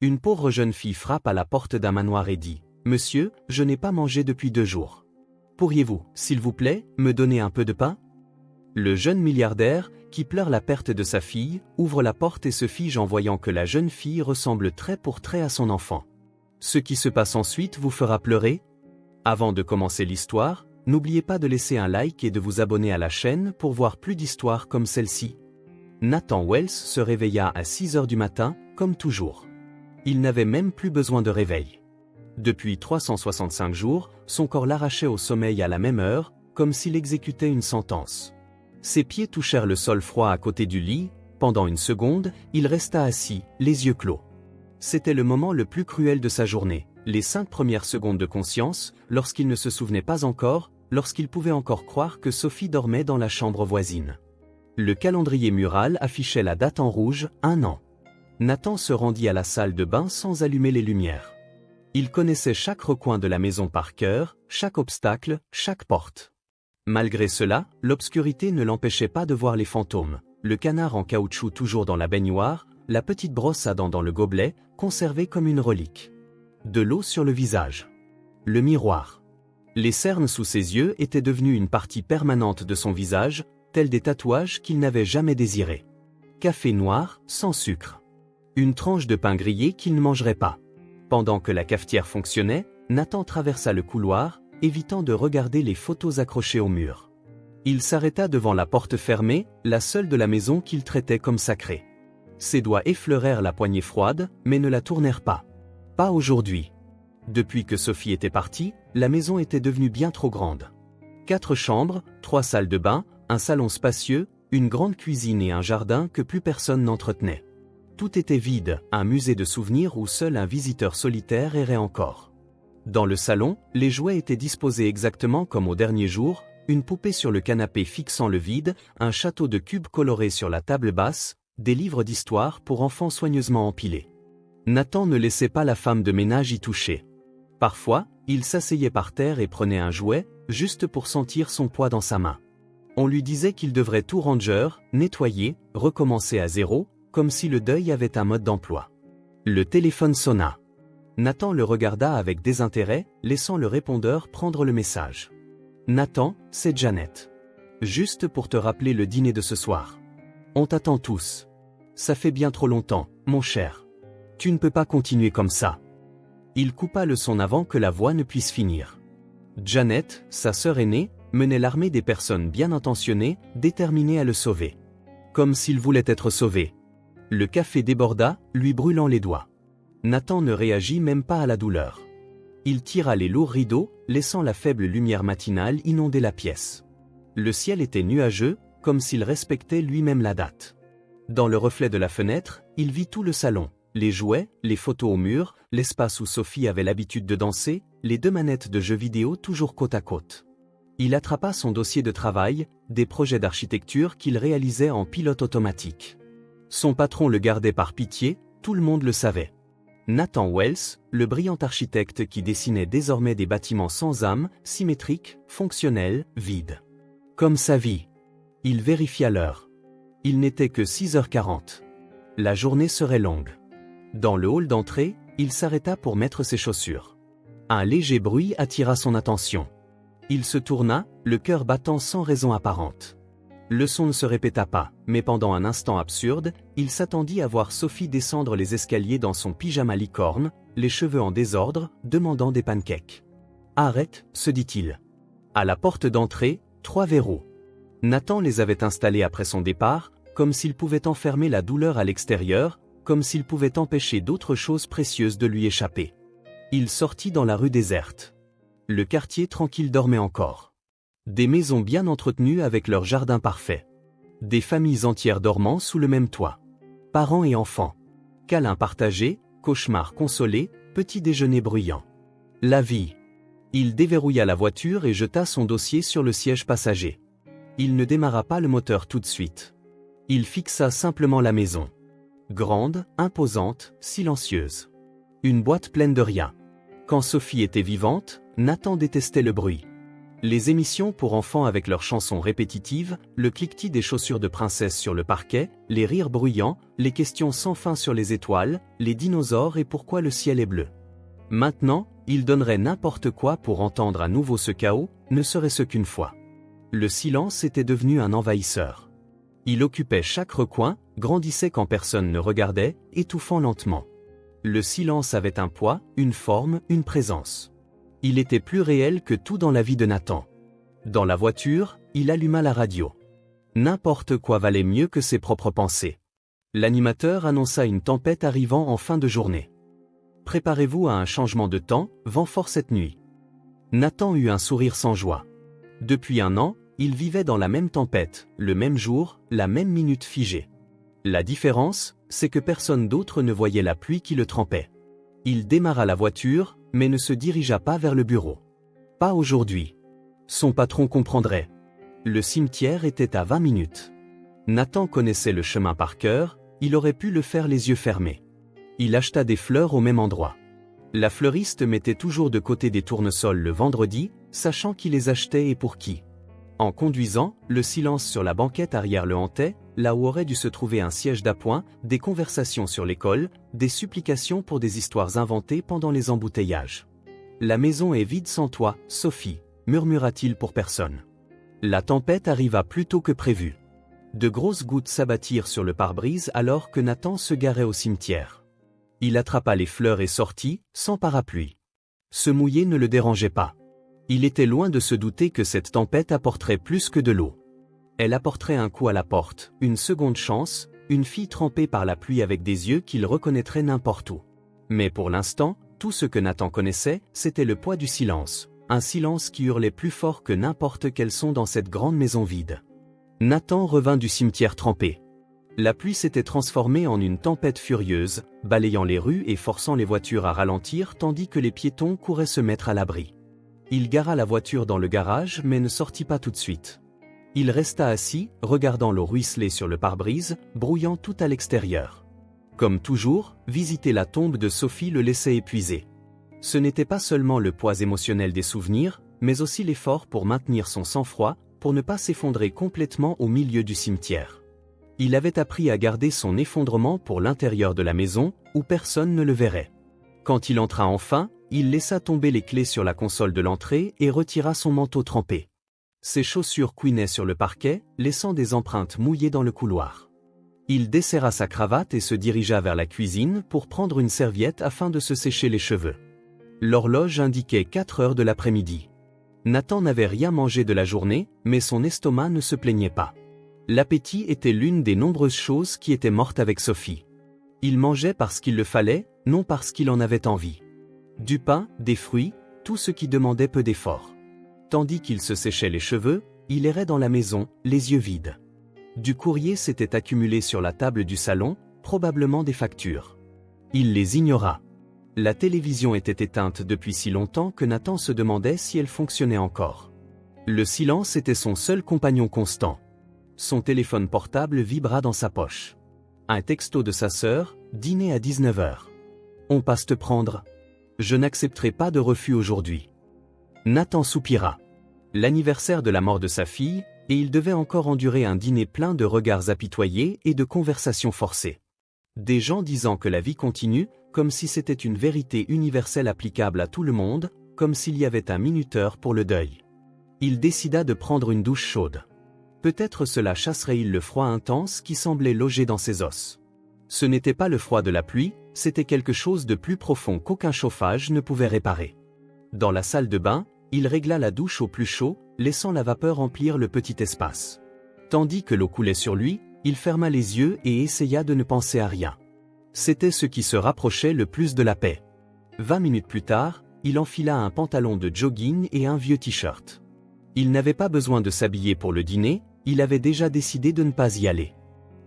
Une pauvre jeune fille frappe à la porte d'un manoir et dit « Monsieur, je n'ai pas mangé depuis 2 jours. Pourriez-vous, s'il vous plaît, me donner un peu de pain ?» Le jeune milliardaire, qui pleure la perte de sa fille, ouvre la porte et se fige en voyant que la jeune fille ressemble trait pour trait à son enfant. Ce qui se passe ensuite vous fera pleurer? Avant de commencer l'histoire, n'oubliez pas de laisser un like et de vous abonner à la chaîne pour voir plus d'histoires comme celle-ci. Nathan Wells se réveilla à 6 heures du matin, comme toujours. Il n'avait même plus besoin de réveil. Depuis 365 jours, son corps l'arrachait au sommeil à la même heure, comme s'il exécutait une sentence. Ses pieds touchèrent le sol froid à côté du lit. Pendant une seconde, il resta assis, les yeux clos. C'était le moment le plus cruel de sa journée, les 5 premières secondes de conscience, lorsqu'il ne se souvenait pas encore, lorsqu'il pouvait encore croire que Sophie dormait dans la chambre voisine. Le calendrier mural affichait la date en rouge, 1 an. Nathan se rendit à la salle de bain sans allumer les lumières. Il connaissait chaque recoin de la maison par cœur, chaque obstacle, chaque porte. Malgré cela, l'obscurité ne l'empêchait pas de voir les fantômes, le canard en caoutchouc toujours dans la baignoire, la petite brosse à dents dans le gobelet, conservée comme une relique. De l'eau sur le visage. Le miroir. Les cernes sous ses yeux étaient devenues une partie permanente de son visage, tels des tatouages qu'il n'avait jamais désirés. Café noir, sans sucre. Une tranche de pain grillé qu'il ne mangerait pas. Pendant que la cafetière fonctionnait, Nathan traversa le couloir, évitant de regarder les photos accrochées au mur. Il s'arrêta devant la porte fermée, la seule de la maison qu'il traitait comme sacrée. Ses doigts effleurèrent la poignée froide, mais ne la tournèrent pas. Pas aujourd'hui. Depuis que Sophie était partie, la maison était devenue bien trop grande. 4 chambres, 3 salles de bain, un salon spacieux, une grande cuisine et un jardin que plus personne n'entretenait. Tout était vide, un musée de souvenirs où seul un visiteur solitaire errait encore. Dans le salon, les jouets étaient disposés exactement comme au dernier jour, une poupée sur le canapé fixant le vide, un château de cubes colorés sur la table basse, des livres d'histoire pour enfants soigneusement empilés. Nathan ne laissait pas la femme de ménage y toucher. Parfois, il s'asseyait par terre et prenait un jouet, juste pour sentir son poids dans sa main. On lui disait qu'il devrait tout ranger, nettoyer, recommencer à zéro, comme si le deuil avait un mode d'emploi. Le téléphone sonna. Nathan le regarda avec désintérêt, laissant le répondeur prendre le message. « Nathan, c'est Janet. Juste pour te rappeler le dîner de ce soir. On t'attend tous. Ça fait bien trop longtemps, mon cher. Tu ne peux pas continuer comme ça. » Il coupa le son avant que la voix ne puisse finir. Janet, sa sœur aînée, menait l'armée des personnes bien intentionnées, déterminées à le sauver. Comme s'il voulait être sauvé. Le café déborda, lui brûlant les doigts. Nathan ne réagit même pas à la douleur. Il tira les lourds rideaux, laissant la faible lumière matinale inonder la pièce. Le ciel était nuageux, comme s'il respectait lui-même la date. Dans le reflet de la fenêtre, il vit tout le salon, les jouets, les photos au mur, l'espace où Sophie avait l'habitude de danser, les 2 manettes de jeux vidéo toujours côte à côte. Il attrapa son dossier de travail, des projets d'architecture qu'il réalisait en pilote automatique. Son patron le gardait par pitié, tout le monde le savait. Nathan Wells, le brillant architecte qui dessinait désormais des bâtiments sans âme, symétriques, fonctionnels, vides. Comme sa vie. Il vérifia l'heure. Il n'était que 6h40. La journée serait longue. Dans le hall d'entrée, il s'arrêta pour mettre ses chaussures. Un léger bruit attira son attention. Il se tourna, le cœur battant sans raison apparente. Le son ne se répéta pas, mais pendant un instant absurde, il s'attendit à voir Sophie descendre les escaliers dans son pyjama licorne, les cheveux en désordre, demandant des pancakes. « Arrête », se dit-il. À la porte d'entrée, 3 verrous. Nathan les avait installés après son départ, comme s'il pouvait enfermer la douleur à l'extérieur, comme s'il pouvait empêcher d'autres choses précieuses de lui échapper. Il sortit dans la rue déserte. Le quartier tranquille dormait encore. Des maisons bien entretenues avec leur jardin parfait. Des familles entières dormant sous le même toit. Parents et enfants. Câlins partagés, cauchemars consolés, petit déjeuner bruyant. La vie. Il déverrouilla la voiture et jeta son dossier sur le siège passager. Il ne démarra pas le moteur tout de suite. Il fixa simplement la maison. Grande, imposante, silencieuse. Une boîte pleine de rien. Quand Sophie était vivante, Nathan détestait le bruit. Les émissions pour enfants avec leurs chansons répétitives, le cliquetis des chaussures de princesse sur le parquet, les rires bruyants, les questions sans fin sur les étoiles, les dinosaures et pourquoi le ciel est bleu. Maintenant, il donnerait n'importe quoi pour entendre à nouveau ce chaos, ne serait-ce qu'une fois. Le silence était devenu un envahisseur. Il occupait chaque recoin, grandissait quand personne ne regardait, étouffant lentement. Le silence avait un poids, une forme, une présence. Il était plus réel que tout dans la vie de Nathan. Dans la voiture, il alluma la radio. N'importe quoi valait mieux que ses propres pensées. L'animateur annonça une tempête arrivant en fin de journée. Préparez-vous à un changement de temps, vent fort cette nuit. Nathan eut un sourire sans joie. Depuis un an, il vivait dans la même tempête, le même jour, la même minute figée. La différence, c'est que personne d'autre ne voyait la pluie qui le trempait. Il démarra la voiture, mais ne se dirigea pas vers le bureau. Pas aujourd'hui. Son patron comprendrait. Le cimetière était à 20 minutes. Nathan connaissait le chemin par cœur, il aurait pu le faire les yeux fermés. Il acheta des fleurs au même endroit. La fleuriste mettait toujours de côté des tournesols le vendredi, sachant qui les achetait et pour qui. En conduisant, le silence sur la banquette arrière le hantait, là où aurait dû se trouver un siège d'appoint, des conversations sur l'école, des supplications pour des histoires inventées pendant les embouteillages. « La maison est vide sans toi, Sophie », murmura-t-il pour personne. La tempête arriva plus tôt que prévu. De grosses gouttes s'abattirent sur le pare-brise alors que Nathan se garait au cimetière. Il attrapa les fleurs et sortit, sans parapluie. Se mouiller ne le dérangeait pas. Il était loin de se douter que cette tempête apporterait plus que de l'eau. Elle apporterait un coup à la porte, une seconde chance, une fille trempée par la pluie avec des yeux qu'il reconnaîtrait n'importe où. Mais pour l'instant, tout ce que Nathan connaissait, c'était le poids du silence, un silence qui hurlait plus fort que n'importe quel son dans cette grande maison vide. Nathan revint du cimetière trempé. La pluie s'était transformée en une tempête furieuse, balayant les rues et forçant les voitures à ralentir tandis que les piétons couraient se mettre à l'abri. Il gara la voiture dans le garage mais ne sortit pas tout de suite. Il resta assis, regardant l'eau ruisseler sur le pare-brise, brouillant tout à l'extérieur. Comme toujours, visiter la tombe de Sophie le laissait épuisé. Ce n'était pas seulement le poids émotionnel des souvenirs, mais aussi l'effort pour maintenir son sang-froid, pour ne pas s'effondrer complètement au milieu du cimetière. Il avait appris à garder son effondrement pour l'intérieur de la maison, où personne ne le verrait. Quand il entra enfin, il laissa tomber les clés sur la console de l'entrée et retira son manteau trempé. Ses chaussures couinaient sur le parquet, laissant des empreintes mouillées dans le couloir. Il desserra sa cravate et se dirigea vers la cuisine pour prendre une serviette afin de se sécher les cheveux. L'horloge indiquait 4 heures de l'après-midi. Nathan n'avait rien mangé de la journée, mais son estomac ne se plaignait pas. L'appétit était l'une des nombreuses choses qui étaient mortes avec Sophie. Il mangeait parce qu'il le fallait, non parce qu'il en avait envie. Du pain, des fruits, tout ce qui demandait peu d'effort. Tandis qu'il se séchait les cheveux, il errait dans la maison, les yeux vides. Du courrier s'était accumulé sur la table du salon, probablement des factures. Il les ignora. La télévision était éteinte depuis si longtemps que Nathan se demandait si elle fonctionnait encore. Le silence était son seul compagnon constant. Son téléphone portable vibra dans sa poche. Un texto de sa sœur, dîner à 19h. On passe te prendre. Je n'accepterai pas de refus aujourd'hui. Nathan soupira. L'anniversaire de la mort de sa fille, et il devait encore endurer un dîner plein de regards apitoyés et de conversations forcées. Des gens disant que la vie continue, comme si c'était une vérité universelle applicable à tout le monde, comme s'il y avait un minuteur pour le deuil. Il décida de prendre une douche chaude. Peut-être cela chasserait-il le froid intense qui semblait loger dans ses os. Ce n'était pas le froid de la pluie, c'était quelque chose de plus profond qu'aucun chauffage ne pouvait réparer. Dans la salle de bain, il régla la douche au plus chaud, laissant la vapeur remplir le petit espace. Tandis que l'eau coulait sur lui, il ferma les yeux et essaya de ne penser à rien. C'était ce qui se rapprochait le plus de la paix. 20 minutes plus tard, il enfila un pantalon de jogging et un vieux t-shirt. Il n'avait pas besoin de s'habiller pour le dîner, il avait déjà décidé de ne pas y aller.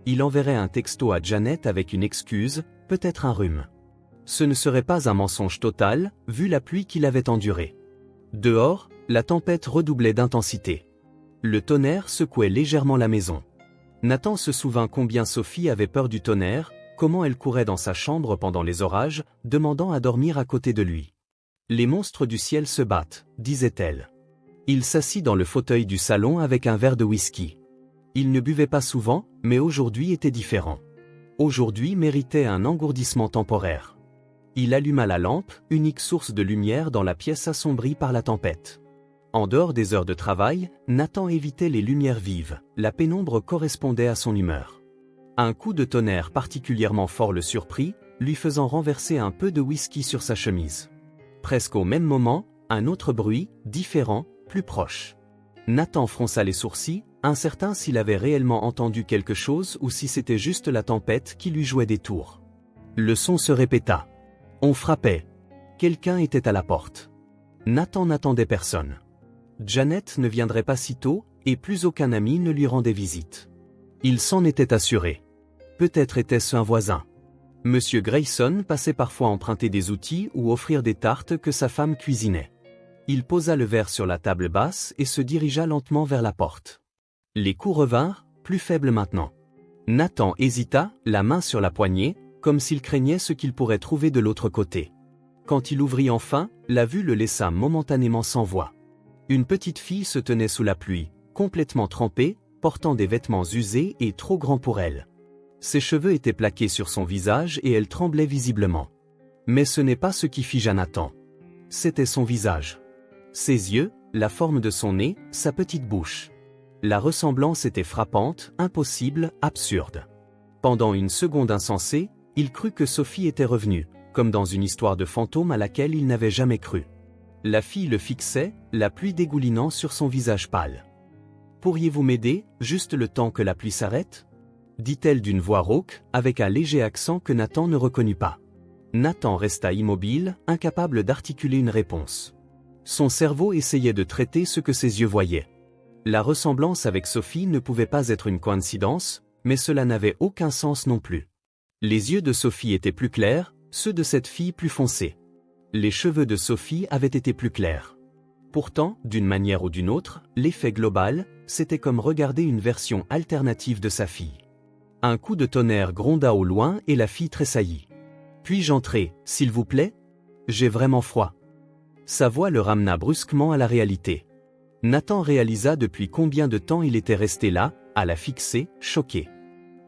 Il enverrait un texto à Janet avec une excuse, peut-être un rhume. Ce ne serait pas un mensonge total, vu la pluie qu'il avait endurée. Dehors, la tempête redoublait d'intensité. Le tonnerre secouait légèrement la maison. Nathan se souvint combien Sophie avait peur du tonnerre, comment elle courait dans sa chambre pendant les orages, demandant à dormir à côté de lui. « Les monstres du ciel se battent », disait-elle. Il s'assit dans le fauteuil du salon avec un verre de whisky. Il ne buvait pas souvent, mais aujourd'hui était différent. Aujourd'hui méritait un engourdissement temporaire. Il alluma la lampe, unique source de lumière dans la pièce assombrie par la tempête. En dehors des heures de travail, Nathan évitait les lumières vives, la pénombre correspondait à son humeur. Un coup de tonnerre particulièrement fort le surprit, lui faisant renverser un peu de whisky sur sa chemise. Presque au même moment, un autre bruit, différent, plus proche. Nathan fronça les sourcils, incertain s'il avait réellement entendu quelque chose ou si c'était juste la tempête qui lui jouait des tours. Le son se répéta. On frappait. Quelqu'un était à la porte. Nathan n'attendait personne. Janet ne viendrait pas si tôt, et plus aucun ami ne lui rendait visite. Il s'en était assuré. Peut-être était-ce un voisin. Monsieur Grayson passait parfois emprunter des outils ou offrir des tartes que sa femme cuisinait. Il posa le verre sur la table basse et se dirigea lentement vers la porte. Les coups revinrent, plus faibles maintenant. Nathan hésita, la main sur la poignée, comme s'il craignait ce qu'il pourrait trouver de l'autre côté. Quand il ouvrit enfin, la vue le laissa momentanément sans voix. Une petite fille se tenait sous la pluie, complètement trempée, portant des vêtements usés et trop grands pour elle. Ses cheveux étaient plaqués sur son visage et elle tremblait visiblement. Mais ce n'est pas ce qui figea Nathan. C'était son visage. Ses yeux, la forme de son nez, sa petite bouche. La ressemblance était frappante, impossible, absurde. Pendant une seconde insensée, il crut que Sophie était revenue, comme dans une histoire de fantôme à laquelle il n'avait jamais cru. La fille le fixait, la pluie dégoulinant sur son visage pâle. « Pourriez-vous m'aider, juste le temps que la pluie s'arrête ?» dit-elle d'une voix rauque, avec un léger accent que Nathan ne reconnut pas. Nathan resta immobile, incapable d'articuler une réponse. Son cerveau essayait de traiter ce que ses yeux voyaient. La ressemblance avec Sophie ne pouvait pas être une coïncidence, mais cela n'avait aucun sens non plus. Les yeux de Sophie étaient plus clairs, ceux de cette fille plus foncés. Les cheveux de Sophie avaient été plus clairs. Pourtant, d'une manière ou d'une autre, l'effet global, c'était comme regarder une version alternative de sa fille. Un coup de tonnerre gronda au loin et la fille tressaillit. « Puis-je entrer, s'il vous plaît ? J'ai vraiment froid. » Sa voix le ramena brusquement à la réalité. Nathan réalisa depuis combien de temps il était resté là, à la fixer, choqué.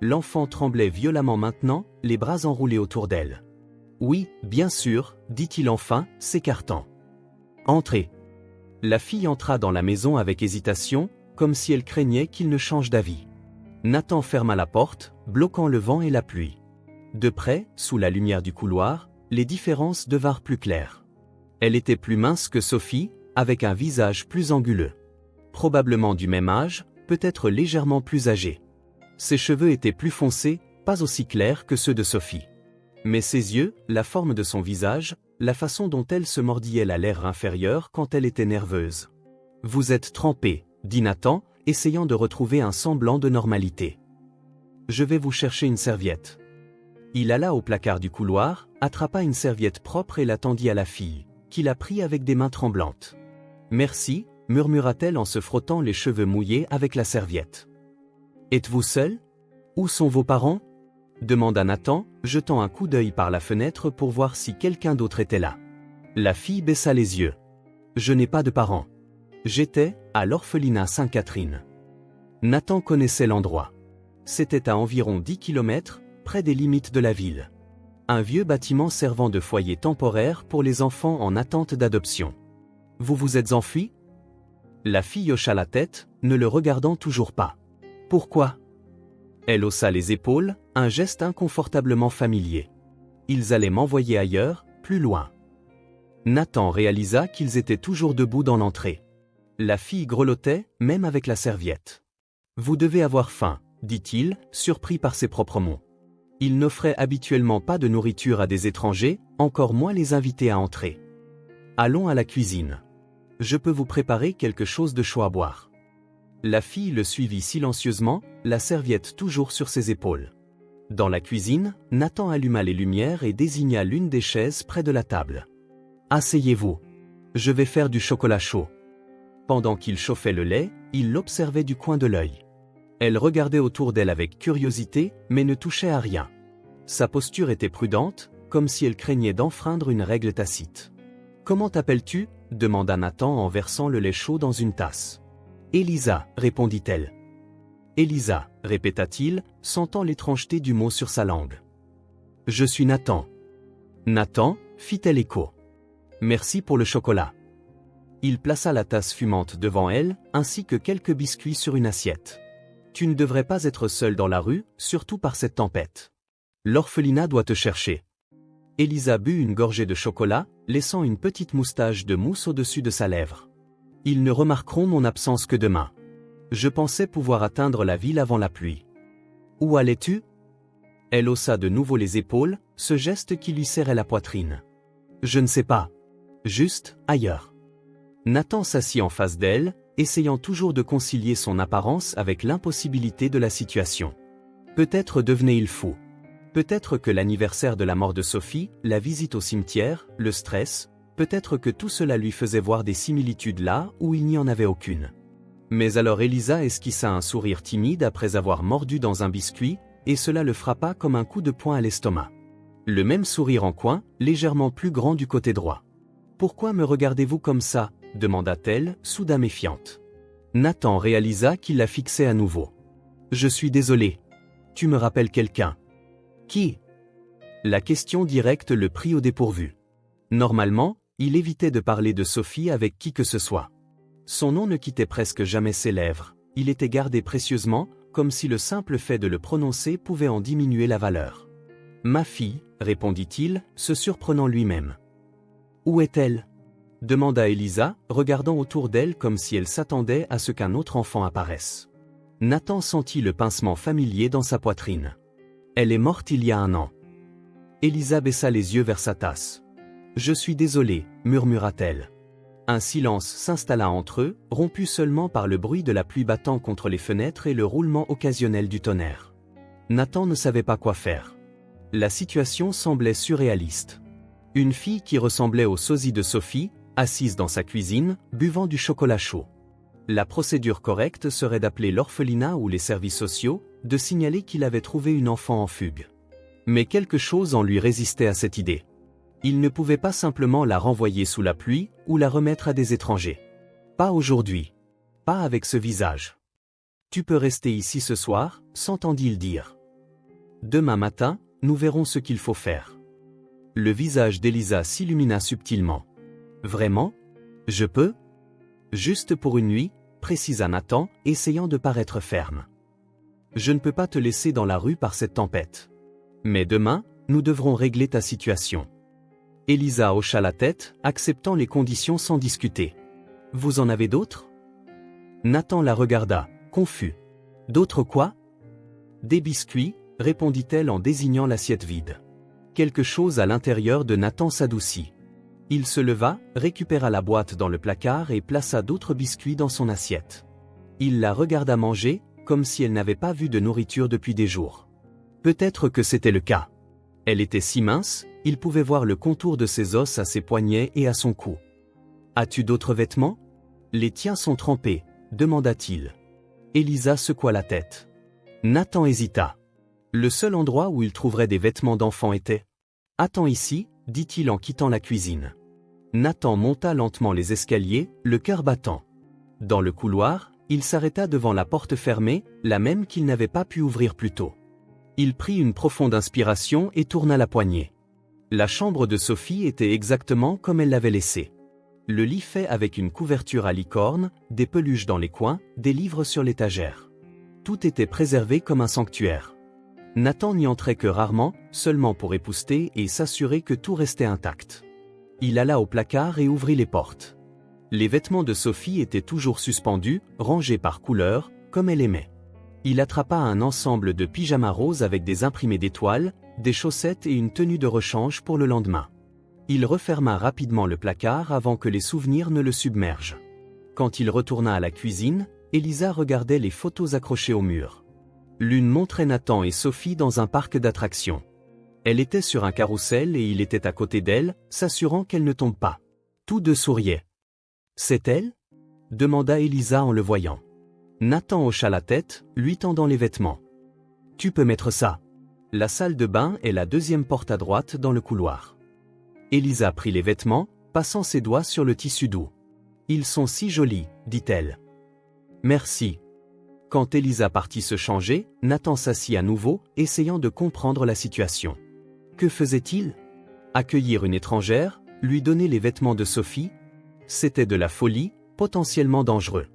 L'enfant tremblait violemment maintenant, les bras enroulés autour d'elle. « Oui, bien sûr, » dit-il enfin, s'écartant. « Entrez. » La fille entra dans la maison avec hésitation, comme si elle craignait qu'il ne change d'avis. Nathan ferma la porte, bloquant le vent et la pluie. De près, sous la lumière du couloir, les différences devinrent plus claires. Elle était plus mince que Sophie, avec un visage plus anguleux. Probablement du même âge, peut-être légèrement plus âgé. Ses cheveux étaient plus foncés, pas aussi clairs que ceux de Sophie. Mais ses yeux, la forme de son visage, la façon dont elle se mordillait la lèvre inférieure quand elle était nerveuse. « Vous êtes trempé, » dit Nathan, essayant de retrouver un semblant de normalité. « Je vais vous chercher une serviette. » Il alla au placard du couloir, attrapa une serviette propre et la tendit à la fille, qui la prit avec des mains tremblantes. « Merci, » murmura-t-elle en se frottant les cheveux mouillés avec la serviette. « Êtes-vous seul ? Où sont vos parents ? » demanda Nathan, jetant un coup d'œil par la fenêtre pour voir si quelqu'un d'autre était là. La fille baissa les yeux. « Je n'ai pas de parents. J'étais à l'orphelinat Sainte-Catherine. » Nathan connaissait l'endroit. C'était à environ 10 km, près des limites de la ville. Un vieux bâtiment servant de foyer temporaire pour les enfants en attente d'adoption. « Vous vous êtes enfui ? » La fille hocha la tête, ne le regardant toujours pas. « Pourquoi ? » Elle haussa les épaules, un geste inconfortablement familier. « Ils allaient m'envoyer ailleurs, plus loin. » Nathan réalisa qu'ils étaient toujours debout dans l'entrée. La fille grelottait, même avec la serviette. « Vous devez avoir faim, » dit-il, surpris par ses propres mots. Il n'offrait habituellement pas de nourriture à des étrangers, encore moins les inviter à entrer. « Allons à la cuisine. Je peux vous préparer quelque chose de chaud à boire. » La fille le suivit silencieusement, la serviette toujours sur ses épaules. Dans la cuisine, Nathan alluma les lumières et désigna l'une des chaises près de la table. « Asseyez-vous. Je vais faire du chocolat chaud. » Pendant qu'il chauffait le lait, il l'observait du coin de l'œil. Elle regardait autour d'elle avec curiosité, mais ne touchait à rien. Sa posture était prudente, comme si elle craignait d'enfreindre une règle tacite. « Comment t'appelles-tu ? demanda Nathan en versant le lait chaud dans une tasse. Elisa, répondit-elle. Elisa, répéta-t-il, sentant l'étrangeté du mot sur sa langue. Je suis Nathan. Nathan, fit-elle écho. Merci pour le chocolat. Il plaça la tasse fumante devant elle, ainsi que quelques biscuits sur une assiette. Tu ne devrais pas être seule dans la rue, surtout par cette tempête. L'orphelinat doit te chercher. Elisa but une gorgée de chocolat, laissant une petite moustache de mousse au-dessus de sa lèvre. Ils ne remarqueront mon absence que demain. Je pensais pouvoir atteindre la ville avant la pluie. Où allais-tu? Elle haussa de nouveau les épaules, ce geste qui lui serrait la poitrine. Je ne sais pas. Juste, ailleurs. Nathan s'assit en face d'elle, essayant toujours de concilier son apparence avec l'impossibilité de la situation. Peut-être devenait-il fou. Peut-être que l'anniversaire de la mort de Sophie, la visite au cimetière, le stress, peut-être que tout cela lui faisait voir des similitudes là où il n'y en avait aucune. Mais alors Elisa esquissa un sourire timide après avoir mordu dans un biscuit, et cela le frappa comme un coup de poing à l'estomac. Le même sourire en coin, légèrement plus grand du côté droit. « Pourquoi me regardez-vous comme ça ?» demanda-t-elle, soudain méfiante. Nathan réalisa qu'il la fixait à nouveau. « Je suis désolé. Tu me rappelles quelqu'un. » Qui? La question directe le prit au dépourvu. Normalement, il évitait de parler de Sophie avec qui que ce soit. Son nom ne quittait presque jamais ses lèvres, il était gardé précieusement, comme si le simple fait de le prononcer pouvait en diminuer la valeur. « Ma fille », répondit-il, se surprenant lui-même. « Où est-elle » demanda Elisa, regardant autour d'elle comme si elle s'attendait à ce qu'un autre enfant apparaisse. Nathan sentit le pincement familier dans sa poitrine. Elle est morte il y a 1 an. Elisa baissa les yeux vers sa tasse. « Je suis désolée, murmura-t-elle. Un silence s'installa entre eux, rompu seulement par le bruit de la pluie battant contre les fenêtres et le roulement occasionnel du tonnerre. Nathan ne savait pas quoi faire. La situation semblait surréaliste. Une fille qui ressemblait au sosie de Sophie, assise dans sa cuisine, buvant du chocolat chaud. La procédure correcte serait d'appeler l'orphelinat ou les services sociaux, de signaler qu'il avait trouvé une enfant en fugue. Mais quelque chose en lui résistait à cette idée. Il ne pouvait pas simplement la renvoyer sous la pluie ou la remettre à des étrangers. Pas aujourd'hui. Pas avec ce visage. Tu peux rester ici ce soir, s'entendit-il dire. Demain matin, nous verrons ce qu'il faut faire. Le visage d'Elisa s'illumina subtilement. Vraiment? Je peux? Juste pour une nuit, précisa Nathan, essayant de paraître ferme. Je ne peux pas te laisser dans la rue par cette tempête. Mais demain, nous devrons régler ta situation. Elisa hocha la tête, acceptant les conditions sans discuter. Vous en avez d'autres? Nathan la regarda, confus. D'autres quoi? Des biscuits, répondit-elle en désignant l'assiette vide. Quelque chose à l'intérieur de Nathan s'adoucit. Il se leva, récupéra la boîte dans le placard et plaça d'autres biscuits dans son assiette. Il la regarda manger, comme si elle n'avait pas vu de nourriture depuis des jours. Peut-être que c'était le cas. Elle était si mince, il pouvait voir le contour de ses os à ses poignets et à son cou. « As-tu d'autres vêtements? Les tiens sont trempés, demanda-t-il. Elisa secoua la tête. Nathan hésita. Le seul endroit où il trouverait des vêtements d'enfant était « Attends ici », dit-il en quittant la cuisine. Nathan monta lentement les escaliers, le cœur battant. Dans le couloir, il s'arrêta devant la porte fermée, la même qu'il n'avait pas pu ouvrir plus tôt. Il prit une profonde inspiration et tourna la poignée. La chambre de Sophie était exactement comme elle l'avait laissée. Le lit fait avec une couverture à licorne, des peluches dans les coins, des livres sur l'étagère. Tout était préservé comme un sanctuaire. Nathan n'y entrait que rarement, seulement pour épousseter et s'assurer que tout restait intact. Il alla au placard et ouvrit les portes. Les vêtements de Sophie étaient toujours suspendus, rangés par couleur, comme elle aimait. Il attrapa un ensemble de pyjamas roses avec des imprimés d'étoiles, des chaussettes et une tenue de rechange pour le lendemain. Il referma rapidement le placard avant que les souvenirs ne le submergent. Quand il retourna à la cuisine, Elisa regardait les photos accrochées au mur. L'une montrait Nathan et Sophie dans un parc d'attractions. Elle était sur un carrousel et il était à côté d'elle, s'assurant qu'elle ne tombe pas. Tous deux souriaient. « C'est elle ?» demanda Elisa en le voyant. Nathan hocha la tête, lui tendant les vêtements. « Tu peux mettre ça. La salle de bain est la deuxième porte à droite dans le couloir. » Elisa prit les vêtements, passant ses doigts sur le tissu doux. « Ils sont si jolis, dit-elle. »« Merci. » Quand Elisa partit se changer, Nathan s'assit à nouveau, essayant de comprendre la situation. Que faisait-il? Accueillir une étrangère, lui donner les vêtements de Sophie? C'était de la folie, potentiellement dangereux.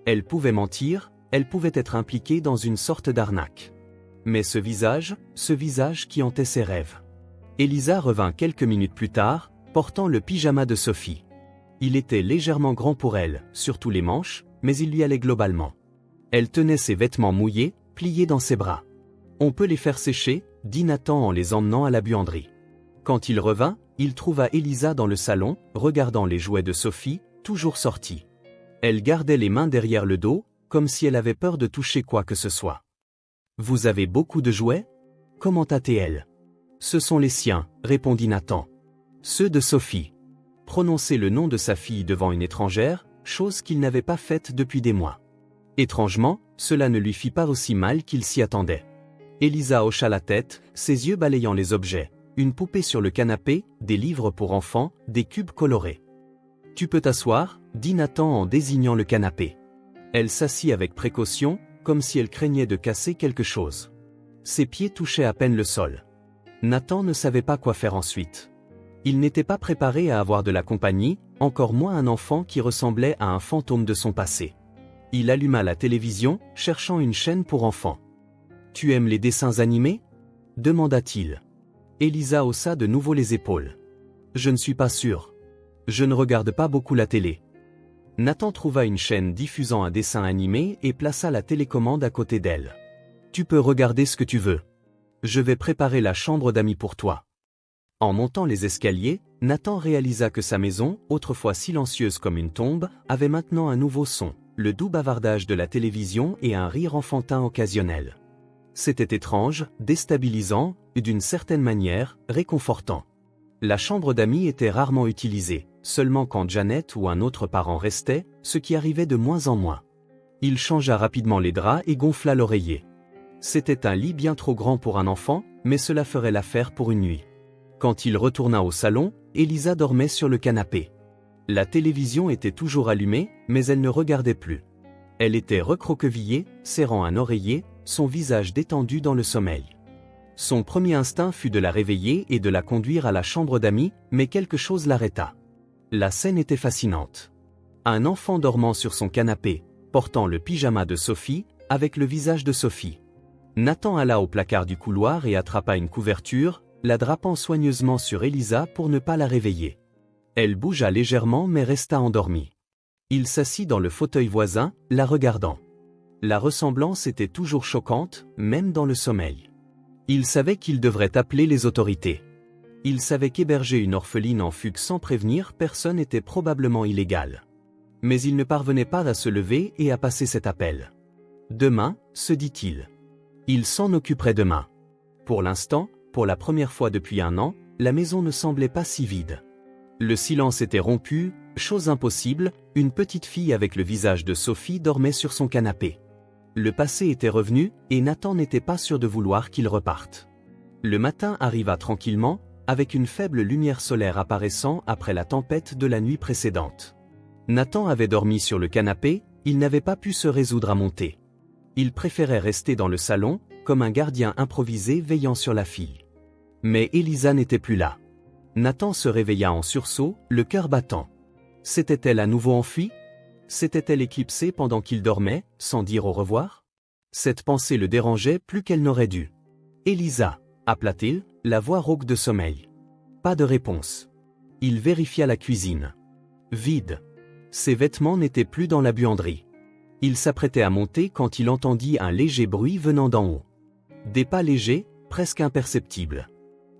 Elle pouvait mentir, elle pouvait être impliquée dans une sorte d'arnaque. Mais ce visage qui hantait ses rêves. Elisa revint quelques minutes plus tard, portant le pyjama de Sophie. Il était légèrement grand pour elle, surtout les manches, mais il lui allait globalement. Elle tenait ses vêtements mouillés, pliés dans ses bras. « On peut les faire sécher » dit Nathan en les emmenant à la buanderie. Quand il revint, il trouva Elisa dans le salon, regardant les jouets de Sophie, toujours sortis. Elle gardait les mains derrière le dos, comme si elle avait peur de toucher quoi que ce soit. « Vous avez beaucoup de jouets » commenta-t-elle. « Ce sont les siens, répondit Nathan. Ceux de Sophie. » Prononcer le nom de sa fille devant une étrangère, chose qu'il n'avait pas faite depuis des mois. Étrangement, cela ne lui fit pas aussi mal qu'il s'y attendait. Elisa hocha la tête, ses yeux balayant les objets. Une poupée sur le canapé, des livres pour enfants, des cubes colorés. « Tu peux t'asseoir » dit Nathan en désignant le canapé. Elle s'assit avec précaution, comme si elle craignait de casser quelque chose. Ses pieds touchaient à peine le sol. Nathan ne savait pas quoi faire ensuite. Il n'était pas préparé à avoir de la compagnie, encore moins un enfant qui ressemblait à un fantôme de son passé. Il alluma la télévision, cherchant une chaîne pour enfants. « Tu aimes les dessins animés » demanda-t-il. Elisa haussa de nouveau les épaules. « Je ne suis pas sûr. Je ne regarde pas beaucoup la télé. » Nathan trouva une chaîne diffusant un dessin animé et plaça la télécommande à côté d'elle. « Tu peux regarder ce que tu veux. Je vais préparer la chambre d'amis pour toi. » En montant les escaliers, Nathan réalisa que sa maison, autrefois silencieuse comme une tombe, avait maintenant un nouveau son, le doux bavardage de la télévision et un rire enfantin occasionnel. C'était étrange, déstabilisant, et d'une certaine manière, réconfortant. La chambre d'amis était rarement utilisée, seulement quand Janet ou un autre parent restait, ce qui arrivait de moins en moins. Il changea rapidement les draps et gonfla l'oreiller. C'était un lit bien trop grand pour un enfant, mais cela ferait l'affaire pour une nuit. Quand il retourna au salon, Elisa dormait sur le canapé. La télévision était toujours allumée, mais elle ne regardait plus. Elle était recroquevillée, serrant un oreiller, son visage détendu dans le sommeil. Son premier instinct fut de la réveiller et de la conduire à la chambre d'amis, mais quelque chose l'arrêta. La scène était fascinante. Un enfant dormant sur son canapé, portant le pyjama de Sophie, avec le visage de Sophie. Nathan alla au placard du couloir et attrapa une couverture, la drapant soigneusement sur Elisa pour ne pas la réveiller. Elle bougea légèrement mais resta endormie. Il s'assit dans le fauteuil voisin, la regardant. La ressemblance était toujours choquante, même dans le sommeil. Il savait qu'il devrait appeler les autorités. Il savait qu'héberger une orpheline en fugue sans prévenir personne était probablement illégal. Mais il ne parvenait pas à se lever et à passer cet appel. Demain, se dit-il. Il s'en occuperait demain. Pour l'instant, pour la première fois depuis un an, la maison ne semblait pas si vide. Le silence était rompu, chose impossible, une petite fille avec le visage de Sophie dormait sur son canapé. Le passé était revenu, et Nathan n'était pas sûr de vouloir qu'il reparte. Le matin arriva tranquillement, avec une faible lumière solaire apparaissant après la tempête de la nuit précédente. Nathan avait dormi sur le canapé, il n'avait pas pu se résoudre à monter. Il préférait rester dans le salon, comme un gardien improvisé veillant sur la fille. Mais Elisa n'était plus là. Nathan se réveilla en sursaut, le cœur battant. S'était-elle à nouveau enfuie? S'était-elle éclipsée pendant qu'il dormait, sans dire au revoir? Cette pensée le dérangeait plus qu'elle n'aurait dû. « Elisa » appela-t-il, la voix rauque de sommeil. Pas de réponse. Il vérifia la cuisine. Vide. Ses vêtements n'étaient plus dans la buanderie. Il s'apprêtait à monter quand il entendit un léger bruit venant d'en haut. Des pas légers, presque imperceptibles.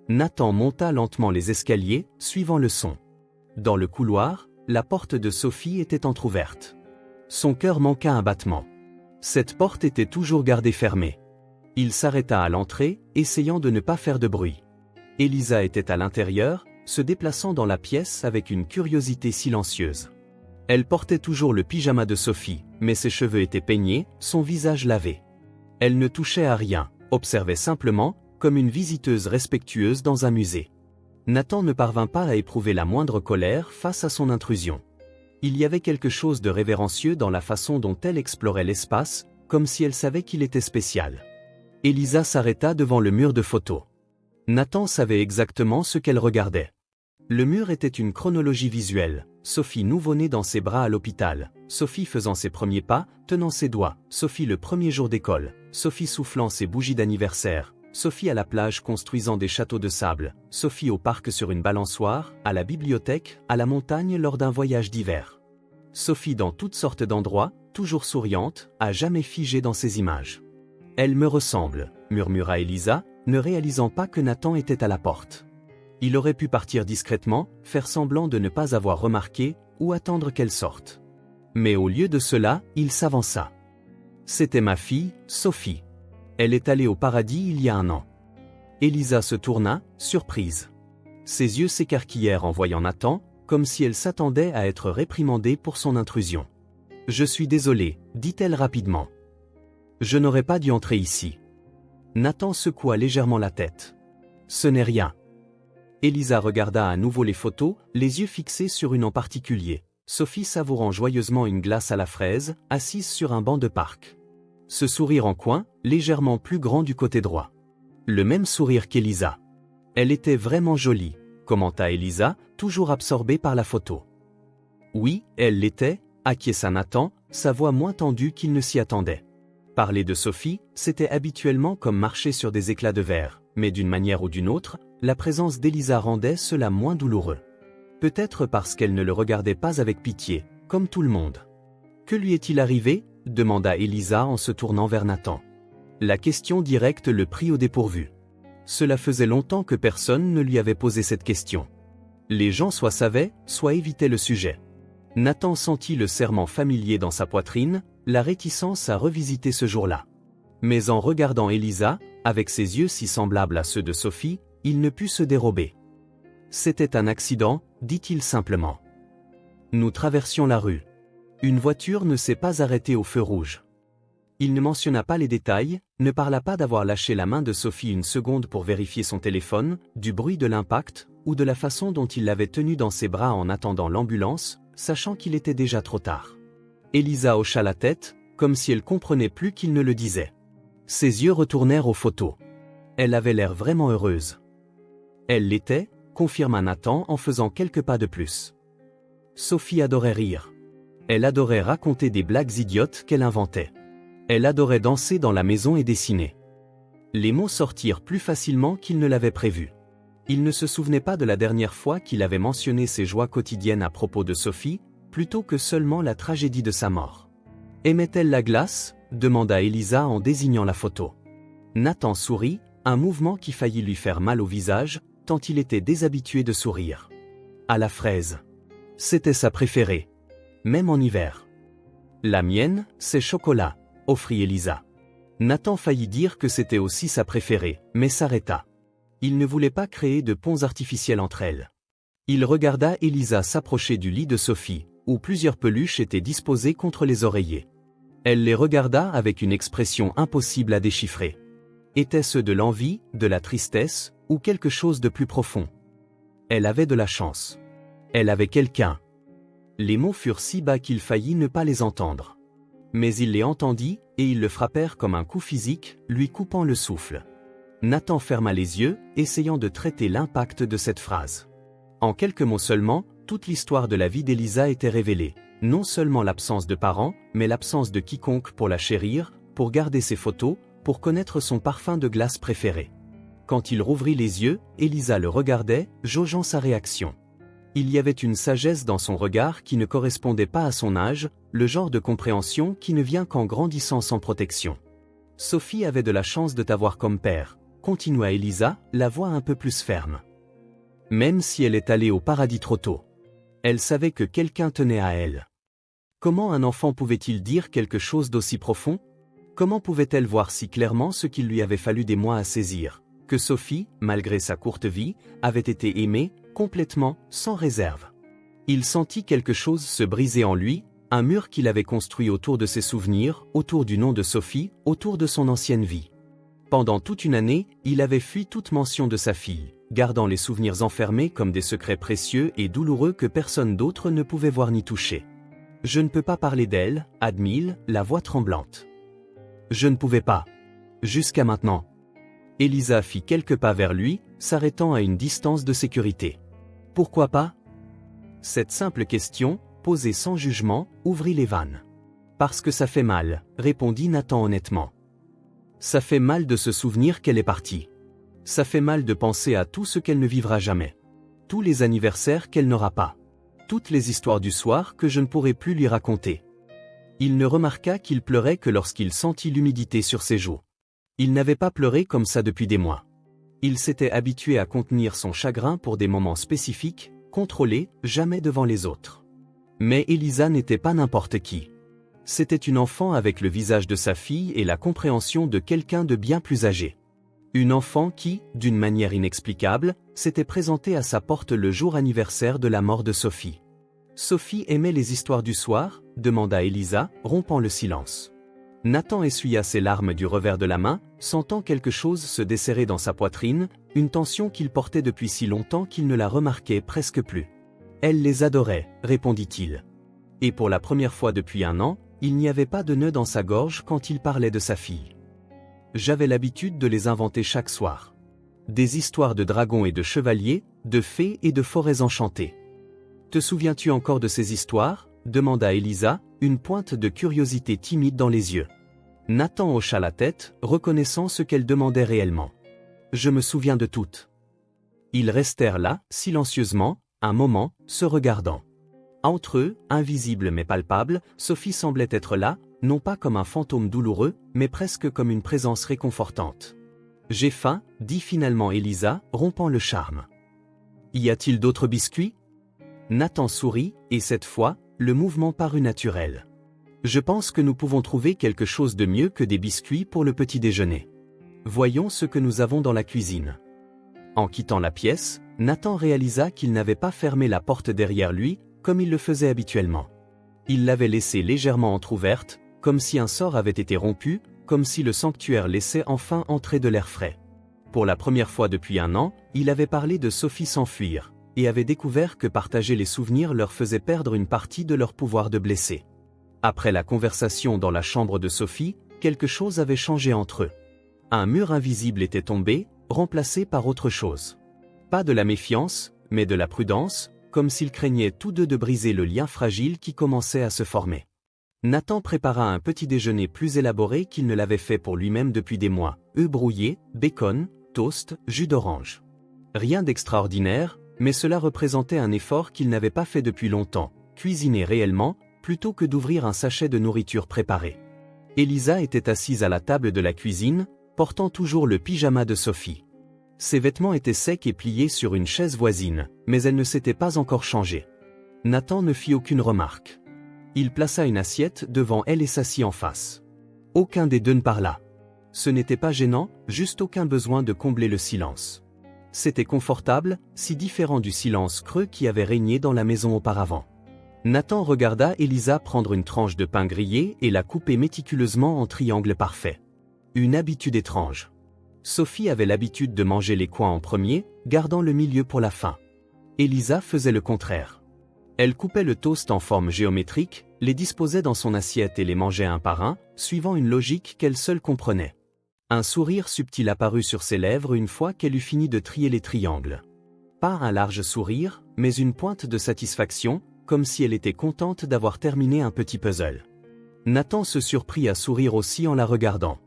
Nathan monta lentement les escaliers, suivant le son. Dans le couloir, la porte de Sophie était entr'ouverte. Son cœur manqua un battement. Cette porte était toujours gardée fermée. Il s'arrêta à l'entrée, essayant de ne pas faire de bruit. Elisa était à l'intérieur, se déplaçant dans la pièce avec une curiosité silencieuse. Elle portait toujours le pyjama de Sophie, mais ses cheveux étaient peignés, son visage lavé. Elle ne touchait à rien, observait simplement, comme une visiteuse respectueuse dans un musée. Nathan ne parvint pas à éprouver la moindre colère face à son intrusion. Il y avait quelque chose de révérencieux dans la façon dont elle explorait l'espace, comme si elle savait qu'il était spécial. Elisa s'arrêta devant le mur de photos. Nathan savait exactement ce qu'elle regardait. Le mur était une chronologie visuelle. Sophie nouveau-née dans ses bras à l'hôpital, Sophie faisant ses premiers pas, tenant ses doigts, Sophie le premier jour d'école, Sophie soufflant ses bougies d'anniversaire, Sophie à la plage construisant des châteaux de sable, Sophie au parc sur une balançoire, à la bibliothèque, à la montagne lors d'un voyage d'hiver. Sophie dans toutes sortes d'endroits, toujours souriante, à jamais figée dans ses images. « Elle me ressemble », murmura Elisa, ne réalisant pas que Nathan était à la porte. Il aurait pu partir discrètement, faire semblant de ne pas avoir remarqué, ou attendre qu'elle sorte. Mais au lieu de cela, il s'avança. « C'était ma fille, Sophie. Elle est allée au paradis il y a 1 an. » Elisa se tourna, surprise. Ses yeux s'écarquillèrent en voyant Nathan, comme si elle s'attendait à être réprimandée pour son intrusion. « Je suis désolée, dit-elle rapidement. Je n'aurais pas dû entrer ici. » Nathan secoua légèrement la tête. « Ce n'est rien. » Elisa regarda à nouveau les photos, les yeux fixés sur une en particulier. Sophie savourant joyeusement une glace à la fraise, assise sur un banc de parc. Ce sourire en coin, légèrement plus grand du côté droit. Le même sourire qu'Elisa. Elle était vraiment jolie, commenta Elisa, toujours absorbée par la photo. Oui, elle l'était, acquiesça Nathan, sa voix moins tendue qu'il ne s'y attendait. Parler de Sophie, c'était habituellement comme marcher sur des éclats de verre, mais d'une manière ou d'une autre, la présence d'Elisa rendait cela moins douloureux. Peut-être parce qu'elle ne le regardait pas avec pitié, comme tout le monde. « Que lui est-il arrivé » demanda Elisa en se tournant vers Nathan. La question directe le prit au dépourvu. Cela faisait longtemps que personne ne lui avait posé cette question. Les gens soit savaient, soit évitaient le sujet. Nathan sentit le serrement familier dans sa poitrine, la réticence à revisiter ce jour-là. Mais en regardant Elisa, avec ses yeux si semblables à ceux de Sophie, il ne put se dérober. « C'était un accident », dit-il simplement. « Nous traversions la rue. Une voiture ne s'est pas arrêtée au feu rouge. » Il ne mentionna pas les détails, ne parla pas d'avoir lâché la main de Sophie une seconde pour vérifier son téléphone, du bruit de l'impact, ou de la façon dont il l'avait tenue dans ses bras en attendant l'ambulance, sachant qu'il était déjà trop tard. Elisa hocha la tête, comme si elle comprenait plus qu'il ne le disait. Ses yeux retournèrent aux photos. Elle avait l'air vraiment heureuse. Elle l'était, confirma Nathan en faisant quelques pas de plus. Sophie adorait rire. Elle adorait raconter des blagues idiotes qu'elle inventait. Elle adorait danser dans la maison et dessiner. Les mots sortirent plus facilement qu'il ne l'avait prévu. Il ne se souvenait pas de la dernière fois qu'il avait mentionné ses joies quotidiennes à propos de Sophie, plutôt que seulement la tragédie de sa mort. « Aimait-elle la glace » demanda Elisa en désignant la photo. Nathan sourit, un mouvement qui faillit lui faire mal au visage, tant il était déshabitué de sourire. À la fraise. C'était sa préférée. Même en hiver. La mienne, c'est chocolat, offrit Elisa. Nathan faillit dire que c'était aussi sa préférée, mais s'arrêta. Il ne voulait pas créer de ponts artificiels entre elles. Il regarda Elisa s'approcher du lit de Sophie, où plusieurs peluches étaient disposées contre les oreillers. Elle les regarda avec une expression impossible à déchiffrer. Était-ce de l'envie, de la tristesse, ou quelque chose de plus profond? Elle avait de la chance. Elle avait quelqu'un. Les mots furent si bas qu'il faillit ne pas les entendre. Mais il les entendit, et ils le frappèrent comme un coup physique, lui coupant le souffle. Nathan ferma les yeux, essayant de traiter l'impact de cette phrase. En quelques mots seulement, toute l'histoire de la vie d'Elisa était révélée. Non seulement l'absence de parents, mais l'absence de quiconque pour la chérir, pour garder ses photos, pour connaître son parfum de glace préféré. Quand il rouvrit les yeux, Elisa le regardait, jaugeant sa réaction. Il y avait une sagesse dans son regard qui ne correspondait pas à son âge, le genre de compréhension qui ne vient qu'en grandissant sans protection. « Sophie avait de la chance de t'avoir comme père », continua Elisa, la voix un peu plus ferme. Même si elle est allée au paradis trop tôt. Elle savait que quelqu'un tenait à elle. Comment un enfant pouvait-il dire quelque chose d'aussi profond? Comment pouvait-elle voir si clairement ce qu'il lui avait fallu des mois à saisir? Que Sophie, malgré sa courte vie, avait été aimée, complètement, sans réserve. Il sentit quelque chose se briser en lui, un mur qu'il avait construit autour de ses souvenirs, autour du nom de Sophie, autour de son ancienne vie. Pendant toute une année, il avait fui toute mention de sa fille. gardant les souvenirs enfermés comme des secrets précieux et douloureux que personne d'autre ne pouvait voir ni toucher. Je ne peux pas parler d'elle, admit-il, la voix tremblante. Je ne pouvais pas. Jusqu'à maintenant. Elisa fit quelques pas vers lui, s'arrêtant à une distance de sécurité. Pourquoi pas? Cette simple question, posée sans jugement, ouvrit les vannes. Parce que ça fait mal, répondit Nathan honnêtement. Ça fait mal de se souvenir qu'elle est partie. Ça fait mal de penser à tout ce qu'elle ne vivra jamais. Tous les anniversaires qu'elle n'aura pas. Toutes les histoires du soir que je ne pourrai plus lui raconter. Il ne remarqua qu'il pleurait que lorsqu'il sentit l'humidité sur ses joues. Il n'avait pas pleuré comme ça depuis des mois. Il s'était habitué à contenir son chagrin pour des moments spécifiques, contrôlés, jamais devant les autres. Mais Elisa n'était pas n'importe qui. C'était une enfant avec le visage de sa fille et la compréhension de quelqu'un de bien plus âgé. Une enfant qui, d'une manière inexplicable, s'était présentée à sa porte le jour anniversaire de la mort de Sophie. Sophie aimait les histoires du soir, demanda Elisa, rompant le silence. Nathan essuya ses larmes du revers de la main, sentant quelque chose se desserrer dans sa poitrine, une tension qu'il portait depuis si longtemps qu'il ne la remarquait presque plus. Elle les adorait, répondit-il. Et pour la première fois depuis 1 an, il n'y avait pas de nœud dans sa gorge quand il parlait de sa fille. J'avais l'habitude de les inventer chaque soir. Des histoires de dragons et de chevaliers, de fées et de forêts enchantées. Te souviens-tu encore de ces histoires? Demanda Elisa, une pointe de curiosité timide dans les yeux. Nathan hocha la tête, reconnaissant ce qu'elle demandait réellement. Je me souviens de toutes. Ils restèrent là, silencieusement, un moment, se regardant. Entre eux, invisible mais palpable, Sophie semblait être là, non pas comme un fantôme douloureux, mais presque comme une présence réconfortante. J'ai faim, dit finalement Elisa, rompant le charme. Y a-t-il d'autres biscuits? Nathan sourit, et cette fois, le mouvement parut naturel. Je pense que nous pouvons trouver quelque chose de mieux que des biscuits pour le petit déjeuner. Voyons ce que nous avons dans la cuisine. En quittant la pièce, Nathan réalisa qu'il n'avait pas fermé la porte derrière lui, comme il le faisait habituellement. Il l'avait laissée légèrement entr'ouverte, comme si un sort avait été rompu, comme si le sanctuaire laissait enfin entrer de l'air frais. Pour la première fois depuis 1 an, il avait parlé de Sophie sans fuir, et avait découvert que partager les souvenirs leur faisait perdre une partie de leur pouvoir de blesser. Après la conversation dans la chambre de Sophie, quelque chose avait changé entre eux. Un mur invisible était tombé, remplacé par autre chose. Pas de la méfiance, mais de la prudence, comme s'ils craignaient tous deux de briser le lien fragile qui commençait à se former. Nathan prépara un petit déjeuner plus élaboré qu'il ne l'avait fait pour lui-même depuis des mois, œufs brouillés, bacon, toast, jus d'orange. Rien d'extraordinaire, mais cela représentait un effort qu'il n'avait pas fait depuis longtemps, cuisiner réellement, plutôt que d'ouvrir un sachet de nourriture préparée. Elisa était assise à la table de la cuisine, portant toujours le pyjama de Sophie. Ses vêtements étaient secs et pliés sur une chaise voisine, mais elle ne s'était pas encore changée. Nathan ne fit aucune remarque. Il plaça une assiette devant elle et s'assit en face. Aucun des deux ne parla. Ce n'était pas gênant, juste aucun besoin de combler le silence. C'était confortable, si différent du silence creux qui avait régné dans la maison auparavant. Nathan regarda Elisa prendre une tranche de pain grillé et la couper méticuleusement en triangles parfaits. Une habitude étrange. Sophie avait l'habitude de manger les coins en premier, gardant le milieu pour la fin. Elisa faisait le contraire. Elle coupait le toast en forme géométrique, les disposait dans son assiette et les mangeait un par un, suivant une logique qu'elle seule comprenait. Un sourire subtil apparut sur ses lèvres une fois qu'elle eut fini de trier les triangles. Pas un large sourire, mais une pointe de satisfaction, comme si elle était contente d'avoir terminé un petit puzzle. Nathan se surprit à sourire aussi en la regardant.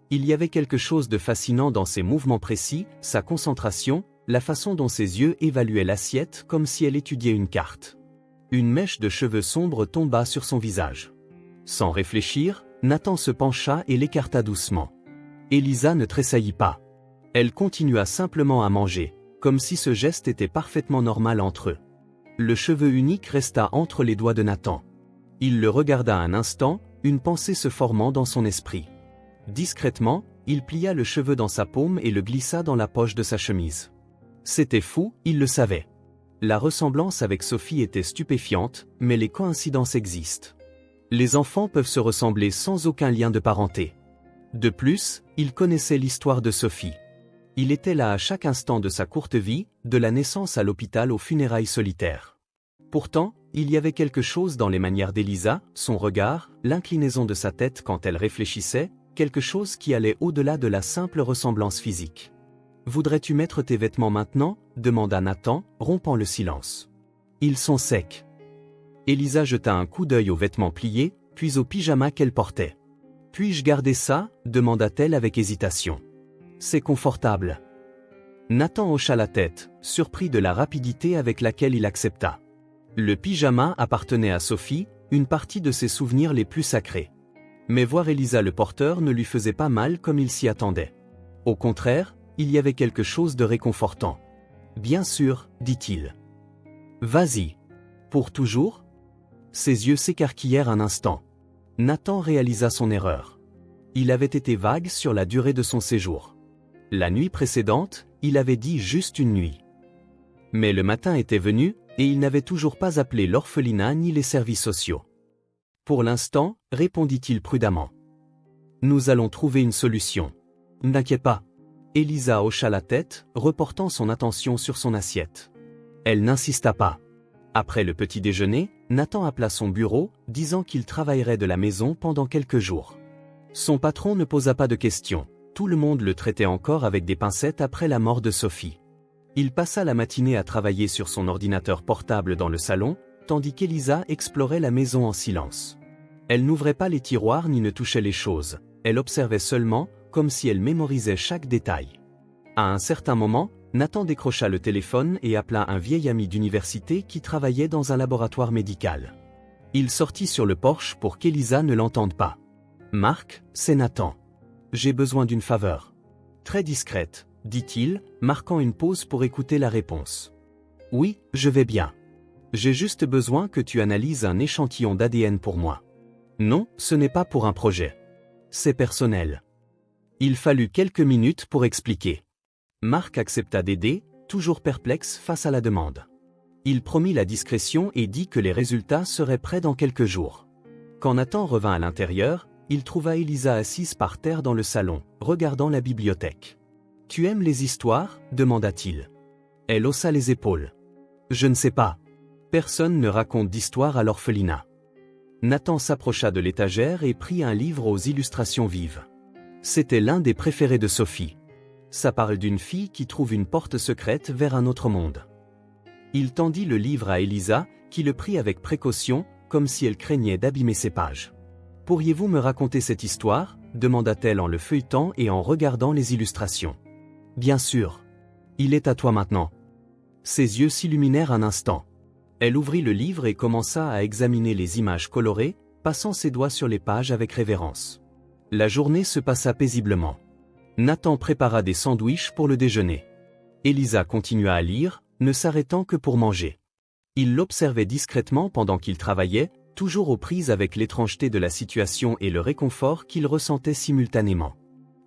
Il y avait quelque chose de fascinant dans ses mouvements précis, sa concentration, la façon dont ses yeux évaluaient l'assiette comme si elle étudiait une carte. Une mèche de cheveux sombres tomba sur son visage. Sans réfléchir, Nathan se pencha et l'écarta doucement. Elisa ne tressaillit pas. Elle continua simplement à manger, comme si ce geste était parfaitement normal entre eux. Le cheveu unique resta entre les doigts de Nathan. Il le regarda un instant, une pensée se formant dans son esprit. Discrètement, il plia le cheveu dans sa paume et le glissa dans la poche de sa chemise. C'était fou, il le savait. La ressemblance avec Sophie était stupéfiante, mais les coïncidences existent. Les enfants peuvent se ressembler sans aucun lien de parenté. De plus, il connaissait l'histoire de Sophie. Il était là à chaque instant de sa courte vie, de la naissance à l'hôpital aux funérailles solitaires. Pourtant, il y avait quelque chose dans les manières d'Elisa, son regard, l'inclinaison de sa tête quand elle réfléchissait, quelque chose qui allait au-delà de la simple ressemblance physique. « Voudrais-tu mettre tes vêtements maintenant » demanda Nathan, rompant le silence. « Ils sont secs. » Elisa jeta un coup d'œil aux vêtements pliés, puis au pyjama qu'elle portait. « Puis-je garder ça » demanda-t-elle avec hésitation. « C'est confortable. » Nathan hocha la tête, surpris de la rapidité avec laquelle il accepta. Le pyjama appartenait à Sophie, une partie de ses souvenirs les plus sacrés. Mais voir Elisa le porteur ne lui faisait pas mal comme il s'y attendait. Au contraire, il y avait quelque chose de réconfortant. « Bien sûr, dit-il. »« Vas-y. »« Pour toujours ?» Ses yeux s'écarquillèrent un instant. Nathan réalisa son erreur. Il avait été vague sur la durée de son séjour. La nuit précédente, il avait dit juste une nuit. Mais le matin était venu, et il n'avait toujours pas appelé l'orphelinat ni les services sociaux. « Pour l'instant, répondit-il prudemment. Nous allons trouver une solution. N'inquiète pas. » Elisa hocha la tête, reportant son attention sur son assiette. Elle n'insista pas. Après le petit déjeuner, Nathan appela son bureau, disant qu'il travaillerait de la maison pendant quelques jours. Son patron ne posa pas de questions. Tout le monde le traitait encore avec des pincettes après la mort de Sophie. Il passa la matinée à travailler sur son ordinateur portable dans le salon, tandis qu'Elisa explorait la maison en silence. Elle n'ouvrait pas les tiroirs ni ne touchait les choses, elle observait seulement, comme si elle mémorisait chaque détail. À un certain moment, Nathan décrocha le téléphone et appela un vieil ami d'université qui travaillait dans un laboratoire médical. Il sortit sur le porche pour qu'Elisa ne l'entende pas. « Marc, c'est Nathan. J'ai besoin d'une faveur. » Très discrète, dit-il, marquant une pause pour écouter la réponse. « Oui, je vais bien. J'ai juste besoin que tu analyses un échantillon d'ADN pour moi. » « Non, ce n'est pas pour un projet. C'est personnel. » Il fallut quelques minutes pour expliquer. Marc accepta d'aider, toujours perplexe face à la demande. Il promit la discrétion et dit que les résultats seraient prêts dans quelques jours. Quand Nathan revint à l'intérieur, il trouva Elisa assise par terre dans le salon, regardant la bibliothèque. « Tu aimes les histoires » demanda-t-il. Elle haussa les épaules. « Je ne sais pas. Personne ne raconte d'histoire à l'orphelinat. » Nathan s'approcha de l'étagère et prit un livre aux illustrations vives. C'était l'un des préférés de Sophie. Ça parle d'une fille qui trouve une porte secrète vers un autre monde. Il tendit le livre à Elisa, qui le prit avec précaution, comme si elle craignait d'abîmer ses pages. « Pourriez-vous me raconter cette histoire » demanda-t-elle en le feuilletant et en regardant les illustrations. « Bien sûr. Il est à toi maintenant. » Ses yeux s'illuminèrent un instant. Elle ouvrit le livre et commença à examiner les images colorées, passant ses doigts sur les pages avec révérence. La journée se passa paisiblement. Nathan prépara des sandwichs pour le déjeuner. Elisa continua à lire, ne s'arrêtant que pour manger. Il l'observait discrètement pendant qu'il travaillait, toujours aux prises avec l'étrangeté de la situation et le réconfort qu'il ressentait simultanément.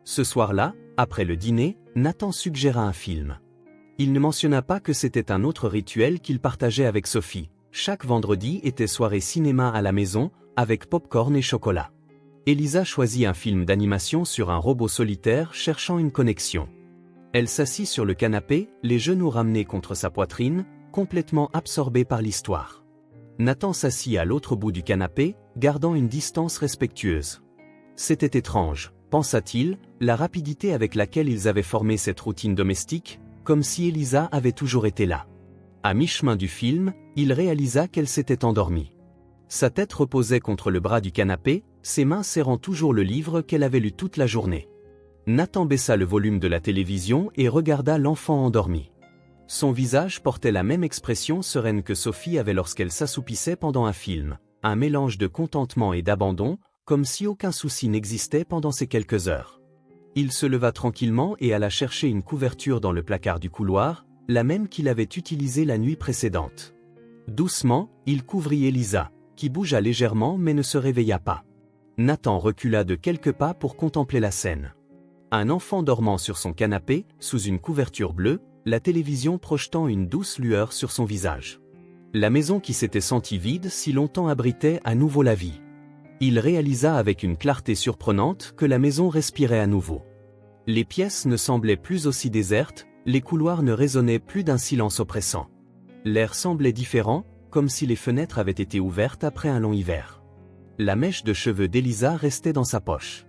Ce soir-là, après le dîner, Nathan suggéra un film. Il ne mentionna pas que c'était un autre rituel qu'il partageait avec Sophie. Chaque vendredi était soirée cinéma à la maison, avec pop-corn et chocolat. Elisa choisit un film d'animation sur un robot solitaire cherchant une connexion. Elle s'assit sur le canapé, les genoux ramenés contre sa poitrine, complètement absorbée par l'histoire. Nathan s'assit à l'autre bout du canapé, gardant une distance respectueuse. C'était étrange, pensa-t-il, la rapidité avec laquelle ils avaient formé cette routine domestique, comme si Elisa avait toujours été là. À mi-chemin du film, il réalisa qu'elle s'était endormie. Sa tête reposait contre le bras du canapé, ses mains serrant toujours le livre qu'elle avait lu toute la journée. Nathan baissa le volume de la télévision et regarda l'enfant endormi. Son visage portait la même expression sereine que Sophie avait lorsqu'elle s'assoupissait pendant un film, un mélange de contentement et d'abandon, comme si aucun souci n'existait pendant ces quelques heures. Il se leva tranquillement et alla chercher une couverture dans le placard du couloir, la même qu'il avait utilisée la nuit précédente. Doucement, il couvrit Elisa, qui bougea légèrement mais ne se réveilla pas. Nathan recula de quelques pas pour contempler la scène. Un enfant dormant sur son canapé, sous une couverture bleue, la télévision projetant une douce lueur sur son visage. La maison qui s'était sentie vide si longtemps abritait à nouveau la vie. Il réalisa avec une clarté surprenante que la maison respirait à nouveau. Les pièces ne semblaient plus aussi désertes, les couloirs ne résonnaient plus d'un silence oppressant. L'air semblait différent, comme si les fenêtres avaient été ouvertes après un long hiver. La mèche de cheveux d'Elisa restait dans sa poche.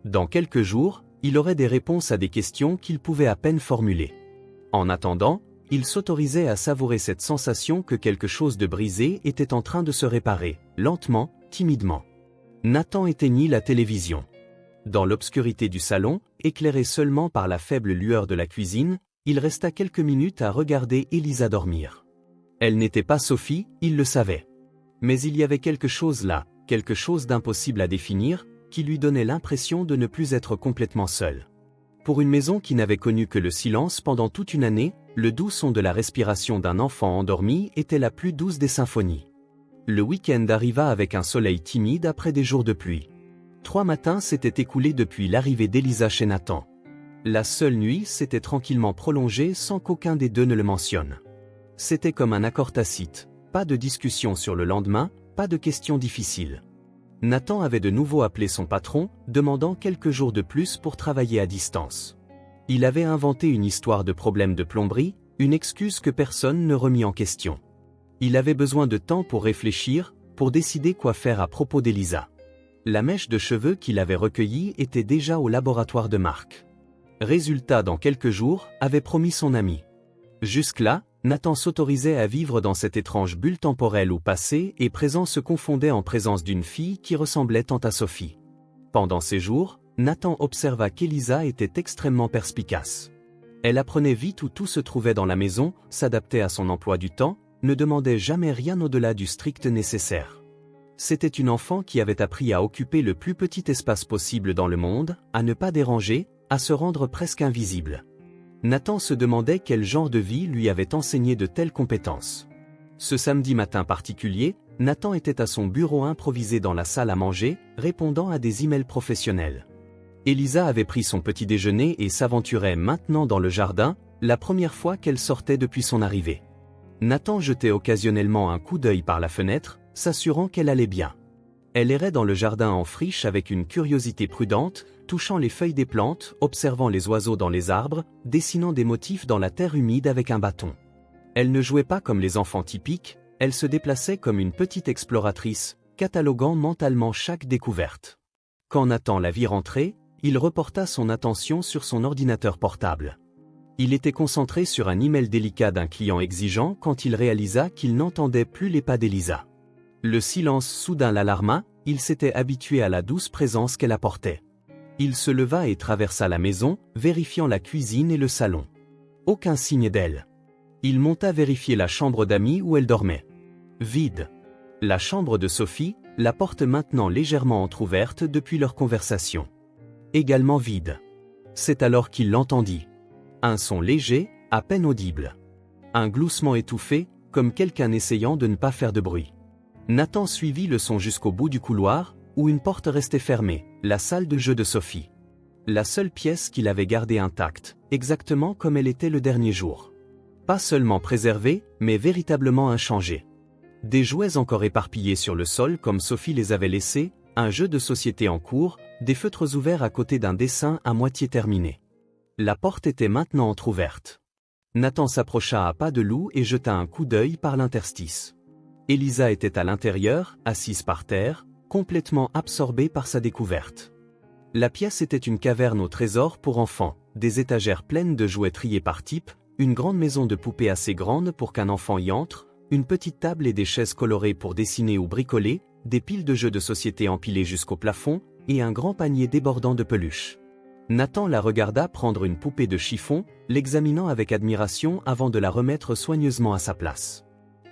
Dans quelques jours, il aurait des réponses à des questions qu'il pouvait à peine formuler. En attendant, il s'autorisait à savourer cette sensation que quelque chose de brisé était en train de se réparer, lentement, timidement. Nathan éteignit la télévision. Dans l'obscurité du salon, éclairé seulement par la faible lueur de la cuisine, il resta quelques minutes à regarder Elisa dormir. Elle n'était pas Sophie, il le savait. Mais il y avait quelque chose là, quelque chose d'impossible à définir, qui lui donnait l'impression de ne plus être complètement seul. Pour une maison qui n'avait connu que le silence pendant toute une année, le doux son de la respiration d'un enfant endormi était la plus douce des symphonies. Le week-end arriva avec un soleil timide après des jours de pluie. 3 matins s'étaient écoulés depuis l'arrivée d'Elisa chez Nathan. La seule nuit s'était tranquillement prolongée sans qu'aucun des deux ne le mentionne. C'était comme un accord tacite, pas de discussion sur le lendemain, pas de questions difficiles. Nathan avait de nouveau appelé son patron, demandant quelques jours de plus pour travailler à distance. Il avait inventé une histoire de problème de plomberie, une excuse que personne ne remit en question. Il avait besoin de temps pour réfléchir, pour décider quoi faire à propos d'Elisa. La mèche de cheveux qu'il avait recueillie était déjà au laboratoire de Marc. Résultat dans quelques jours, avait promis son ami. Jusque-là, Nathan s'autorisait à vivre dans cette étrange bulle temporelle où passé et présent se confondaient en présence d'une fille qui ressemblait tant à Sophie. Pendant ces jours, Nathan observa qu'Elisa était extrêmement perspicace. Elle apprenait vite où tout se trouvait dans la maison, s'adaptait à son emploi du temps, ne demandait jamais rien au-delà du strict nécessaire. C'était une enfant qui avait appris à occuper le plus petit espace possible dans le monde, à ne pas déranger, à se rendre presque invisible. Nathan se demandait quel genre de vie lui avait enseigné de telles compétences. Ce samedi matin particulier, Nathan était à son bureau improvisé dans la salle à manger, répondant à des emails professionnels. Elisa avait pris son petit déjeuner et s'aventurait maintenant dans le jardin, la première fois qu'elle sortait depuis son arrivée. Nathan jetait occasionnellement un coup d'œil par la fenêtre, s'assurant qu'elle allait bien. Elle errait dans le jardin en friche avec une curiosité prudente, touchant les feuilles des plantes, observant les oiseaux dans les arbres, dessinant des motifs dans la terre humide avec un bâton. Elle ne jouait pas comme les enfants typiques, elle se déplaçait comme une petite exploratrice, cataloguant mentalement chaque découverte. Quand Nathan la vit rentrer, il reporta son attention sur son ordinateur portable. Il était concentré sur un email délicat d'un client exigeant quand il réalisa qu'il n'entendait plus les pas d'Elisa. Le silence soudain l'alarma, il s'était habitué à la douce présence qu'elle apportait. Il se leva et traversa la maison, vérifiant la cuisine et le salon. Aucun signe d'elle. Il monta vérifier la chambre d'amis où elle dormait. Vide. La chambre de Sophie, la porte maintenant légèrement entr'ouverte depuis leur conversation. Également vide. C'est alors qu'il l'entendit. Un son léger, à peine audible. Un gloussement étouffé, comme quelqu'un essayant de ne pas faire de bruit. Nathan suivit le son jusqu'au bout du couloir, où une porte restait fermée, la salle de jeu de Sophie. La seule pièce qu'il avait gardée intacte, exactement comme elle était le dernier jour. Pas seulement préservée, mais véritablement inchangée. Des jouets encore éparpillés sur le sol comme Sophie les avait laissés, un jeu de société en cours, des feutres ouverts à côté d'un dessin à moitié terminé. La porte était maintenant entr'ouverte. Nathan s'approcha à pas de loup et jeta un coup d'œil par l'interstice. Elisa était à l'intérieur, assise par terre, complètement absorbée par sa découverte. La pièce était une caverne au trésor pour enfants, des étagères pleines de jouets triés par type, une grande maison de poupées assez grande pour qu'un enfant y entre, une petite table et des chaises colorées pour dessiner ou bricoler, des piles de jeux de société empilées jusqu'au plafond, et un grand panier débordant de peluches. Nathan la regarda prendre une poupée de chiffon, l'examinant avec admiration avant de la remettre soigneusement à sa place.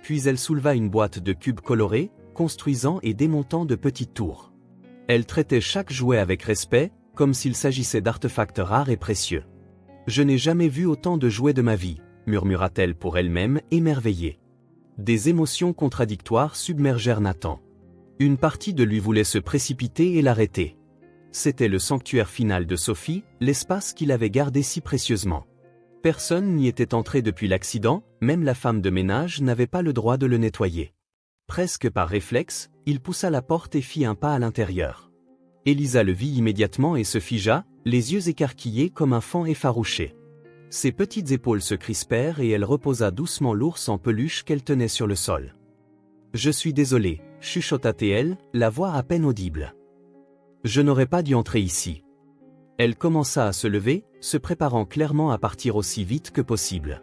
Puis elle souleva une boîte de cubes colorés, construisant et démontant de petites tours. Elle traitait chaque jouet avec respect, comme s'il s'agissait d'artefacts rares et précieux. « Je n'ai jamais vu autant de jouets de ma vie », murmura-t-elle pour elle-même, émerveillée. Des émotions contradictoires submergèrent Nathan. Une partie de lui voulait se précipiter et l'arrêter. C'était le sanctuaire final de Sophie, l'espace qu'il avait gardé si précieusement. Personne n'y était entré depuis l'accident, même la femme de ménage n'avait pas le droit de le nettoyer. Presque par réflexe, il poussa la porte et fit un pas à l'intérieur. Elisa le vit immédiatement et se figea, les yeux écarquillés comme un faon effarouché. Ses petites épaules se crispèrent et elle reposa doucement l'ours en peluche qu'elle tenait sur le sol. « Je suis désolée, chuchota-t-elle, la voix à peine audible. Je n'aurais pas dû entrer ici. » Elle commença à se lever, se préparant clairement à partir aussi vite que possible.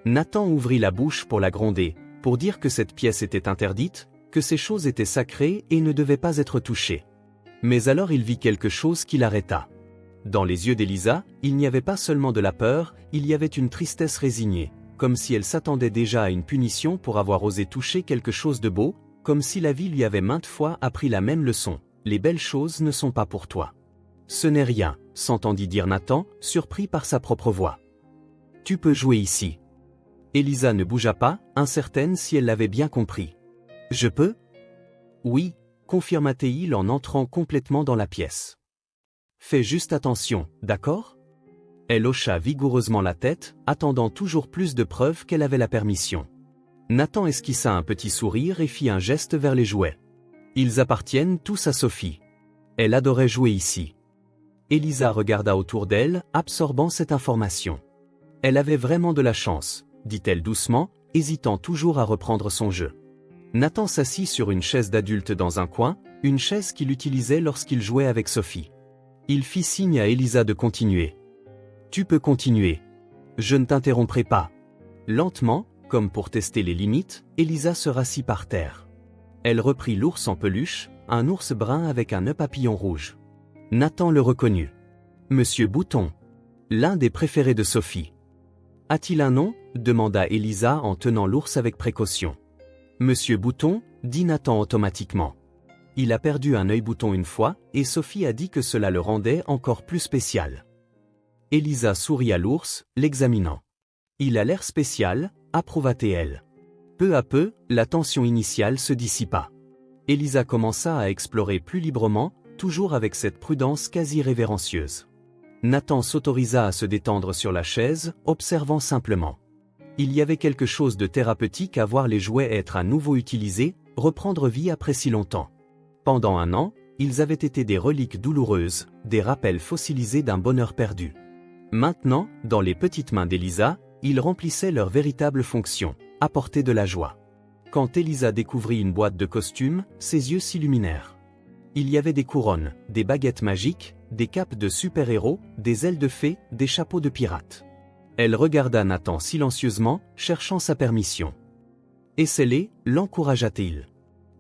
Nathan ouvrit la bouche pour la gronder, pour dire que cette pièce était interdite, que ces choses étaient sacrées et ne devaient pas être touchées. Mais alors il vit quelque chose qui l'arrêta. Dans les yeux d'Elisa, il n'y avait pas seulement de la peur, il y avait une tristesse résignée, comme si elle s'attendait déjà à une punition pour avoir osé toucher quelque chose de beau, comme si la vie lui avait maintes fois appris la même leçon. Les belles choses ne sont pas pour toi. Ce n'est rien, s'entendit dire Nathan, surpris par sa propre voix. Tu peux jouer ici. Elisa ne bougea pas, incertaine si elle l'avait bien compris. Je peux ? Oui, confirma-t-il en entrant complètement dans la pièce. Fais juste attention, d'accord ? Elle hocha vigoureusement la tête, attendant toujours plus de preuves qu'elle avait la permission. Nathan esquissa un petit sourire et fit un geste vers les jouets. Ils appartiennent tous à Sophie. Elle adorait jouer ici. Elisa regarda autour d'elle, absorbant cette information. Elle avait vraiment de la chance, dit-elle doucement, hésitant toujours à reprendre son jeu. Nathan s'assit sur une chaise d'adulte dans un coin, une chaise qu'il utilisait lorsqu'il jouait avec Sophie. Il fit signe à Elisa de continuer. « Tu peux continuer. Je ne t'interromprai pas. » Lentement, comme pour tester les limites, Elisa se rassit par terre. Elle reprit l'ours en peluche, un ours brun avec un nœud papillon rouge. Nathan le reconnut. Monsieur Bouton. L'un des préférés de Sophie. A-t-il un nom ? Demanda Elisa en tenant l'ours avec précaution. Monsieur Bouton, dit Nathan automatiquement. Il a perdu un œil bouton une fois, et Sophie a dit que cela le rendait encore plus spécial. Elisa sourit à l'ours, l'examinant. Il a l'air spécial, approuva-t-elle. Peu à peu, la tension initiale se dissipa. Elisa commença à explorer plus librement, toujours avec cette prudence quasi révérencieuse. Nathan s'autorisa à se détendre sur la chaise, observant simplement. Il y avait quelque chose de thérapeutique à voir les jouets être à nouveau utilisés, reprendre vie après si longtemps. Pendant un an, ils avaient été des reliques douloureuses, des rappels fossilisés d'un bonheur perdu. Maintenant, dans les petites mains d'Elisa, ils remplissaient leur véritable fonction, apporter de la joie. Quand Elisa découvrit une boîte de costumes, ses yeux s'illuminèrent. Il y avait des couronnes, des baguettes magiques, des capes de super-héros, des ailes de fées, des chapeaux de pirates. Elle regarda Nathan silencieusement, cherchant sa permission. « Essaie-les » l'encouragea-t-il.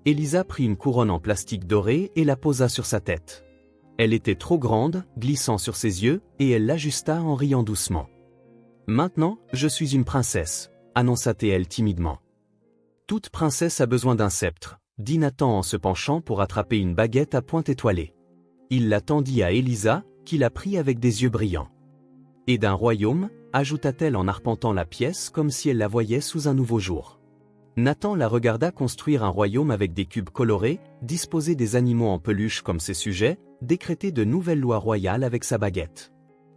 Elisa prit une couronne en plastique doré et la posa sur sa tête. Elle était trop grande, glissant sur ses yeux, et elle l'ajusta en riant doucement. « Maintenant, je suis une princesse » annonça-t-elle timidement. « Toute princesse a besoin d'un sceptre » dit Nathan en se penchant pour attraper une baguette à pointe étoilée. Il la tendit à Elisa, qui la prit avec des yeux brillants. « Et d'un royaume » ajouta-t-elle en arpentant la pièce comme si elle la voyait sous un nouveau jour. Nathan la regarda construire un royaume avec des cubes colorés, disposer des animaux en peluche comme ses sujets, décréter de nouvelles lois royales avec sa baguette.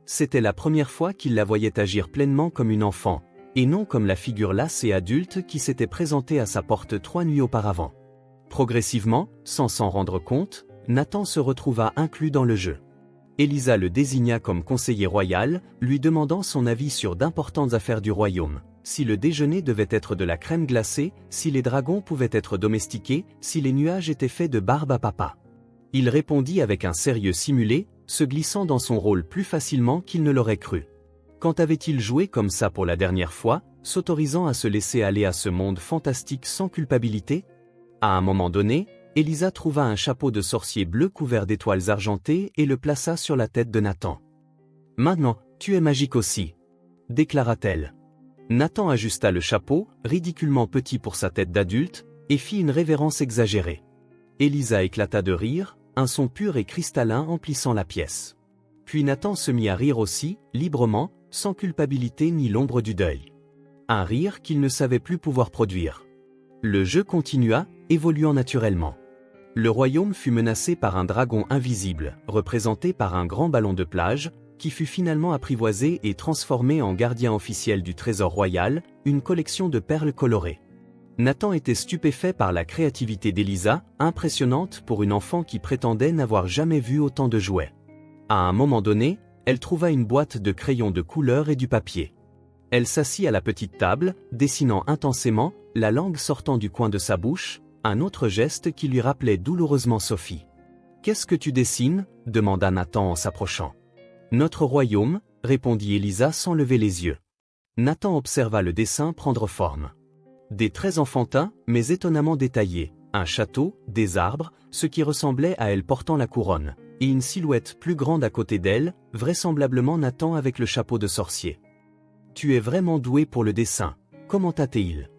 C'était la première fois qu'il la voyait agir pleinement comme une enfant, et non comme la figure lasse et adulte qui s'était présentée à sa porte 3 nuits auparavant. Progressivement, sans s'en rendre compte, Nathan se retrouva inclus dans le jeu. Elisa le désigna comme conseiller royal, lui demandant son avis sur d'importantes affaires du royaume. Si le déjeuner devait être de la crème glacée, si les dragons pouvaient être domestiqués, si les nuages étaient faits de barbe à papa. Il répondit avec un sérieux simulé, se glissant dans son rôle plus facilement qu'il ne l'aurait cru. Quand avait-il joué comme ça pour la dernière fois, s'autorisant à se laisser aller à ce monde fantastique sans culpabilité ? À un moment donné, Elisa trouva un chapeau de sorcier bleu couvert d'étoiles argentées et le plaça sur la tête de Nathan. « Maintenant, tu es magique aussi » déclara-t-elle. Nathan ajusta le chapeau, ridiculement petit pour sa tête d'adulte, et fit une révérence exagérée. Elisa éclata de rire, un son pur et cristallin emplissant la pièce. Puis Nathan se mit à rire aussi, librement, sans culpabilité ni l'ombre du deuil. Un rire qu'il ne savait plus pouvoir produire. Le jeu continua, évoluant naturellement. Le royaume fut menacé par un dragon invisible, représenté par un grand ballon de plage, qui fut finalement apprivoisé et transformé en gardien officiel du trésor royal, une collection de perles colorées. Nathan était stupéfait par la créativité d'Elisa, impressionnante pour une enfant qui prétendait n'avoir jamais vu autant de jouets. À un moment donné, elle trouva une boîte de crayons de couleur et du papier. Elle s'assit à la petite table, dessinant intensément, la langue sortant du coin de sa bouche, un autre geste qui lui rappelait douloureusement Sophie. « Qu'est-ce que tu dessines » demanda Nathan en s'approchant. « Notre royaume » répondit Elisa sans lever les yeux. Nathan observa le dessin prendre forme. Des traits enfantins, mais étonnamment détaillés, un château, des arbres, ce qui ressemblait à elle portant la couronne, et une silhouette plus grande à côté d'elle, vraisemblablement Nathan avec le chapeau de sorcier. « Tu es vraiment doué pour le dessin » commenta-t-il.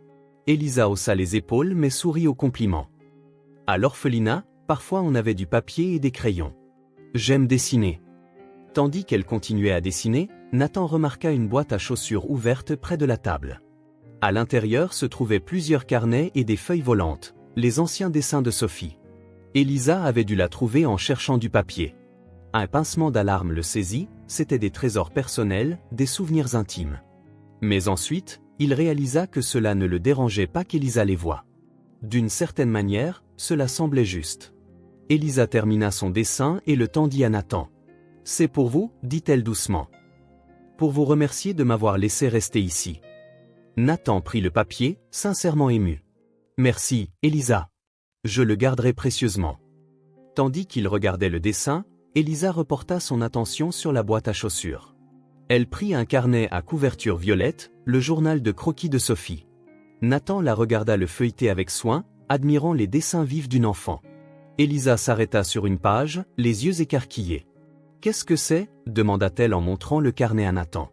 Elisa haussa les épaules mais sourit au compliment. À l'orphelinat, parfois on avait du papier et des crayons. J'aime dessiner. Tandis qu'elle continuait à dessiner, Nathan remarqua une boîte à chaussures ouverte près de la table. À l'intérieur se trouvaient plusieurs carnets et des feuilles volantes, les anciens dessins de Sophie. Elisa avait dû la trouver en cherchant du papier. Un pincement d'alarme le saisit, c'étaient des trésors personnels, des souvenirs intimes. Mais ensuite, il réalisa que cela ne le dérangeait pas qu'Elisa les voie. D'une certaine manière, cela semblait juste. Elisa termina son dessin et le tendit à Nathan. « C'est pour vous » dit-elle doucement. « Pour vous remercier de m'avoir laissé rester ici. » Nathan prit le papier, sincèrement ému. « Merci, Elisa. Je le garderai précieusement. » Tandis qu'il regardait le dessin, Elisa reporta son attention sur la boîte à chaussures. Elle prit un carnet à couverture violette, le journal de croquis de Sophie. Nathan la regarda le feuilleter avec soin, admirant les dessins vifs d'une enfant. Elisa s'arrêta sur une page, les yeux écarquillés. « Qu'est-ce que c'est » demanda-t-elle en montrant le carnet à Nathan.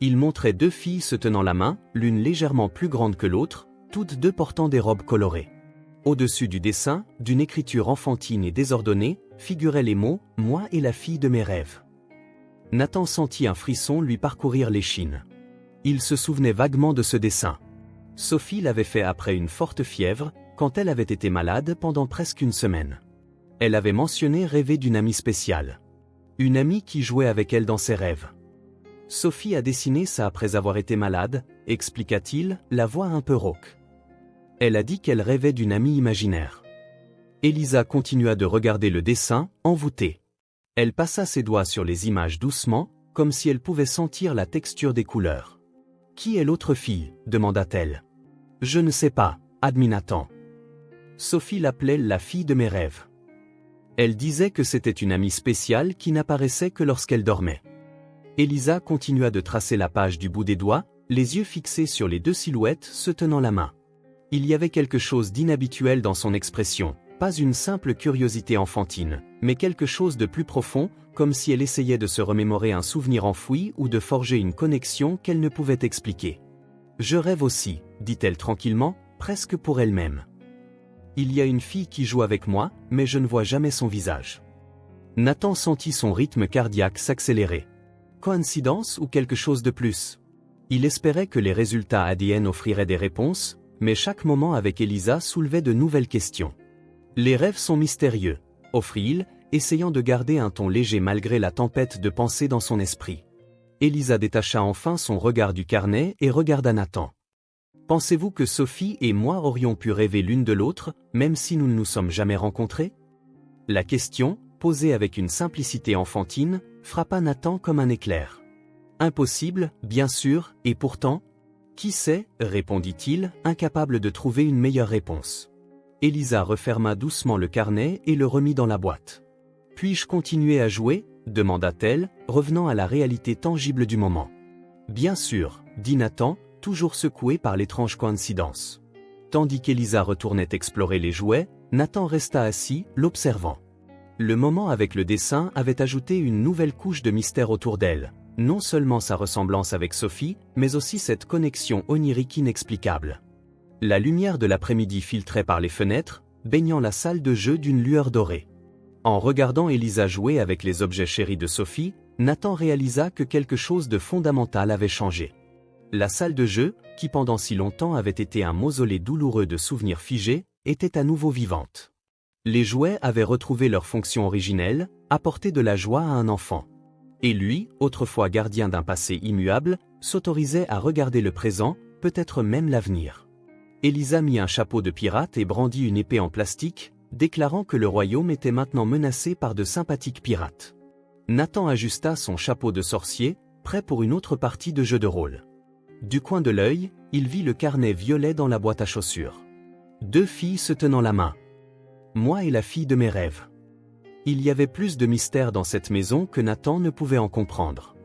Il montrait deux filles se tenant la main, l'une légèrement plus grande que l'autre, toutes deux portant des robes colorées. Au-dessus du dessin, d'une écriture enfantine et désordonnée, figuraient les mots « Moi et la fille de mes rêves ». Nathan sentit un frisson lui parcourir l'échine. Il se souvenait vaguement de ce dessin. Sophie l'avait fait après une forte fièvre, quand elle avait été malade pendant presque une semaine. Elle avait mentionné rêver d'une amie spéciale. Une amie qui jouait avec elle dans ses rêves. Sophie a dessiné ça après avoir été malade, expliqua-t-il, la voix un peu rauque. Elle a dit qu'elle rêvait d'une amie imaginaire. Elisa continua de regarder le dessin, envoûtée. Elle passa ses doigts sur les images doucement, comme si elle pouvait sentir la texture des couleurs. « Qui est l'autre fille » demanda-t-elle. « Je ne sais pas » admit Nathan. Sophie l'appelait la fille de mes rêves. Elle disait que c'était une amie spéciale qui n'apparaissait que lorsqu'elle dormait. Elisa continua de tracer la page du bout des doigts, les yeux fixés sur les deux silhouettes se tenant la main. Il y avait quelque chose d'inhabituel dans son expression, pas une simple curiosité enfantine, mais quelque chose de plus profond, comme si elle essayait de se remémorer un souvenir enfoui ou de forger une connexion qu'elle ne pouvait expliquer. « Je rêve aussi » dit-elle tranquillement, presque pour elle-même. « Il y a une fille qui joue avec moi, mais je ne vois jamais son visage. » Nathan sentit son rythme cardiaque s'accélérer. Coïncidence ou quelque chose de plus? Il espérait que les résultats ADN offriraient des réponses, mais chaque moment avec Elisa soulevait de nouvelles questions. Les rêves sont mystérieux, offrit-il, essayant de garder un ton léger malgré la tempête de pensées dans son esprit. Elisa détacha enfin son regard du carnet et regarda Nathan. « Pensez-vous que Sophie et moi aurions pu rêver l'une de l'autre, même si nous ne nous sommes jamais rencontrés ?» La question, posée avec une simplicité enfantine, frappa Nathan comme un éclair. « Impossible, bien sûr, et pourtant ?» « Qui sait » répondit-il, incapable de trouver une meilleure réponse. Elisa referma doucement le carnet et le remit dans la boîte. « Puis-je continuer à jouer » demanda-t-elle, revenant à la réalité tangible du moment. « Bien sûr » dit Nathan, toujours secoué par l'étrange coïncidence. Tandis qu'Elisa retournait explorer les jouets, Nathan resta assis, l'observant. Le moment avec le dessin avait ajouté une nouvelle couche de mystère autour d'elle. Non seulement sa ressemblance avec Sophie, mais aussi cette connexion onirique inexplicable. La lumière de l'après-midi filtrait par les fenêtres, baignant la salle de jeu d'une lueur dorée. En regardant Elisa jouer avec les objets chéris de Sophie, Nathan réalisa que quelque chose de fondamental avait changé. La salle de jeu, qui pendant si longtemps avait été un mausolée douloureux de souvenirs figés, était à nouveau vivante. Les jouets avaient retrouvé leur fonction originelle, apporter de la joie à un enfant. Et lui, autrefois gardien d'un passé immuable, s'autorisait à regarder le présent, peut-être même l'avenir. Elisa mit un chapeau de pirate et brandit une épée en plastique, déclarant que le royaume était maintenant menacé par de sympathiques pirates. Nathan ajusta son chapeau de sorcier, prêt pour une autre partie de jeu de rôle. Du coin de l'œil, il vit le carnet violet dans la boîte à chaussures. 2 filles se tenant la main. Moi et la fille de mes rêves. Il y avait plus de mystère dans cette maison que Nathan ne pouvait en comprendre.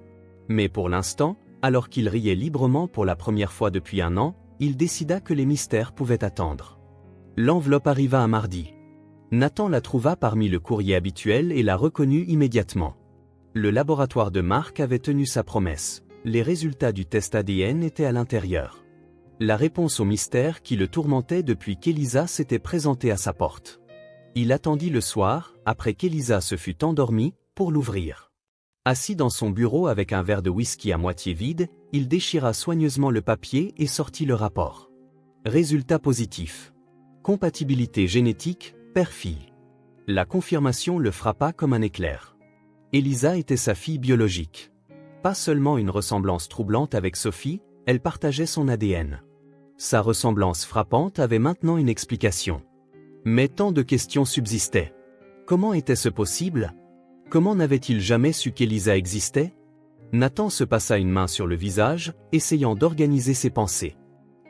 Mais pour l'instant, alors qu'il riait librement pour la première fois depuis 1 an, il décida que les mystères pouvaient attendre. L'enveloppe arriva un mardi. Nathan la trouva parmi le courrier habituel et la reconnut immédiatement. Le laboratoire de Mark avait tenu sa promesse. Les résultats du test ADN étaient à l'intérieur. La réponse au mystère qui le tourmentait depuis qu'Elisa s'était présentée à sa porte. Il attendit le soir, après qu'Elisa se fût endormie, pour l'ouvrir. Assis dans son bureau avec un verre de whisky à moitié vide, il déchira soigneusement le papier et sortit le rapport. Résultat positif. Compatibilité génétique, père-fille. La confirmation le frappa comme un éclair. Elisa était sa fille biologique. Pas seulement une ressemblance troublante avec Sophie, elle partageait son ADN. Sa ressemblance frappante avait maintenant une explication. Mais tant de questions subsistaient. Comment était-ce possible? Comment n'avait-il jamais su qu'Elisa existait? Nathan se passa une main sur le visage, essayant d'organiser ses pensées.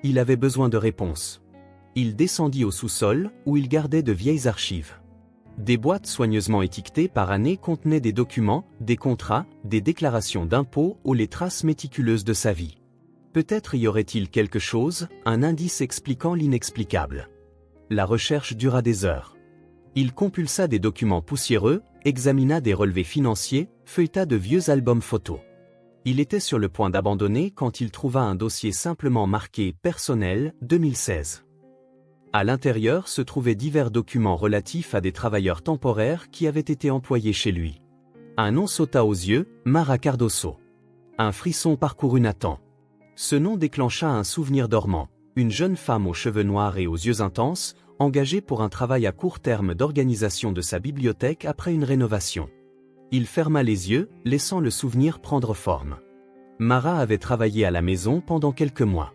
Il avait besoin de réponses. Il descendit au sous-sol, où il gardait de vieilles archives. Des boîtes soigneusement étiquetées par année contenaient des documents, des contrats, des déclarations d'impôts ou les traces méticuleuses de sa vie. Peut-être y aurait-il quelque chose, un indice expliquant l'inexplicable. La recherche dura des heures. Il compulsa des documents poussiéreux, examina des relevés financiers, feuilleta de vieux albums photos. Il était sur le point d'abandonner quand il trouva un dossier simplement marqué « Personnel, 2016 ». À l'intérieur se trouvaient divers documents relatifs à des travailleurs temporaires qui avaient été employés chez lui. Un nom sauta aux yeux, Mara Cardoso. Un frisson parcourut Nathan. Ce nom déclencha un souvenir dormant, une jeune femme aux cheveux noirs et aux yeux intenses, engagée pour un travail à court terme d'organisation de sa bibliothèque après une rénovation. Il ferma les yeux, laissant le souvenir prendre forme. Mara avait travaillé à la maison pendant quelques mois.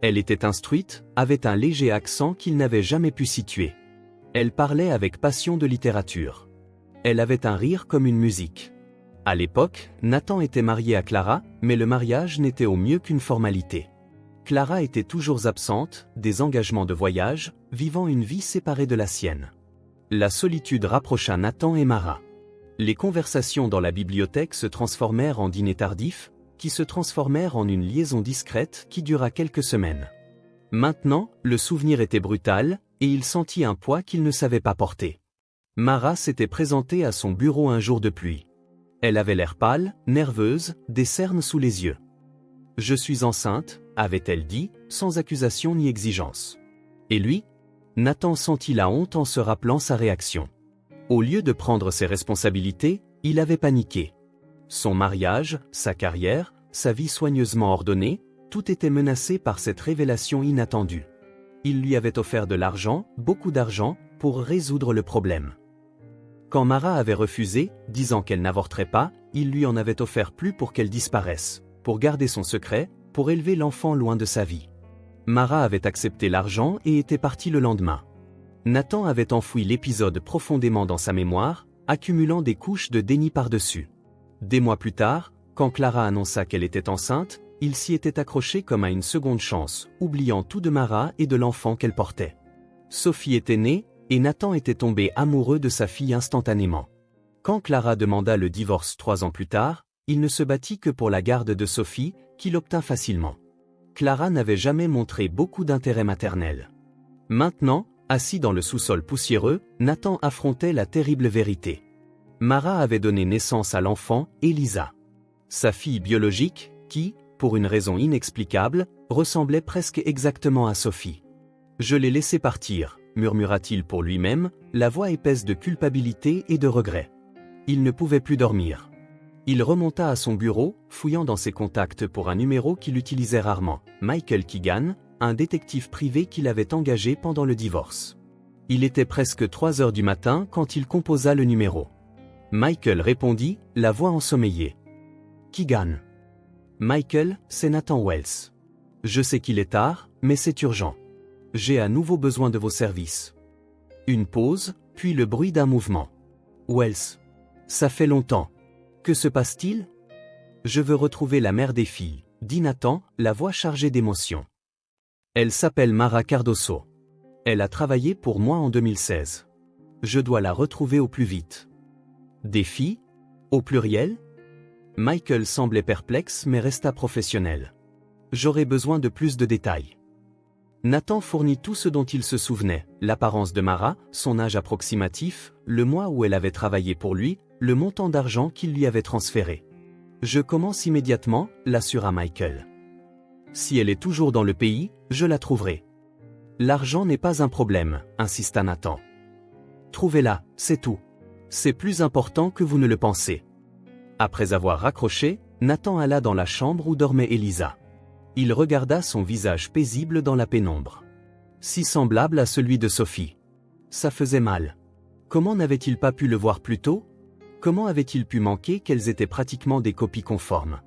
Elle était instruite, avait un léger accent qu'il n'avait jamais pu situer. Elle parlait avec passion de littérature. Elle avait un rire comme une musique. À l'époque, Nathan était marié à Clara, mais le mariage n'était au mieux qu'une formalité. Clara était toujours absente, des engagements de voyage, vivant une vie séparée de la sienne. La solitude rapprocha Nathan et Mara. Les conversations dans la bibliothèque se transformèrent en dîners tardifs, qui se transformèrent en une liaison discrète qui dura quelques semaines. Maintenant, le souvenir était brutal, et il sentit un poids qu'il ne savait pas porter. Mara s'était présentée à son bureau un jour de pluie. Elle avait l'air pâle, nerveuse, des cernes sous les yeux. « Je suis enceinte », avait-elle dit, sans accusation ni exigence. Et lui? Nathan sentit la honte en se rappelant sa réaction. Au lieu de prendre ses responsabilités, il avait paniqué. Son mariage, sa carrière, sa vie soigneusement ordonnée, tout était menacé par cette révélation inattendue. Il lui avait offert de l'argent, beaucoup d'argent, pour résoudre le problème. Quand Mara avait refusé, disant qu'elle n'avorterait pas, il lui en avait offert plus pour qu'elle disparaisse, pour garder son secret, pour élever l'enfant loin de sa vie. Mara avait accepté l'argent et était partie le lendemain. Nathan avait enfoui l'épisode profondément dans sa mémoire, accumulant des couches de déni par-dessus. Des mois plus tard, quand Clara annonça qu'elle était enceinte, il s'y était accroché comme à une seconde chance, oubliant tout de Mara et de l'enfant qu'elle portait. Sophie était née, et Nathan était tombé amoureux de sa fille instantanément. Quand Clara demanda le divorce 3 ans plus tard, il ne se battit que pour la garde de Sophie, qu'il obtint facilement. Clara n'avait jamais montré beaucoup d'intérêt maternel. Maintenant, assis dans le sous-sol poussiéreux, Nathan affrontait la terrible vérité. Mara avait donné naissance à l'enfant, Elisa. Sa fille biologique, qui, pour une raison inexplicable, ressemblait presque exactement à Sophie. « Je l'ai laissée partir », murmura-t-il pour lui-même, la voix épaisse de culpabilité et de regret. Il ne pouvait plus dormir. Il remonta à son bureau, fouillant dans ses contacts pour un numéro qu'il utilisait rarement, Michael Keegan, un détective privé qu'il avait engagé pendant le divorce. Il était presque 3 heures du matin quand il composa le numéro. Michael répondit, la voix ensommeillée. Keegan. Michael, c'est Nathan Wells. Je sais qu'il est tard, mais c'est urgent. J'ai à nouveau besoin de vos services. Une pause, puis le bruit d'un mouvement. Wells. Ça fait longtemps. Que se passe-t-il? Je veux retrouver la mère des filles, dit Nathan, la voix chargée d'émotion. Elle s'appelle Mara Cardoso. Elle a travaillé pour moi en 2016. Je dois la retrouver au plus vite. Des filles? Au pluriel? Michael semblait perplexe mais resta professionnel. J'aurais besoin de plus de détails. Nathan fournit tout ce dont il se souvenait, l'apparence de Mara, son âge approximatif, le mois où elle avait travaillé pour lui, le montant d'argent qu'il lui avait transféré. Je commence immédiatement, l'assura Michael. Si elle est toujours dans le pays, je la trouverai. L'argent n'est pas un problème, insista Nathan. Trouvez-la, c'est tout. C'est plus important que vous ne le pensez. Après avoir raccroché, Nathan alla dans la chambre où dormait Elisa. Il regarda son visage paisible dans la pénombre. Si semblable à celui de Sophie. Ça faisait mal. Comment n'avait-il pas pu le voir plus tôt? Comment avait-il pu manquer qu'elles étaient pratiquement des copies conformes?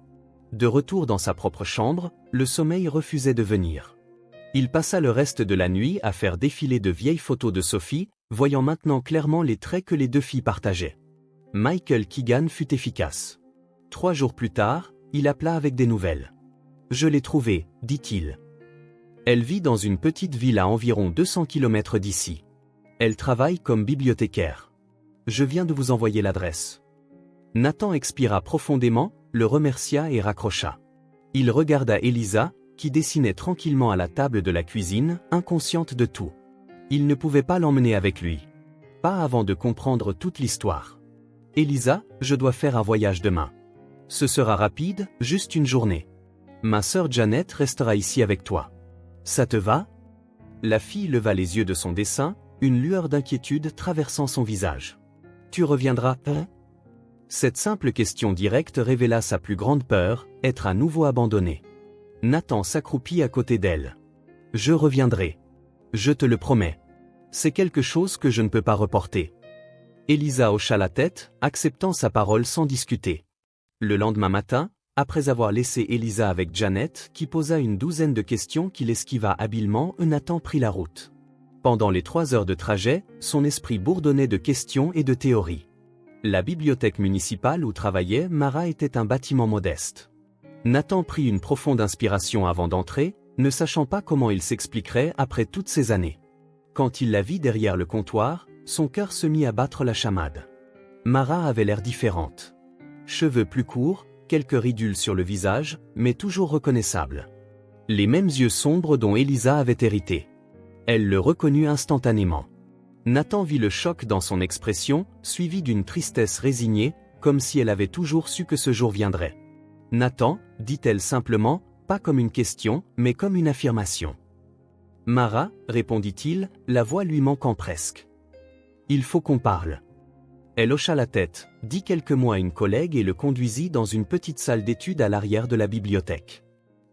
De retour dans sa propre chambre, le sommeil refusait de venir. Il passa le reste de la nuit à faire défiler de vieilles photos de Sophie, voyant maintenant clairement les traits que les deux filles partageaient. Michael Keegan fut efficace. 3 jours plus tard, il appela avec des nouvelles. « Je l'ai trouvée, dit-il. Elle vit dans une petite ville à environ 200 km d'ici. Elle travaille comme bibliothécaire. Je viens de vous envoyer l'adresse. » Nathan expira profondément, le remercia et raccrocha. Il regarda Elisa, qui dessinait tranquillement à la table de la cuisine, inconsciente de tout. Il ne pouvait pas l'emmener avec lui. Pas avant de comprendre toute l'histoire. « Elisa, je dois faire un voyage demain. Ce sera rapide, juste une journée. Ma sœur Janet restera ici avec toi. Ça te va? » La fille leva les yeux de son dessin, une lueur d'inquiétude traversant son visage. « Tu reviendras, hein? » Cette simple question directe révéla sa plus grande peur, être à nouveau abandonné. Nathan s'accroupit à côté d'elle. « Je reviendrai. Je te le promets. C'est quelque chose que je ne peux pas reporter. » Elisa hocha la tête, acceptant sa parole sans discuter. Le lendemain matin, après avoir laissé Elisa avec Janet, qui posa une douzaine de questions qu'il esquiva habilement, Nathan prit la route. Pendant les 3 heures de trajet, son esprit bourdonnait de questions et de théories. La bibliothèque municipale où travaillait Mara était un bâtiment modeste. Nathan prit une profonde inspiration avant d'entrer, ne sachant pas comment il s'expliquerait après toutes ces années. Quand il la vit derrière le comptoir, son cœur se mit à battre la chamade. Mara avait l'air différente. Cheveux plus courts, quelques ridules sur le visage, mais toujours reconnaissables. Les mêmes yeux sombres dont Elisa avait hérité. Elle le reconnut instantanément. Nathan vit le choc dans son expression, suivi d'une tristesse résignée, comme si elle avait toujours su que ce jour viendrait. « Nathan » dit-elle simplement, pas comme une question, mais comme une affirmation. « Mara » répondit-il, la voix lui manquant presque. « Il faut qu'on parle. » Elle hocha la tête, dit quelques mots à une collègue et le conduisit dans une petite salle d'études à l'arrière de la bibliothèque.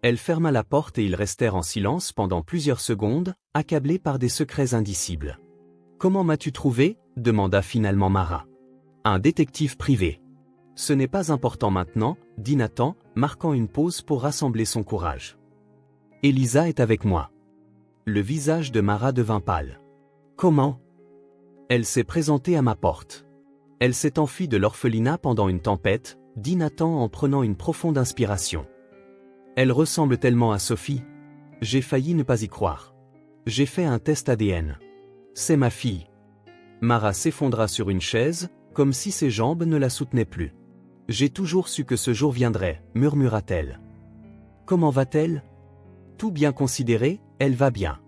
Elle ferma la porte et ils restèrent en silence pendant plusieurs secondes, accablés par des secrets indicibles. « Comment m'as-tu trouvé » demanda finalement Mara. « Un détective privé. »« Ce n'est pas important maintenant, » dit Nathan, marquant une pause pour rassembler son courage. « Elisa est avec moi. » Le visage de Mara devint pâle. « Comment ?» Elle s'est présentée à ma porte. Elle s'est enfuie de l'orphelinat pendant une tempête, dit Nathan en prenant une profonde inspiration. Elle ressemble tellement à Sophie. J'ai failli ne pas y croire. J'ai fait un test ADN. C'est ma fille. Mara s'effondra sur une chaise, comme si ses jambes ne la soutenaient plus. J'ai toujours su que ce jour viendrait, murmura-t-elle. Comment va-t-elle? Tout bien considéré, elle va bien.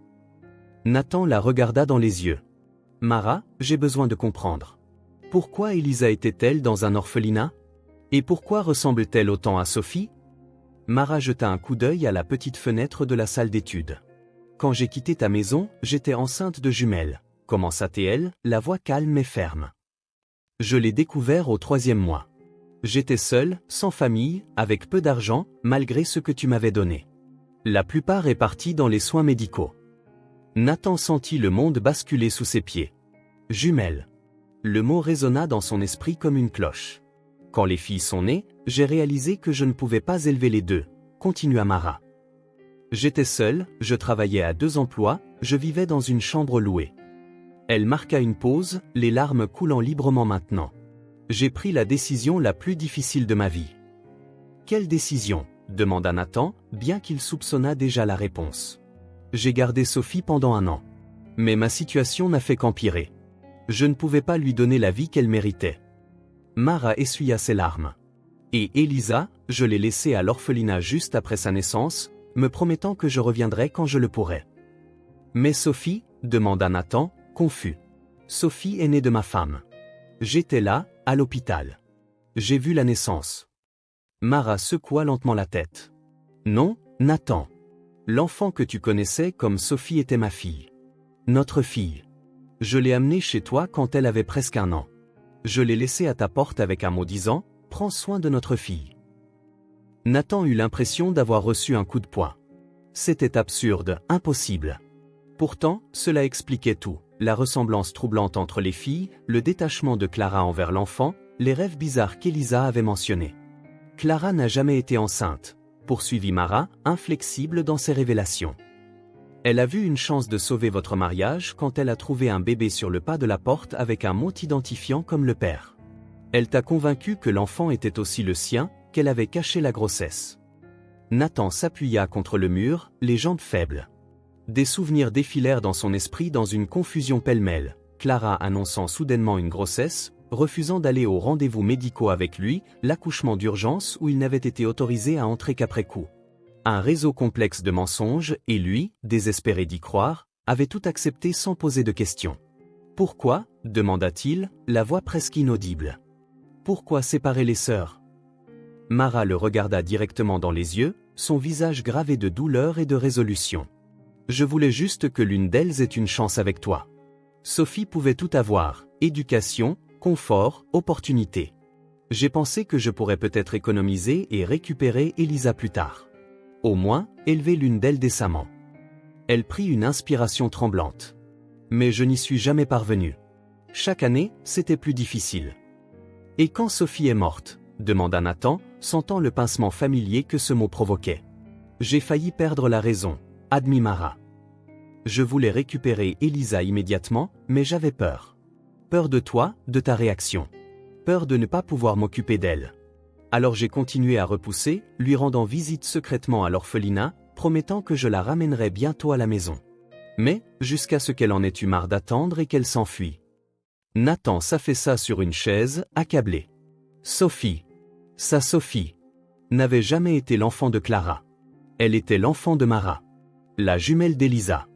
Nathan la regarda dans les yeux. Mara, j'ai besoin de comprendre. Pourquoi Elisa était-elle dans un orphelinat? Et pourquoi ressemble-t-elle autant à Sophie? Mara jeta un coup d'œil à la petite fenêtre de la salle d'études. Quand j'ai quitté ta maison, j'étais enceinte de jumelles, commença-t-elle, la voix calme et ferme. Je l'ai découvert au 3e mois. J'étais seule, sans famille, avec peu d'argent, malgré ce que tu m'avais donné. La plupart est partie dans les soins médicaux. Nathan sentit le monde basculer sous ses pieds. Jumelles. Le mot résonna dans son esprit comme une cloche. Quand les filles sont nées, j'ai réalisé que je ne pouvais pas élever les deux, continua Mara. J'étais seule, je travaillais à 2 emplois, je vivais dans une chambre louée. Elle marqua une pause, les larmes coulant librement maintenant. J'ai pris la décision la plus difficile de ma vie. Quelle décision? Demanda Nathan, bien qu'il soupçonnât déjà la réponse. J'ai gardé Sophie pendant 1 an. Mais ma situation n'a fait qu'empirer. Je ne pouvais pas lui donner la vie qu'elle méritait. Mara essuya ses larmes. Et Elisa, je l'ai laissée à l'orphelinat juste après sa naissance, me promettant que je reviendrais quand je le pourrais. Mais Sophie? Demanda Nathan, confus. Sophie est née de ma femme. J'étais là, à l'hôpital. J'ai vu la naissance. Mara secoua lentement la tête. Non, Nathan. L'enfant que tu connaissais comme Sophie était ma fille. Notre fille. Je l'ai amenée chez toi quand elle avait presque 1 an. Je l'ai laissée à ta porte avec un mot disant « Prends soin de notre fille ». Nathan eut l'impression d'avoir reçu un coup de poing. C'était absurde, impossible. Pourtant, cela expliquait tout, la ressemblance troublante entre les filles, le détachement de Clara envers l'enfant, les rêves bizarres qu'Elisa avait mentionnés. Clara n'a jamais été enceinte, poursuivit Mara, inflexible dans ses révélations. Elle a vu une chance de sauver votre mariage quand elle a trouvé un bébé sur le pas de la porte avec un mot identifiant comme le père. Elle t'a convaincu que l'enfant était aussi le sien, qu'elle avait caché la grossesse. Nathan s'appuya contre le mur, les jambes faibles. Des souvenirs défilèrent dans son esprit dans une confusion pêle-mêle. Clara annonçant soudainement une grossesse, refusant d'aller aux rendez-vous médicaux avec lui, l'accouchement d'urgence où il n'avait été autorisé à entrer qu'après coup. Un réseau complexe de mensonges, et lui, désespéré d'y croire, avait tout accepté sans poser de questions. « Pourquoi » demanda-t-il, la voix presque inaudible. « Pourquoi séparer les sœurs » Mara le regarda directement dans les yeux, son visage gravé de douleur et de résolution. « Je voulais juste que l'une d'elles ait une chance avec toi. Sophie pouvait tout avoir, éducation, confort, opportunité. J'ai pensé que je pourrais peut-être économiser et récupérer Elisa plus tard. Au moins, élever l'une d'elles décemment. » Elle prit une inspiration tremblante. « Mais je n'y suis jamais parvenue. Chaque année, c'était plus difficile. »« Et quand Sophie est morte ?» demanda Nathan, sentant le pincement familier que ce mot provoquait. « J'ai failli perdre la raison, » admit Mara. « Je voulais récupérer Elisa immédiatement, mais j'avais peur. Peur de toi, de ta réaction. Peur de ne pas pouvoir m'occuper d'elle. Alors j'ai continué à repousser, lui rendant visite secrètement à l'orphelinat, promettant que je la ramènerais bientôt à la maison. Mais, jusqu'à ce qu'elle en ait eu marre d'attendre et qu'elle s'enfuit. » Nathan s'affaissa sur une chaise, accablé. Sophie. Sa Sophie. N'avait jamais été l'enfant de Clara. Elle était l'enfant de Mara. La jumelle d'Elisa.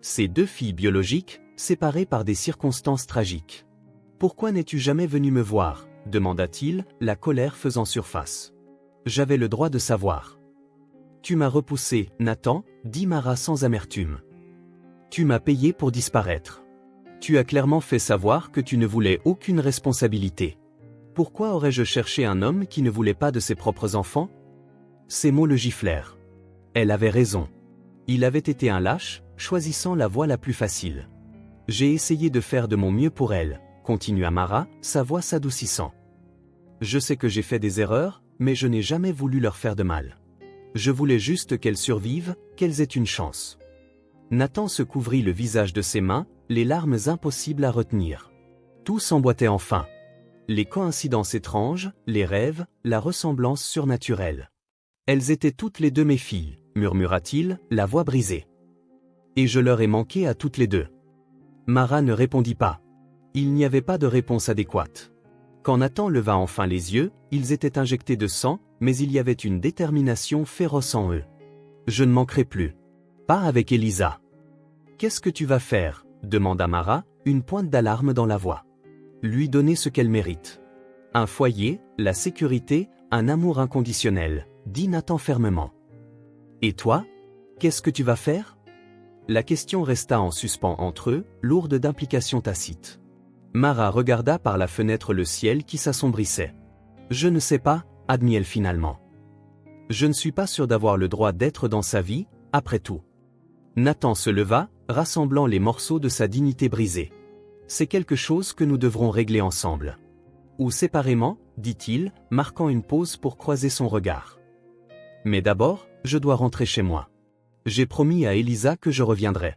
Ces 2 filles biologiques, séparées par des circonstances tragiques. « Pourquoi n'es-tu jamais venu me voir ?» demanda-t-il, la colère faisant surface. « J'avais le droit de savoir. »« Tu m'as repoussé, Nathan, » dit Mara sans amertume. « Tu m'as payé pour disparaître. Tu as clairement fait savoir que tu ne voulais aucune responsabilité. Pourquoi aurais-je cherché un homme qui ne voulait pas de ses propres enfants ?» Ces mots le giflèrent. Elle avait raison. Il avait été un lâche, choisissant la voie la plus facile. « J'ai essayé de faire de mon mieux pour elle, » continua Mara, sa voix s'adoucissant. « Je sais que j'ai fait des erreurs, mais je n'ai jamais voulu leur faire de mal. Je voulais juste qu'elles survivent, qu'elles aient une chance. » Nathan se couvrit le visage de ses mains, les larmes impossibles à retenir. Tout s'emboîtait enfin. Les coïncidences étranges, les rêves, la ressemblance surnaturelle. « Elles étaient toutes les 2 mes filles, » murmura-t-il, la voix brisée. « Et je leur ai manqué à toutes les 2. » Mara ne répondit pas. Il n'y avait pas de réponse adéquate. Quand Nathan leva enfin les yeux, ils étaient injectés de sang, mais il y avait une détermination féroce en eux. « Je ne manquerai plus. Pas avec Elisa. »« Qu'est-ce que tu vas faire ?» demanda Mara, une pointe d'alarme dans la voix. « Lui donner ce qu'elle mérite. Un foyer, la sécurité, un amour inconditionnel, » dit Nathan fermement. « Et toi? Qu'est-ce que tu vas faire ?» La question resta en suspens entre eux, lourde d'implications tacites. Mara regarda par la fenêtre le ciel qui s'assombrissait. « Je ne sais pas, » admit-elle finalement. « Je ne suis pas sûr d'avoir le droit d'être dans sa vie, après tout. » Nathan se leva, rassemblant les morceaux de sa dignité brisée. « C'est quelque chose que nous devrons régler ensemble. » Ou séparément, dit-il, marquant une pause pour croiser son regard. « Mais d'abord, je dois rentrer chez moi. J'ai promis à Elisa que je reviendrai. »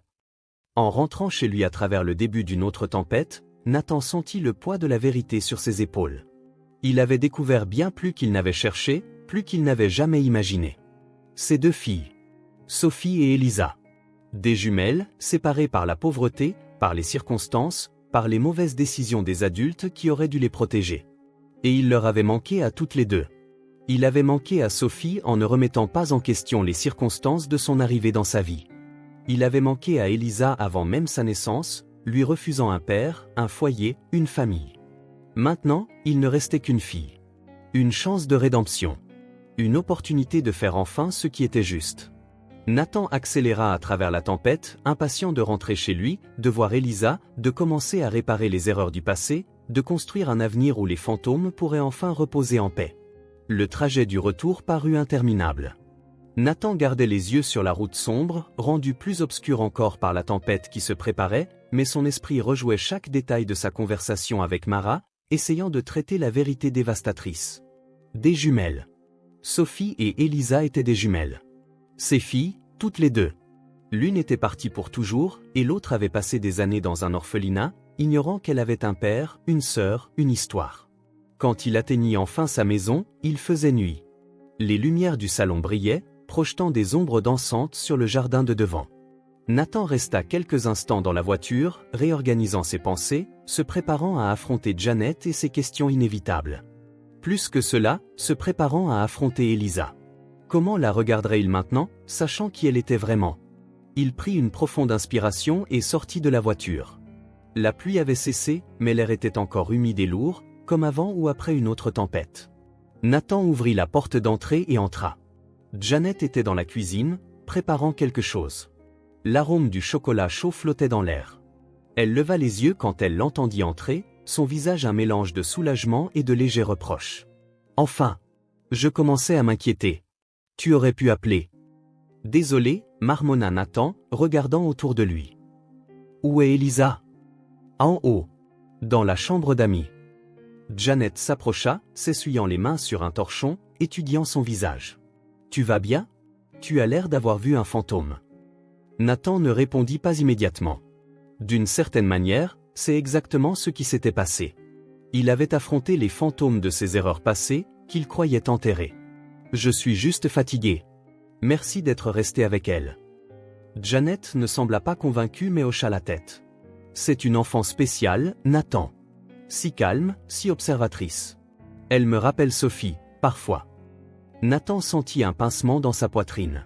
En rentrant chez lui à travers le début d'une autre tempête, Nathan sentit le poids de la vérité sur ses épaules. Il avait découvert bien plus qu'il n'avait cherché, plus qu'il n'avait jamais imaginé. Ses 2 filles, Sophie et Elisa. Des jumelles, séparées par la pauvreté, par les circonstances, par les mauvaises décisions des adultes qui auraient dû les protéger. Et il leur avait manqué à toutes les 2. Il avait manqué à Sophie en ne remettant pas en question les circonstances de son arrivée dans sa vie. Il avait manqué à Elisa avant même sa naissance, lui refusant un père, un foyer, une famille. Maintenant, il ne restait qu'une fille. Une chance de rédemption. Une opportunité de faire enfin ce qui était juste. Nathan accéléra à travers la tempête, impatient de rentrer chez lui, de voir Elisa, de commencer à réparer les erreurs du passé, de construire un avenir où les fantômes pourraient enfin reposer en paix. Le trajet du retour parut interminable. Nathan gardait les yeux sur la route sombre, rendue plus obscure encore par la tempête qui se préparait, mais son esprit rejouait chaque détail de sa conversation avec Mara, essayant de traiter la vérité dévastatrice. Des jumelles. Sophie et Elisa étaient des jumelles. Ses filles, toutes les 2. L'une était partie pour toujours, et l'autre avait passé des années dans un orphelinat, ignorant qu'elle avait un père, une sœur, une histoire. Quand il atteignit enfin sa maison, il faisait nuit. Les lumières du salon brillaient, projetant des ombres dansantes sur le jardin de devant. Nathan resta quelques instants dans la voiture, réorganisant ses pensées, se préparant à affronter Janet et ses questions inévitables. Plus que cela, se préparant à affronter Elisa. Comment la regarderait-il maintenant, sachant qui elle était vraiment? Il prit une profonde inspiration et sortit de la voiture. La pluie avait cessé, mais l'air était encore humide et lourd, comme avant ou après une autre tempête. Nathan ouvrit la porte d'entrée et entra. Janet était dans la cuisine, préparant quelque chose. L'arôme du chocolat chaud flottait dans l'air. Elle leva les yeux quand elle l'entendit entrer, son visage un mélange de soulagement et de légers reproches. « Enfin !» Je commençais à m'inquiéter. « Tu aurais pu appeler. » « Désolé, » marmonna Nathan, regardant autour de lui. « Où est Elisa ?»« En haut. Dans la chambre d'amis. » Janet s'approcha, s'essuyant les mains sur un torchon, étudiant son visage. « Tu vas bien? Tu as l'air d'avoir vu un fantôme. » Nathan ne répondit pas immédiatement. D'une certaine manière, c'est exactement ce qui s'était passé. Il avait affronté les fantômes de ses erreurs passées, qu'il croyait enterrées. « Je suis juste fatigué. Merci d'être resté avec elle. » Janet ne sembla pas convaincue mais hocha la tête. « C'est une enfant spéciale, Nathan. Si calme, si observatrice. Elle me rappelle Sophie, parfois. » Nathan sentit un pincement dans sa poitrine.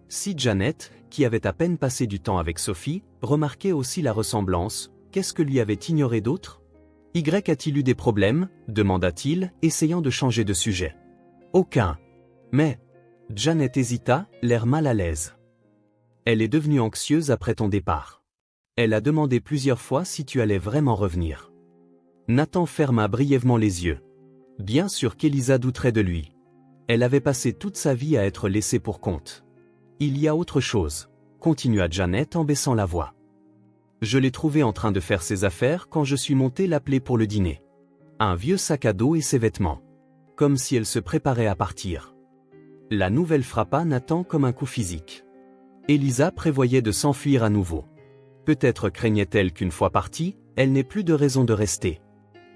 Si Janet, qui avait à peine passé du temps avec Sophie, remarquait aussi la ressemblance, qu'est-ce que lui avait ignoré d'autre? Y a-t-il eu des problèmes? Demanda-t-il, essayant de changer de sujet. Aucun. Mais... Janet hésita, l'air mal à l'aise. Elle est devenue anxieuse après ton départ. Elle a demandé plusieurs fois si tu allais vraiment revenir. Nathan ferma brièvement les yeux. Bien sûr qu'Elisa douterait de lui. Elle avait passé toute sa vie à être laissée pour compte. Il y a autre chose, continua Janet en baissant la voix. Je l'ai trouvée en train de faire ses affaires quand je suis monté l'appeler pour le dîner. Un vieux sac à dos et ses vêtements. Comme si elle se préparait à partir. La nouvelle frappa Nathan comme un coup physique. Elisa prévoyait de s'enfuir à nouveau. Peut-être craignait-elle qu'une fois partie, elle n'ait plus de raison de rester.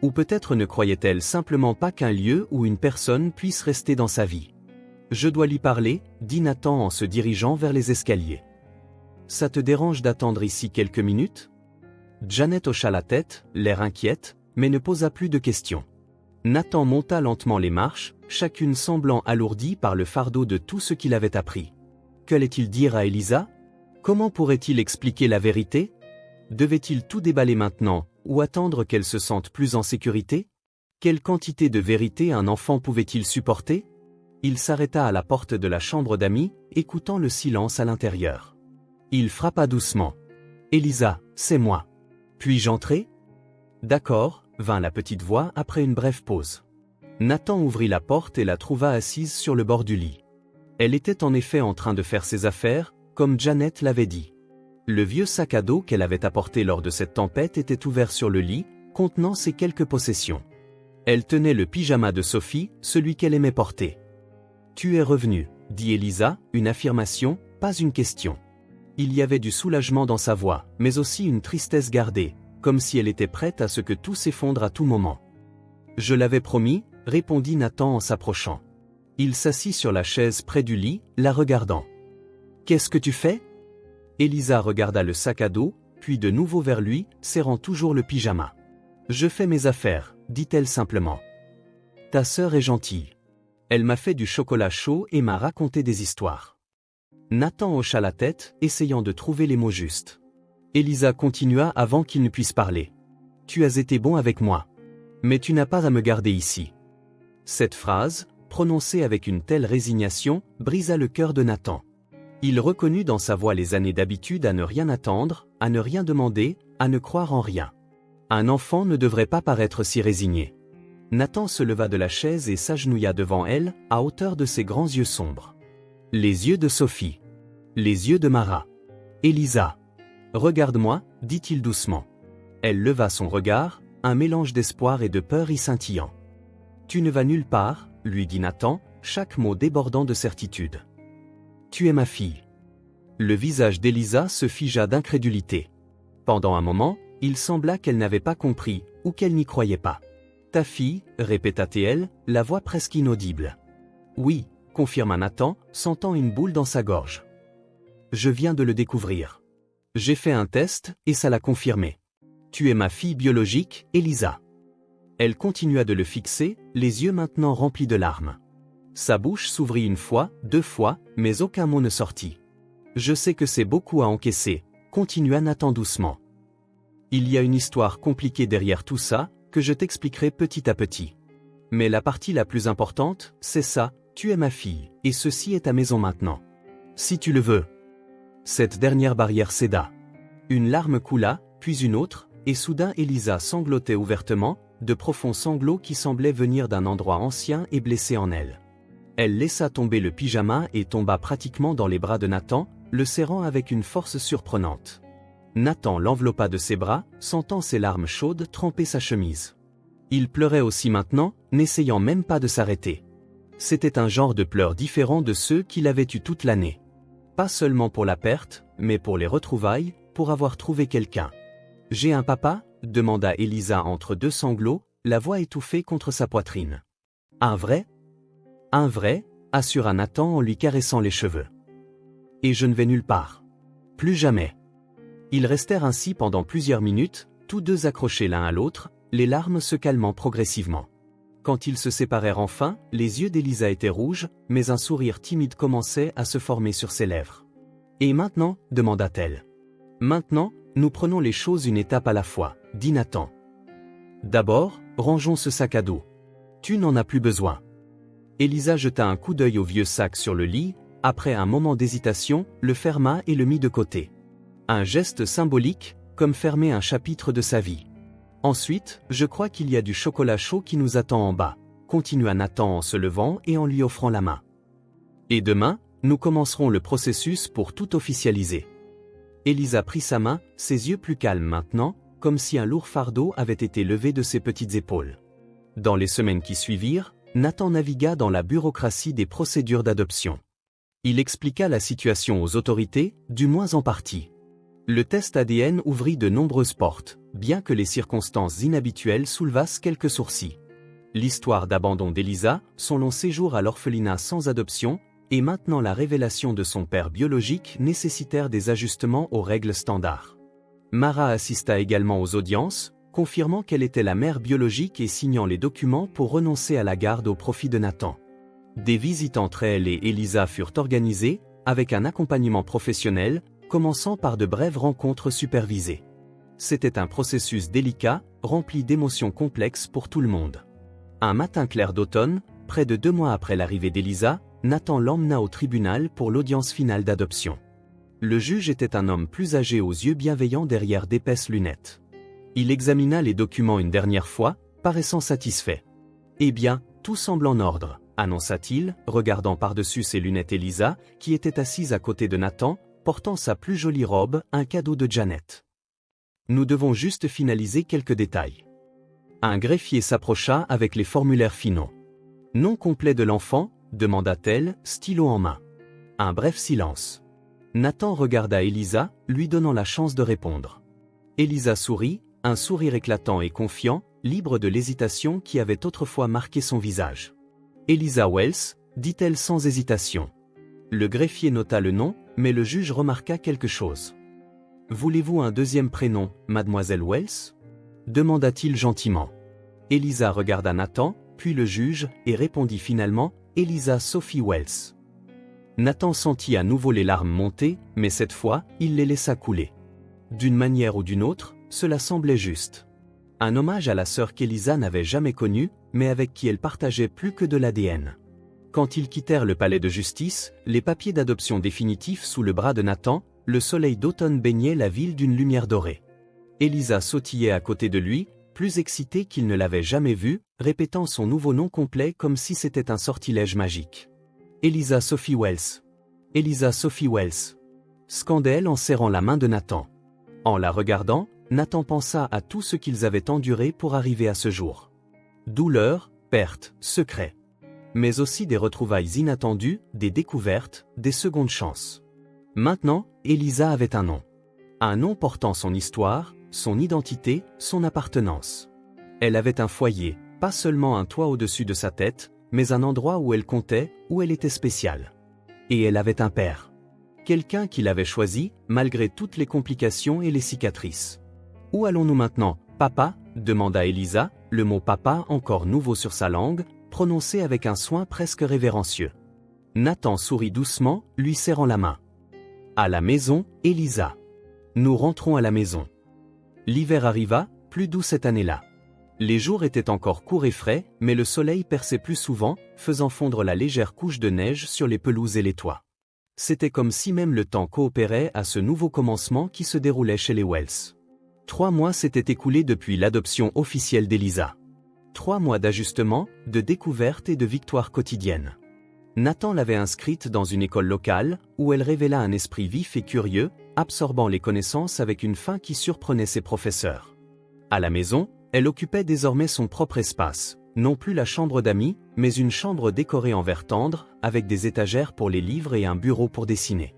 Ou peut-être ne croyait-elle simplement pas qu'un lieu ou une personne puisse rester dans sa vie. Je dois lui parler, dit Nathan en se dirigeant vers les escaliers. Ça te dérange d'attendre ici quelques minutes? Janet hocha la tête, l'air inquiète, mais ne posa plus de questions. Nathan monta lentement les marches, chacune semblant alourdie par le fardeau de tout ce qu'il avait appris. Qu'allait-il dire à Elisa? Comment pourrait-il expliquer la vérité? Devait-il tout déballer maintenant, ou attendre qu'elle se sente plus en sécurité? Quelle quantité de vérité un enfant pouvait-il supporter? Il s'arrêta à la porte de la chambre d'amis, écoutant le silence à l'intérieur. Il frappa doucement. « Elisa, c'est moi. Puis-je entrer ?»« D'accord, » vint la petite voix après une brève pause. Nathan ouvrit la porte et la trouva assise sur le bord du lit. Elle était en effet en train de faire ses affaires, comme Janet l'avait dit. Le vieux sac à dos qu'elle avait apporté lors de cette tempête était ouvert sur le lit, contenant ses quelques possessions. Elle tenait le pyjama de Sophie, celui qu'elle aimait porter. « Tu es revenu, » dit Elisa, une affirmation, pas une question. Il y avait du soulagement dans sa voix, mais aussi une tristesse gardée, comme si elle était prête à ce que tout s'effondre à tout moment. « Je l'avais promis, » répondit Nathan en s'approchant. Il s'assit sur la chaise près du lit, la regardant. Qu'est-ce que tu fais? Elisa regarda le sac à dos, puis de nouveau vers lui, serrant toujours le pyjama. Je fais mes affaires, dit-elle simplement. Ta sœur est gentille. Elle m'a fait du chocolat chaud et m'a raconté des histoires. Nathan hocha la tête, essayant de trouver les mots justes. Elisa continua avant qu'il ne puisse parler. Tu as été bon avec moi. Mais tu n'as pas à me garder ici. Cette phrase, prononcée avec une telle résignation, brisa le cœur de Nathan. Il reconnut dans sa voix les années d'habitude à ne rien attendre, à ne rien demander, à ne croire en rien. Un enfant ne devrait pas paraître si résigné. Nathan se leva de la chaise et s'agenouilla devant elle, à hauteur de ses grands yeux sombres. Les yeux de Sophie. Les yeux de Mara. Elisa. Regarde-moi, dit-il doucement. Elle leva son regard, un mélange d'espoir et de peur y scintillant. Tu ne vas nulle part, lui dit Nathan, chaque mot débordant de certitude. Tu es ma fille. Le visage d'Elisa se figea d'incrédulité. Pendant un moment, il sembla qu'elle n'avait pas compris, ou qu'elle n'y croyait pas. Ta fille, répéta-t-elle, la voix presque inaudible. Oui, confirma Nathan, sentant une boule dans sa gorge. Je viens de le découvrir. J'ai fait un test, et ça l'a confirmé. Tu es ma fille biologique, Elisa. Elle continua de le fixer, les yeux maintenant remplis de larmes. Sa bouche s'ouvrit une fois, 2 fois, mais aucun mot ne sortit. Je sais que c'est beaucoup à encaisser, continua Nathan doucement. Il y a une histoire compliquée derrière tout ça, que je t'expliquerai petit à petit. Mais la partie la plus importante, c'est ça, tu es ma fille, et ceci est ta maison maintenant. Si tu le veux. Cette dernière barrière céda. Une larme coula, puis une autre, et soudain Elisa sanglotait ouvertement, de profonds sanglots qui semblaient venir d'un endroit ancien et blessé en elle. Elle laissa tomber le pyjama et tomba pratiquement dans les bras de Nathan, le serrant avec une force surprenante. Nathan l'enveloppa de ses bras, sentant ses larmes chaudes tremper sa chemise. Il pleurait aussi maintenant, n'essayant même pas de s'arrêter. C'était un genre de pleurs différent de ceux qu'il avait eus toute l'année. Pas seulement pour la perte, mais pour les retrouvailles, pour avoir trouvé quelqu'un. « J'ai un papa ?» demanda Elisa entre 2 sanglots, la voix étouffée contre sa poitrine. « Un vrai ?»« Un vrai ?» assura Nathan en lui caressant les cheveux. « Et je ne vais nulle part. Plus jamais. » Ils restèrent ainsi pendant plusieurs minutes, tous deux accrochés l'un à l'autre, les larmes se calmant progressivement. Quand ils se séparèrent enfin, les yeux d'Elisa étaient rouges, mais un sourire timide commençait à se former sur ses lèvres. « Et maintenant ?» demanda-t-elle. « Maintenant, nous prenons les choses une étape à la fois, dit Nathan. D'abord, rangeons ce sac à dos. Tu n'en as plus besoin. » Elisa jeta un coup d'œil au vieux sac sur le lit, après un moment d'hésitation, le ferma et le mit de côté. Un geste symbolique, comme fermer un chapitre de sa vie. Ensuite, je crois qu'il y a du chocolat chaud qui nous attend en bas, continua Nathan en se levant et en lui offrant la main. Et demain, nous commencerons le processus pour tout officialiser. Elisa prit sa main, ses yeux plus calmes maintenant, comme si un lourd fardeau avait été levé de ses petites épaules. Dans les semaines qui suivirent, Nathan navigua dans la bureaucratie des procédures d'adoption. Il expliqua la situation aux autorités, du moins en partie. Le test ADN ouvrit de nombreuses portes, bien que les circonstances inhabituelles soulevassent quelques sourcils. L'histoire d'abandon d'Elisa, son long séjour à l'orphelinat sans adoption, et maintenant la révélation de son père biologique nécessitèrent des ajustements aux règles standards. Mara assista également aux audiences, confirmant qu'elle était la mère biologique et signant les documents pour renoncer à la garde au profit de Nathan. Des visites entre elle et Elisa furent organisées, avec un accompagnement professionnel, commençant par de brèves rencontres supervisées. C'était un processus délicat, rempli d'émotions complexes pour tout le monde. Un matin clair d'automne, près de 2 mois après l'arrivée d'Elisa, Nathan l'emmena au tribunal pour l'audience finale d'adoption. Le juge était un homme plus âgé aux yeux bienveillants derrière d'épaisses lunettes. Il examina les documents une dernière fois, paraissant satisfait. « Eh bien, tout semble en ordre », annonça-t-il, regardant par-dessus ses lunettes Elisa, qui était assise à côté de Nathan, portant sa plus jolie robe, un cadeau de Janet. « Nous devons juste finaliser quelques détails. » Un greffier s'approcha avec les formulaires finaux. « Nom complet de l'enfant ?» demanda-t-elle, stylo en main. Un bref silence. Nathan regarda Elisa, lui donnant la chance de répondre. Elisa sourit, un sourire éclatant et confiant, libre de l'hésitation qui avait autrefois marqué son visage. Eliza Wells, dit-elle sans hésitation. Le greffier nota le nom, mais le juge remarqua quelque chose. « Voulez-vous un deuxième prénom, mademoiselle Wells » demanda-t-il gentiment. Eliza regarda Nathan, puis le juge, et répondit finalement « Eliza Sophie Wells ». Nathan sentit à nouveau les larmes monter, mais cette fois, il les laissa couler. D'une manière ou d'une autre, cela semblait juste. Un hommage à la sœur qu'Eliza n'avait jamais connue, mais avec qui elle partageait plus que de l'ADN. Quand ils quittèrent le palais de justice, les papiers d'adoption définitifs sous le bras de Nathan, le soleil d'automne baignait la ville d'une lumière dorée. Eliza sautillait à côté de lui, plus excitée qu'il ne l'avait jamais vue, répétant son nouveau nom complet comme si c'était un sortilège magique. Eliza Sophie Wells. Eliza Sophie Wells. Scandait-elle en serrant la main de Nathan. En la regardant, Nathan pensa à tout ce qu'ils avaient enduré pour arriver à ce jour. Douleur, perte, secret. Mais aussi des retrouvailles inattendues, des découvertes, des secondes chances. Maintenant, Eliza avait un nom. Un nom portant son histoire, son identité, son appartenance. Elle avait un foyer, pas seulement un toit au-dessus de sa tête, mais un endroit où elle comptait, où elle était spéciale. Et elle avait un père. Quelqu'un qui l'avait choisi, malgré toutes les complications et les cicatrices. « Où allons-nous maintenant, papa » demanda Eliza, le mot « papa » encore nouveau sur sa langue, prononcé avec un soin presque révérencieux. Nathan sourit doucement, lui serrant la main. « À la maison, Eliza. Nous rentrons à la maison. » L'hiver arriva, plus doux cette année-là. Les jours étaient encore courts et frais, mais le soleil perçait plus souvent, faisant fondre la légère couche de neige sur les pelouses et les toits. C'était comme si même le temps coopérait à ce nouveau commencement qui se déroulait chez les Wells. 3 mois s'étaient écoulés depuis l'adoption officielle d'Eliza. 3 mois d'ajustement, de découverte et de victoire quotidienne. Nathan l'avait inscrite dans une école locale, où elle révéla un esprit vif et curieux, absorbant les connaissances avec une faim qui surprenait ses professeurs. À la maison, elle occupait désormais son propre espace, non plus la chambre d'amis, mais une chambre décorée en vert tendre, avec des étagères pour les livres et un bureau pour dessiner.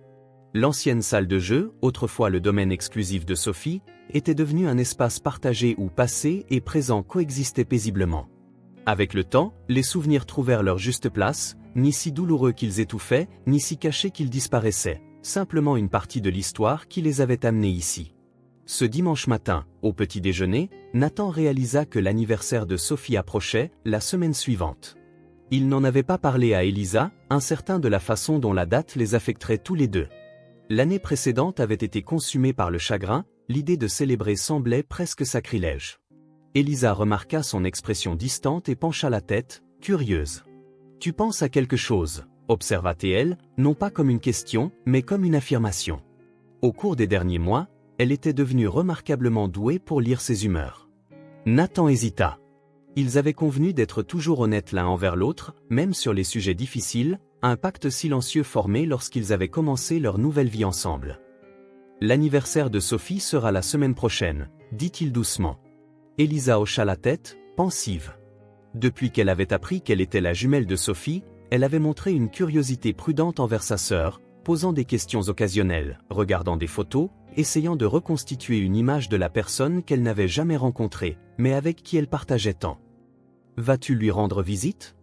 L'ancienne salle de jeu, autrefois le domaine exclusif de Sophie, était devenue un espace partagé où passé et présent coexistaient paisiblement. Avec le temps, les souvenirs trouvèrent leur juste place, ni si douloureux qu'ils étouffaient, ni si cachés qu'ils disparaissaient, simplement une partie de l'histoire qui les avait amenés ici. Ce dimanche matin, au petit déjeuner, Nathan réalisa que l'anniversaire de Sophie approchait, la semaine suivante. Il n'en avait pas parlé à Eliza, incertain de la façon dont la date les affecterait tous les deux. L'année précédente avait été consumée par le chagrin, l'idée de célébrer semblait presque sacrilège. Eliza remarqua son expression distante et pencha la tête, curieuse. « Tu penses à quelque chose ?» observa-t-elle, non pas comme une question, mais comme une affirmation. Au cours des derniers mois, elle était devenue remarquablement douée pour lire ses humeurs. Nathan hésita. Ils avaient convenu d'être toujours honnêtes l'un envers l'autre, même sur les sujets difficiles, un pacte silencieux formé lorsqu'ils avaient commencé leur nouvelle vie ensemble. « L'anniversaire de Sophie sera la semaine prochaine, dit-il doucement. Eliza hocha la tête, pensive. Depuis qu'elle avait appris qu'elle était la jumelle de Sophie, elle avait montré une curiosité prudente envers sa sœur, posant des questions occasionnelles, regardant des photos, essayant de reconstituer une image de la personne qu'elle n'avait jamais rencontrée, mais avec qui elle partageait tant. « Vas-tu lui rendre visite ?»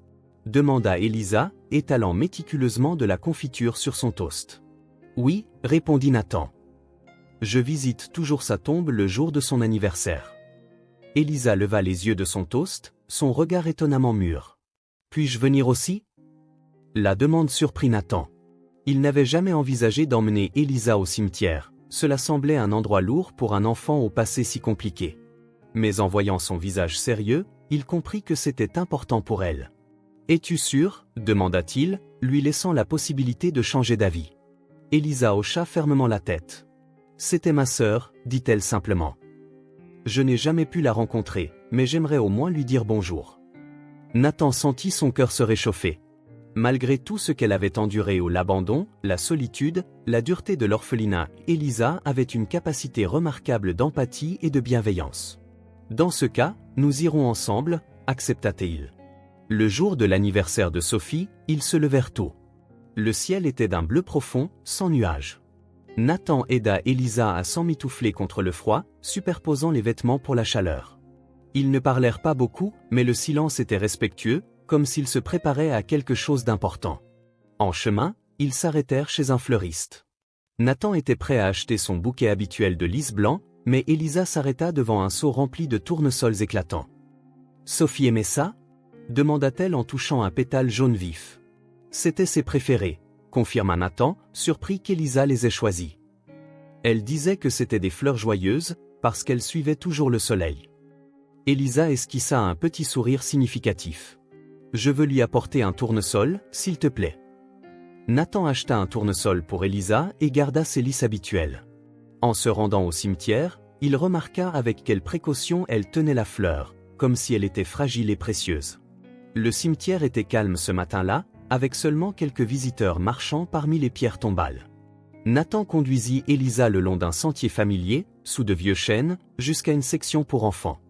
demanda Eliza, étalant méticuleusement de la confiture sur son toast. « Oui, répondit Nathan. Je visite toujours sa tombe le jour de son anniversaire. » Eliza leva les yeux de son toast, son regard étonnamment mûr. « Puis-je venir aussi ?» La demande surprit Nathan. Il n'avait jamais envisagé d'emmener Eliza au cimetière, cela semblait un endroit lourd pour un enfant au passé si compliqué. Mais en voyant son visage sérieux, il comprit que c'était important pour elle. « Es-tu sûr ?» demanda-t-il, lui laissant la possibilité de changer d'avis. Eliza hocha fermement la tête. « C'était ma sœur, dit-elle simplement. Je n'ai jamais pu la rencontrer, mais j'aimerais au moins lui dire bonjour. » Nathan sentit son cœur se réchauffer. Malgré tout ce qu'elle avait enduré ou l'abandon, la solitude, la dureté de l'orphelinat, Eliza avait une capacité remarquable d'empathie et de bienveillance. « Dans ce cas, nous irons ensemble, » accepta-t-il. Le jour de l'anniversaire de Sophie, ils se levèrent tôt. Le ciel était d'un bleu profond, sans nuages. Nathan aida Eliza à s'emmitoufler contre le froid, superposant les vêtements pour la chaleur. Ils ne parlèrent pas beaucoup, mais le silence était respectueux, comme s'ils se préparaient à quelque chose d'important. En chemin, ils s'arrêtèrent chez un fleuriste. Nathan était prêt à acheter son bouquet habituel de lys blanc, mais Elisa s'arrêta devant un seau rempli de tournesols éclatants. « Sophie aimait ça ?» demanda-t-elle en touchant un pétale jaune vif. « C'était ses préférés », confirma Nathan, surpris qu'Elisa les ait choisis. Elle disait que c'étaient des fleurs joyeuses, parce qu'elles suivaient toujours le soleil. Elisa esquissa un petit sourire significatif. « Je veux lui apporter un tournesol, s'il te plaît. » Nathan acheta un tournesol pour Elisa et garda ses lys habituels. En se rendant au cimetière, il remarqua avec quelle précaution elle tenait la fleur, comme si elle était fragile et précieuse. Le cimetière était calme ce matin-là, avec seulement quelques visiteurs marchant parmi les pierres tombales. Nathan conduisit Elisa le long d'un sentier familier, sous de vieux chênes, jusqu'à une section pour enfants.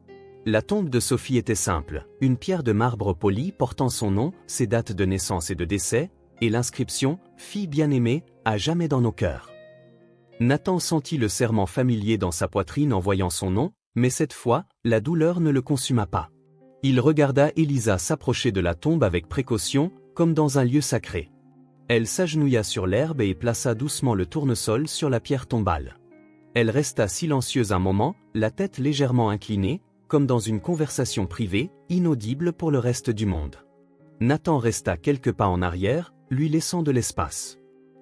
La tombe de Sophie était simple, une pierre de marbre poli portant son nom, ses dates de naissance et de décès, et l'inscription « Fille bien-aimée, à jamais dans nos cœurs ». Nathan sentit le serrement familier dans sa poitrine en voyant son nom, mais cette fois, la douleur ne le consuma pas. Il regarda Elisa s'approcher de la tombe avec précaution, comme dans un lieu sacré. Elle s'agenouilla sur l'herbe et plaça doucement le tournesol sur la pierre tombale. Elle resta silencieuse un moment, la tête légèrement inclinée, comme dans une conversation privée, inaudible pour le reste du monde. Nathan resta quelques pas en arrière, lui laissant de l'espace.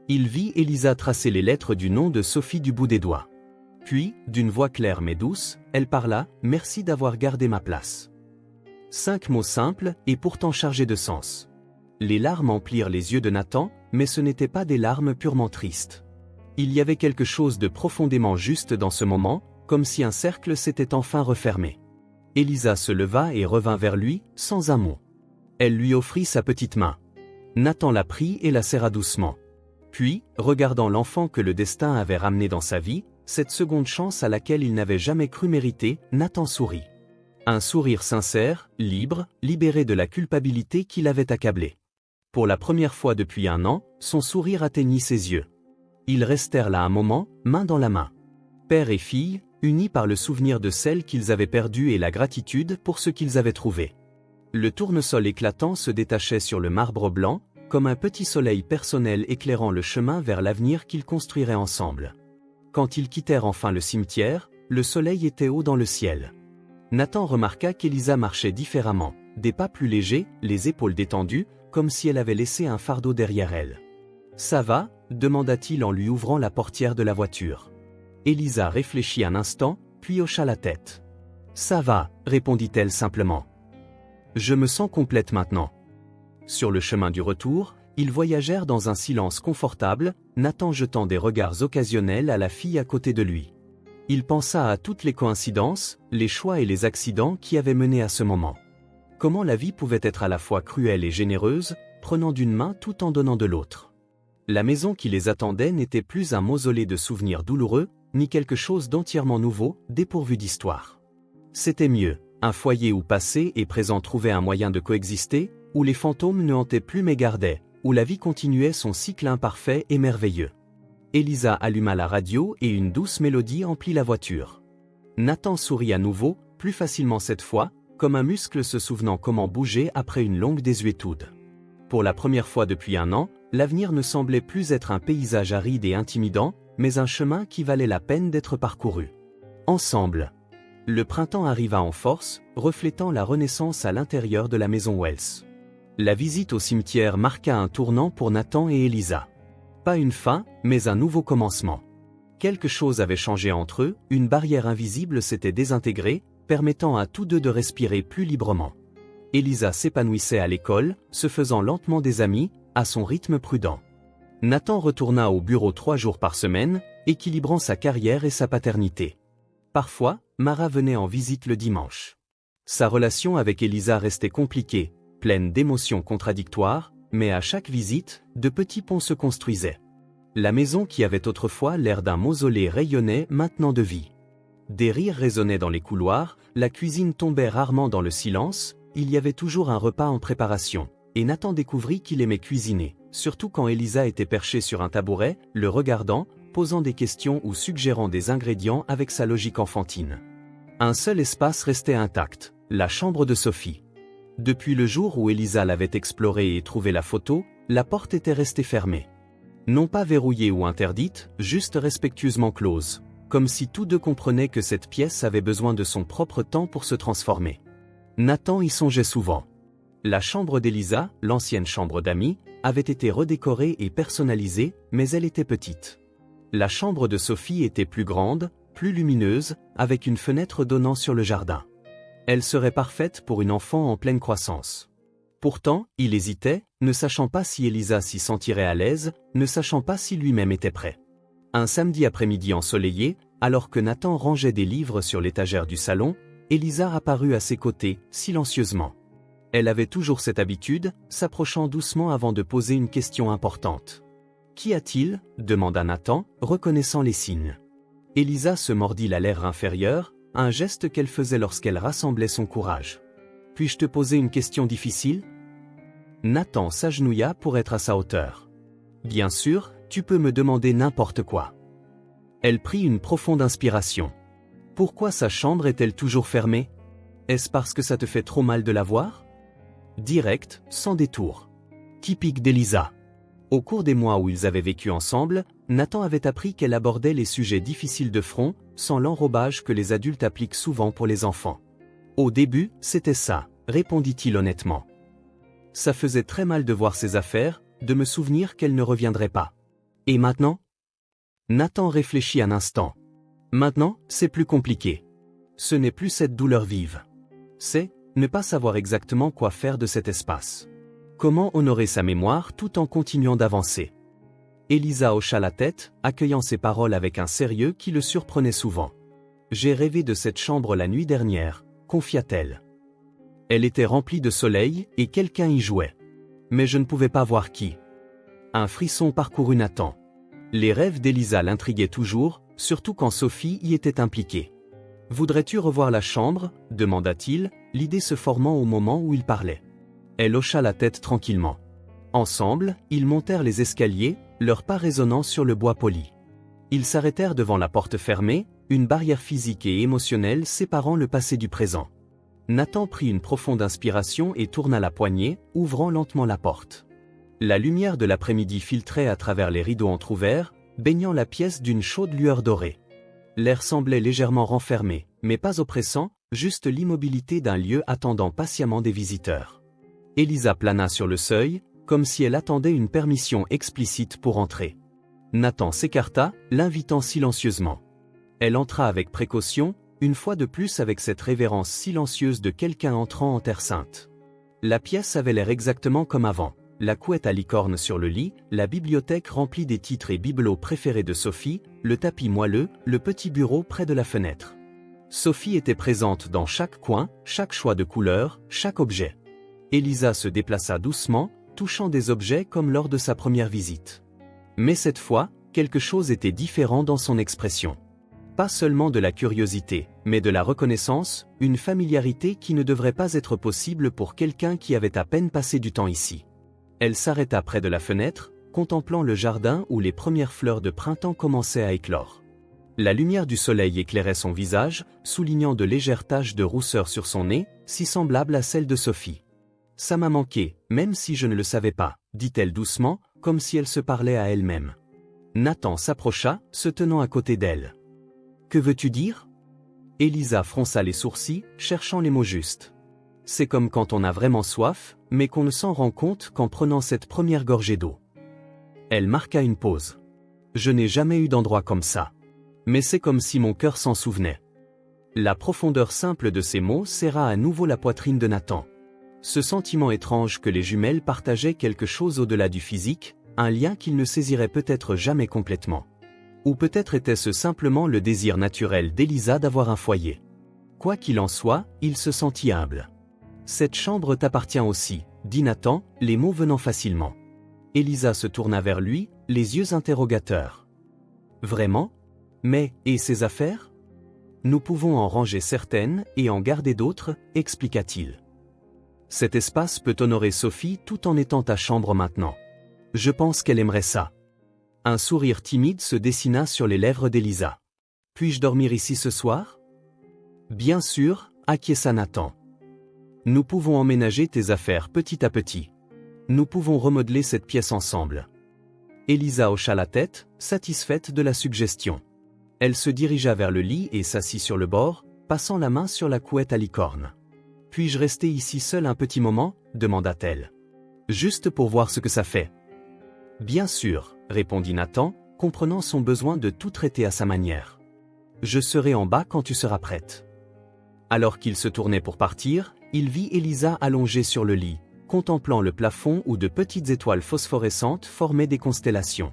Il vit Elisa tracer les lettres du nom de Sophie du bout des doigts. Puis, d'une voix claire mais douce, elle parla « Merci d'avoir gardé ma place ». 5 mots simples et pourtant chargés de sens. Les larmes emplirent les yeux de Nathan, mais ce n'étaient pas des larmes purement tristes. Il y avait quelque chose de profondément juste dans ce moment, comme si un cercle s'était enfin refermé. Elisa se leva et revint vers lui, sans un mot. Elle lui offrit sa petite main. Nathan la prit et la serra doucement. Puis, regardant l'enfant que le destin avait ramené dans sa vie, cette seconde chance à laquelle il n'avait jamais cru mériter, Nathan sourit. Un sourire sincère, libre, libéré de la culpabilité qui l'avait accablé. Pour la première fois depuis un an, son sourire atteignit ses yeux. Ils restèrent là un moment, main dans la main. Père et fille, unis par le souvenir de celle qu'ils avaient perdue et la gratitude pour ce qu'ils avaient trouvé. Le tournesol éclatant se détachait sur le marbre blanc, comme un petit soleil personnel éclairant le chemin vers l'avenir qu'ils construiraient ensemble. Quand ils quittèrent enfin le cimetière, le soleil était haut dans le ciel. Nathan remarqua qu'Elisa marchait différemment, des pas plus légers, les épaules détendues, comme si elle avait laissé un fardeau derrière elle. « Ça va ?» demanda-t-il en lui ouvrant la portière de la voiture. Elisa réfléchit un instant, puis hocha la tête. « Ça va » répondit-elle simplement. « Je me sens complète maintenant. » Sur le chemin du retour, ils voyagèrent dans un silence confortable, Nathan jetant des regards occasionnels à la fille à côté de lui. Il pensa à toutes les coïncidences, les choix et les accidents qui avaient mené à ce moment. Comment la vie pouvait être à la fois cruelle et généreuse, prenant d'une main tout en donnant de l'autre. La maison qui les attendait n'était plus un mausolée de souvenirs douloureux, ni quelque chose d'entièrement nouveau, dépourvu d'histoire. C'était mieux, un foyer où passé et présent trouvaient un moyen de coexister, où les fantômes ne hantaient plus mais gardaient, où la vie continuait son cycle imparfait et merveilleux. Elisa alluma la radio et une douce mélodie emplit la voiture. Nathan sourit à nouveau, plus facilement cette fois, comme un muscle se souvenant comment bouger après une longue désuétude. Pour la première fois depuis un an, l'avenir ne semblait plus être un paysage aride et intimidant, mais un chemin qui valait la peine d'être parcouru. Ensemble. Le printemps arriva en force, reflétant la renaissance à l'intérieur de la maison Wells. La visite au cimetière marqua un tournant pour Nathan et Elisa. Pas une fin, mais un nouveau commencement. Quelque chose avait changé entre eux, une barrière invisible s'était désintégrée, permettant à tous deux de respirer plus librement. Elisa s'épanouissait à l'école, se faisant lentement des amis, à son rythme prudent. Nathan retourna au bureau 3 jours par semaine, équilibrant sa carrière et sa paternité. Parfois, Mara venait en visite le dimanche. Sa relation avec Elisa restait compliquée, pleine d'émotions contradictoires, mais à chaque visite, de petits ponts se construisaient. La maison qui avait autrefois l'air d'un mausolée rayonnait maintenant de vie. Des rires résonnaient dans les couloirs, la cuisine tombait rarement dans le silence, il y avait toujours un repas en préparation, et Nathan découvrit qu'il aimait cuisiner, surtout quand Elisa était perchée sur un tabouret, le regardant, posant des questions ou suggérant des ingrédients avec sa logique enfantine. Un seul espace restait intact, la chambre de Sophie. Depuis le jour où Elisa l'avait explorée et trouvé la photo, la porte était restée fermée. Non pas verrouillée ou interdite, juste respectueusement close, comme si tous deux comprenaient que cette pièce avait besoin de son propre temps pour se transformer. Nathan y songeait souvent. La chambre d'Elisa, l'ancienne chambre d'amis, avait été redécorée et personnalisée, mais elle était petite. La chambre de Sophie était plus grande, plus lumineuse, avec une fenêtre donnant sur le jardin. Elle serait parfaite pour une enfant en pleine croissance. Pourtant, il hésitait, ne sachant pas si Elisa s'y sentirait à l'aise, ne sachant pas si lui-même était prêt. Un samedi après-midi ensoleillé, alors que Nathan rangeait des livres sur l'étagère du salon, Elisa apparut à ses côtés, silencieusement. Elle avait toujours cette habitude, s'approchant doucement avant de poser une question importante. « Qu'y a-t-il » demanda Nathan, reconnaissant les signes. Elisa se mordit la lèvre inférieure, un geste qu'elle faisait lorsqu'elle rassemblait son courage. « Puis-je te poser une question difficile » Nathan s'agenouilla pour être à sa hauteur. « Bien sûr, tu peux me demander n'importe quoi. » Elle prit une profonde inspiration. Pourquoi sa chambre est-elle toujours fermée? Est-ce parce que ça te fait trop mal de la voir? Direct, sans détour. Typique d'Elisa. Au cours des mois où ils avaient vécu ensemble, Nathan avait appris qu'elle abordait les sujets difficiles de front, sans l'enrobage que les adultes appliquent souvent pour les enfants. Au début, c'était ça, répondit-il honnêtement. Ça faisait très mal de voir ses affaires, de me souvenir qu'elle ne reviendrait pas. Et maintenant? Nathan réfléchit un instant. Maintenant, c'est plus compliqué. Ce n'est plus cette douleur vive. C'est ne pas savoir exactement quoi faire de cet espace. Comment honorer sa mémoire tout en continuant d'avancer? Elisa hocha la tête, accueillant ses paroles avec un sérieux qui le surprenait souvent. J'ai rêvé de cette chambre la nuit dernière, confia-t-elle. Elle était remplie de soleil et quelqu'un y jouait. Mais je ne pouvais pas voir qui. Un frisson parcourut Nathan. Les rêves d'Elisa l'intriguaient toujours, surtout quand Sophie y était impliquée. « Voudrais-tu revoir la chambre » demanda-t-il, l'idée se formant au moment où il parlait. Elle hocha la tête tranquillement. Ensemble, ils montèrent les escaliers, leurs pas résonnant sur le bois poli. Ils s'arrêtèrent devant la porte fermée, une barrière physique et émotionnelle séparant le passé du présent. Nathan prit une profonde inspiration et tourna la poignée, ouvrant lentement la porte. La lumière de l'après-midi filtrait à travers les rideaux entr'ouverts, baignant la pièce d'une chaude lueur dorée. L'air semblait légèrement renfermé, mais pas oppressant, juste l'immobilité d'un lieu attendant patiemment des visiteurs. Elisa plana sur le seuil, comme si elle attendait une permission explicite pour entrer. Nathan s'écarta, l'invitant silencieusement. Elle entra avec précaution, une fois de plus avec cette révérence silencieuse de quelqu'un entrant en terre sainte. La pièce avait l'air exactement comme avant. La couette à licorne sur le lit, la bibliothèque remplie des titres et bibelots préférés de Sophie, le tapis moelleux, le petit bureau près de la fenêtre. Sophie était présente dans chaque coin, chaque choix de couleur, chaque objet. Elisa se déplaça doucement, touchant des objets comme lors de sa première visite. Mais cette fois, quelque chose était différent dans son expression. Pas seulement de la curiosité, mais de la reconnaissance, une familiarité qui ne devrait pas être possible pour quelqu'un qui avait à peine passé du temps ici. Elle s'arrêta près de la fenêtre, contemplant le jardin où les premières fleurs de printemps commençaient à éclore. La lumière du soleil éclairait son visage, soulignant de légères taches de rousseur sur son nez, si semblables à celles de Sophie. « Ça m'a manqué, même si je ne le savais pas », dit-elle doucement, comme si elle se parlait à elle-même. Nathan s'approcha, se tenant à côté d'elle. « Que veux-tu dire » Elisa fronça les sourcils, cherchant les mots justes. C'est comme quand on a vraiment soif, mais qu'on ne s'en rend compte qu'en prenant cette première gorgée d'eau. Elle marqua une pause. Je n'ai jamais eu d'endroit comme ça. Mais c'est comme si mon cœur s'en souvenait. La profondeur simple de ces mots serra à nouveau la poitrine de Nathan. Ce sentiment étrange que les jumelles partageaient quelque chose au-delà du physique, un lien qu'ils ne saisiraient peut-être jamais complètement. Ou peut-être était-ce simplement le désir naturel d'Elisa d'avoir un foyer. Quoi qu'il en soit, il se sentit humble. Cette chambre t'appartient aussi, dit Nathan, les mots venant facilement. Elisa se tourna vers lui, les yeux interrogateurs. Vraiment? Mais, et ses affaires? Nous pouvons en ranger certaines et en garder d'autres, expliqua-t-il. Cet espace peut honorer Sophie tout en étant ta chambre maintenant. Je pense qu'elle aimerait ça. Un sourire timide se dessina sur les lèvres d'Elisa. Puis-je dormir ici ce soir? Bien sûr, acquiesça Nathan. Nous pouvons emménager tes affaires petit à petit. Nous pouvons remodeler cette pièce ensemble. Elisa hocha la tête, satisfaite de la suggestion. Elle se dirigea vers le lit et s'assit sur le bord, passant la main sur la couette à licorne. « Puis-je rester ici seule un petit moment ?» demanda-t-elle. « Juste pour voir ce que ça fait. » « Bien sûr, » répondit Nathan, comprenant son besoin de tout traiter à sa manière. « Je serai en bas quand tu seras prête. » Alors qu'il se tournait pour partir, il vit Elisa allongée sur le lit, contemplant le plafond où de petites étoiles phosphorescentes formaient des constellations.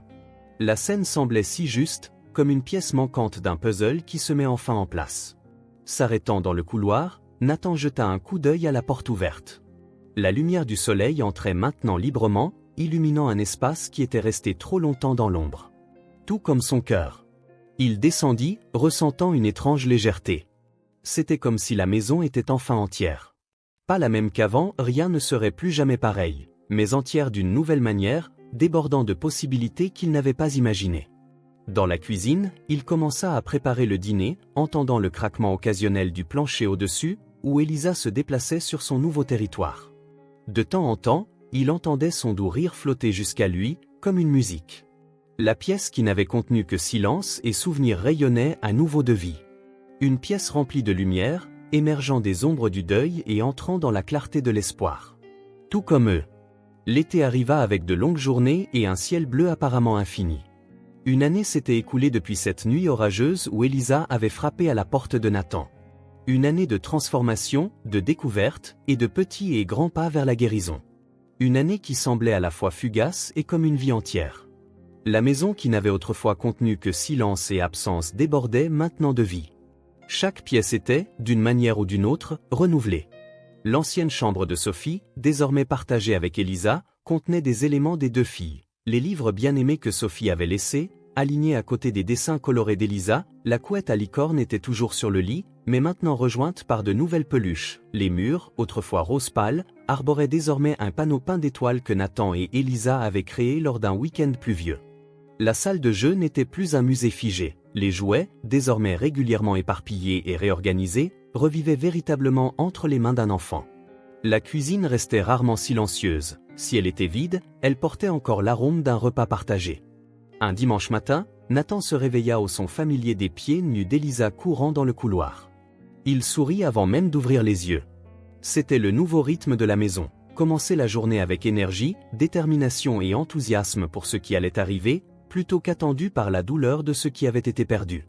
La scène semblait si juste, comme une pièce manquante d'un puzzle qui se met enfin en place. S'arrêtant dans le couloir, Nathan jeta un coup d'œil à la porte ouverte. La lumière du soleil entrait maintenant librement, illuminant un espace qui était resté trop longtemps dans l'ombre. Tout comme son cœur. Il descendit, ressentant une étrange légèreté. C'était comme si la maison était enfin entière. Pas la même qu'avant, rien ne serait plus jamais pareil, mais entière d'une nouvelle manière, débordant de possibilités qu'il n'avait pas imaginées. Dans la cuisine, il commença à préparer le dîner, entendant le craquement occasionnel du plancher au-dessus, où Elisa se déplaçait sur son nouveau territoire. De temps en temps, il entendait son doux rire flotter jusqu'à lui, comme une musique. La pièce qui n'avait contenu que silence et souvenirs rayonnait à nouveau de vie. Une pièce remplie de lumière, émergeant des ombres du deuil et entrant dans la clarté de l'espoir. Tout comme eux. L'été arriva avec de longues journées et un ciel bleu apparemment infini. Une année s'était écoulée depuis cette nuit orageuse où Elisa avait frappé à la porte de Nathan. Une année de transformation, de découverte, et de petits et grands pas vers la guérison. Une année qui semblait à la fois fugace et comme une vie entière. La maison qui n'avait autrefois contenu que silence et absence débordait maintenant de vie. Chaque pièce était, d'une manière ou d'une autre, renouvelée. L'ancienne chambre de Sophie, désormais partagée avec Elisa, contenait des éléments des deux filles. Les livres bien-aimés que Sophie avait laissés, alignés à côté des dessins colorés d'Elisa, la couette à licorne était toujours sur le lit, mais maintenant rejointe par de nouvelles peluches. Les murs, autrefois rose pâle, arboraient désormais un panneau peint d'étoiles que Nathan et Elisa avaient créé lors d'un week-end pluvieux. La salle de jeu n'était plus un musée figé. Les jouets, désormais régulièrement éparpillés et réorganisés, revivaient véritablement entre les mains d'un enfant. La cuisine restait rarement silencieuse. Si elle était vide, elle portait encore l'arôme d'un repas partagé. Un dimanche matin, Nathan se réveilla au son familier des pieds nus d'Elisa courant dans le couloir. Il sourit avant même d'ouvrir les yeux. C'était le nouveau rythme de la maison. Commencer la journée avec énergie, détermination et enthousiasme pour ce qui allait arriver, plutôt qu'attendu par la douleur de ce qui avait été perdu.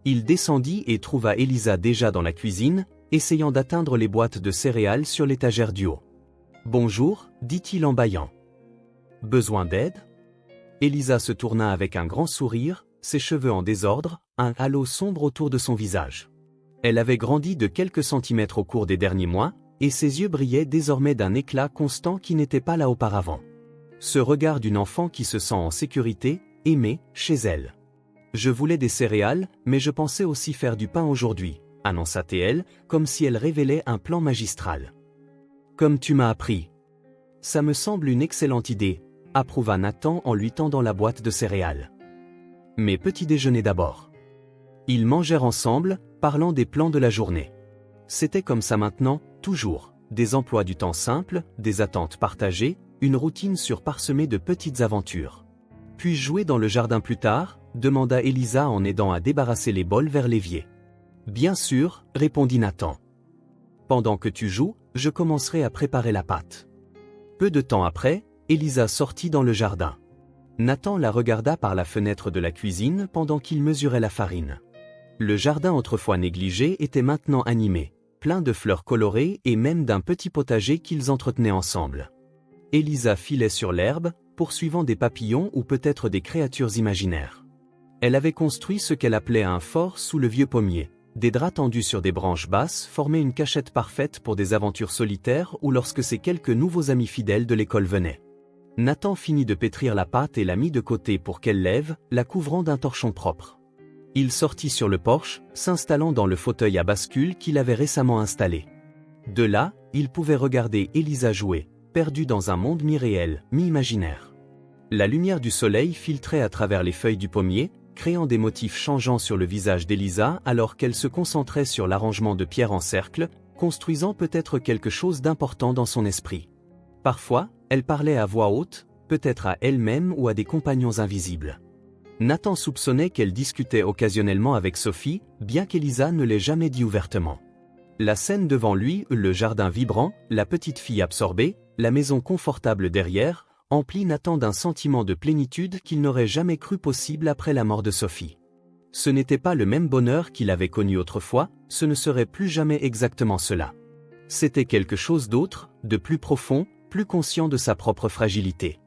Il descendit et trouva Elisa déjà dans la cuisine, essayant d'atteindre les boîtes de céréales sur l'étagère du haut. « Bonjour » dit-il en bâillant. « Besoin d'aide » Elisa se tourna avec un grand sourire, ses cheveux en désordre, un halo sombre autour de son visage. Elle avait grandi de quelques centimètres au cours des derniers mois, et ses yeux brillaient désormais d'un éclat constant qui n'était pas là auparavant. Ce regard d'une enfant qui se sent en sécurité, aimée, chez elle. « Je voulais des céréales, mais je pensais aussi faire du pain aujourd'hui », annonça-t-elle, comme si elle révélait un plan magistral. « Comme tu m'as appris. »« Ça me semble une excellente idée », approuva Nathan en lui tendant la boîte de céréales. « Mais petit déjeuner d'abord. » Ils mangèrent ensemble, parlant des plans de la journée. C'était comme ça maintenant, toujours, des emplois du temps simples, des attentes partagées, une routine surparsemée de petites aventures. « Puis-je jouer dans le jardin plus tard ?» demanda Elisa en aidant à débarrasser les bols vers l'évier. « Bien sûr, » répondit Nathan. « Pendant que tu joues, je commencerai à préparer la pâte. » Peu de temps après, Elisa sortit dans le jardin. Nathan la regarda par la fenêtre de la cuisine pendant qu'il mesurait la farine. Le jardin autrefois négligé était maintenant animé, plein de fleurs colorées et même d'un petit potager qu'ils entretenaient ensemble. Elisa filait sur l'herbe, poursuivant des papillons ou peut-être des créatures imaginaires. Elle avait construit ce qu'elle appelait un fort sous le vieux pommier. Des draps tendus sur des branches basses formaient une cachette parfaite pour des aventures solitaires ou lorsque ses quelques nouveaux amis fidèles de l'école venaient. Nathan finit de pétrir la pâte et la mit de côté pour qu'elle lève, la couvrant d'un torchon propre. Il sortit sur le porche, s'installant dans le fauteuil à bascule qu'il avait récemment installé. De là, il pouvait regarder Elisa jouer, perdue dans un monde mi-réel, mi-imaginaire. La lumière du soleil filtrait à travers les feuilles du pommier, créant des motifs changeants sur le visage d'Elisa alors qu'elle se concentrait sur l'arrangement de pierres en cercle, construisant peut-être quelque chose d'important dans son esprit. Parfois, elle parlait à voix haute, peut-être à elle-même ou à des compagnons invisibles. Nathan soupçonnait qu'elle discutait occasionnellement avec Sophie, bien qu'Elisa ne l'ait jamais dit ouvertement. La scène devant lui, le jardin vibrant, la petite fille absorbée, la maison confortable derrière, emplit Nathan d'un sentiment de plénitude qu'il n'aurait jamais cru possible après la mort de Sophie. Ce n'était pas le même bonheur qu'il avait connu autrefois, ce ne serait plus jamais exactement cela. C'était quelque chose d'autre, de plus profond, plus conscient de sa propre fragilité.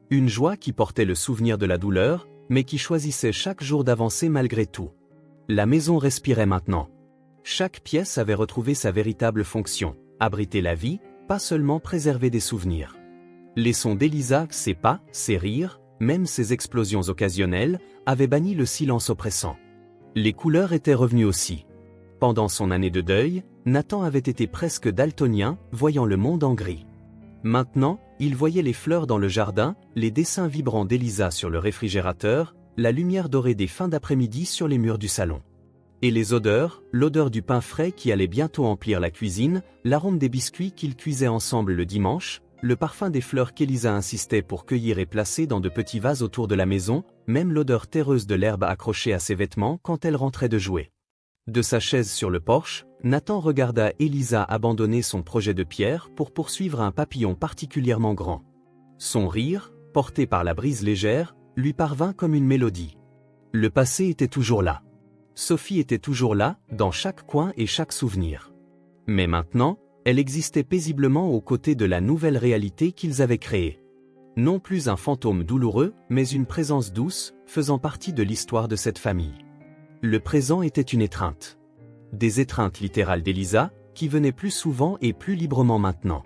Une joie qui portait le souvenir de la douleur, mais qui choisissait chaque jour d'avancer malgré tout. La maison respirait maintenant. Chaque pièce avait retrouvé sa véritable fonction, abriter la vie, pas seulement préserver des souvenirs. Les sons d'Elisa, ses pas, ses rires, même ses explosions occasionnelles, avaient banni le silence oppressant. Les couleurs étaient revenues aussi. Pendant son année de deuil, Nathan avait été presque daltonien, voyant le monde en gris. Maintenant, il voyait les fleurs dans le jardin, les dessins vibrants d'Elisa sur le réfrigérateur, la lumière dorée des fins d'après-midi sur les murs du salon. Et les odeurs, l'odeur du pain frais qui allait bientôt emplir la cuisine, l'arôme des biscuits qu'ils cuisaient ensemble le dimanche, le parfum des fleurs qu'Elisa insistait pour cueillir et placer dans de petits vases autour de la maison, même l'odeur terreuse de l'herbe accrochée à ses vêtements quand elle rentrait de jouer. De sa chaise sur le porche, Nathan regarda Elisa abandonner son projet de pierre pour poursuivre un papillon particulièrement grand. Son rire, porté par la brise légère, lui parvint comme une mélodie. Le passé était toujours là. Sophie était toujours là, dans chaque coin et chaque souvenir. Mais maintenant, elle existait paisiblement aux côtés de la nouvelle réalité qu'ils avaient créée. Non plus un fantôme douloureux, mais une présence douce, faisant partie de l'histoire de cette famille. Le présent était une étreinte. Des étreintes littérales d'Elisa, qui venaient plus souvent et plus librement maintenant.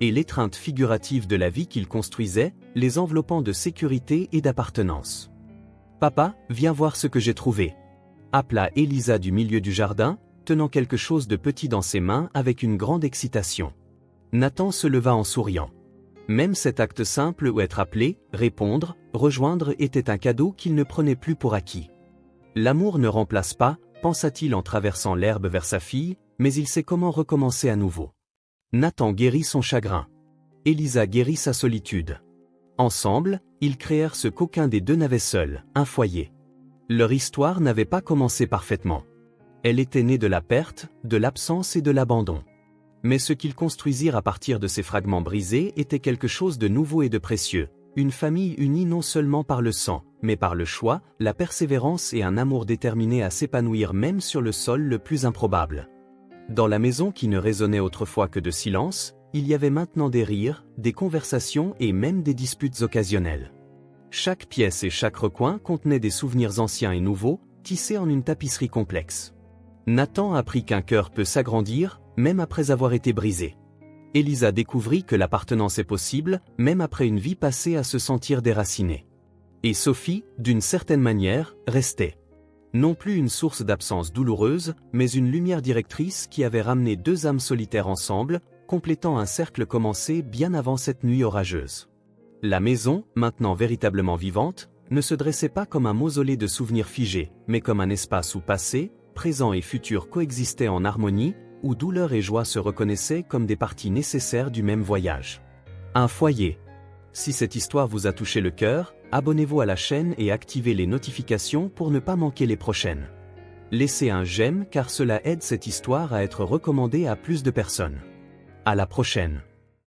Et l'étreinte figurative de la vie qu'ils construisaient, les enveloppant de sécurité et d'appartenance. « Papa, viens voir ce que j'ai trouvé », appela Elisa du milieu du jardin, tenant quelque chose de petit dans ses mains avec une grande excitation. Nathan se leva en souriant. Même cet acte simple où être appelé, répondre, rejoindre était un cadeau qu'il ne prenait plus pour acquis. L'amour ne remplace pas, pensa-t-il en traversant l'herbe vers sa fille, mais il sait comment recommencer à nouveau. Nathan guérit son chagrin. Elisa guérit sa solitude. Ensemble, ils créèrent ce qu'aucun des deux n'avait seul, un foyer. Leur histoire n'avait pas commencé parfaitement. Elle était née de la perte, de l'absence et de l'abandon. Mais ce qu'ils construisirent à partir de ces fragments brisés était quelque chose de nouveau et de précieux, une famille unie non seulement par le sang, mais par le choix, la persévérance et un amour déterminé à s'épanouir même sur le sol le plus improbable. Dans la maison qui ne résonnait autrefois que de silence, il y avait maintenant des rires, des conversations et même des disputes occasionnelles. Chaque pièce et chaque recoin contenait des souvenirs anciens et nouveaux, tissés en une tapisserie complexe. Nathan apprit qu'un cœur peut s'agrandir, même après avoir été brisé. Elisa découvrit que l'appartenance est possible, même après une vie passée à se sentir déracinée. Et Sophie, d'une certaine manière, restait. Non plus une source d'absence douloureuse, mais une lumière directrice qui avait ramené deux âmes solitaires ensemble, complétant un cercle commencé bien avant cette nuit orageuse. La maison, maintenant véritablement vivante, ne se dressait pas comme un mausolée de souvenirs figés, mais comme un espace où passé, présent et futur coexistaient en harmonie, où douleur et joie se reconnaissaient comme des parties nécessaires du même voyage. Un foyer. Si cette histoire vous a touché le cœur, abonnez-vous à la chaîne et activez les notifications pour ne pas manquer les prochaines. Laissez un j'aime car cela aide cette histoire à être recommandée à plus de personnes. À la prochaine.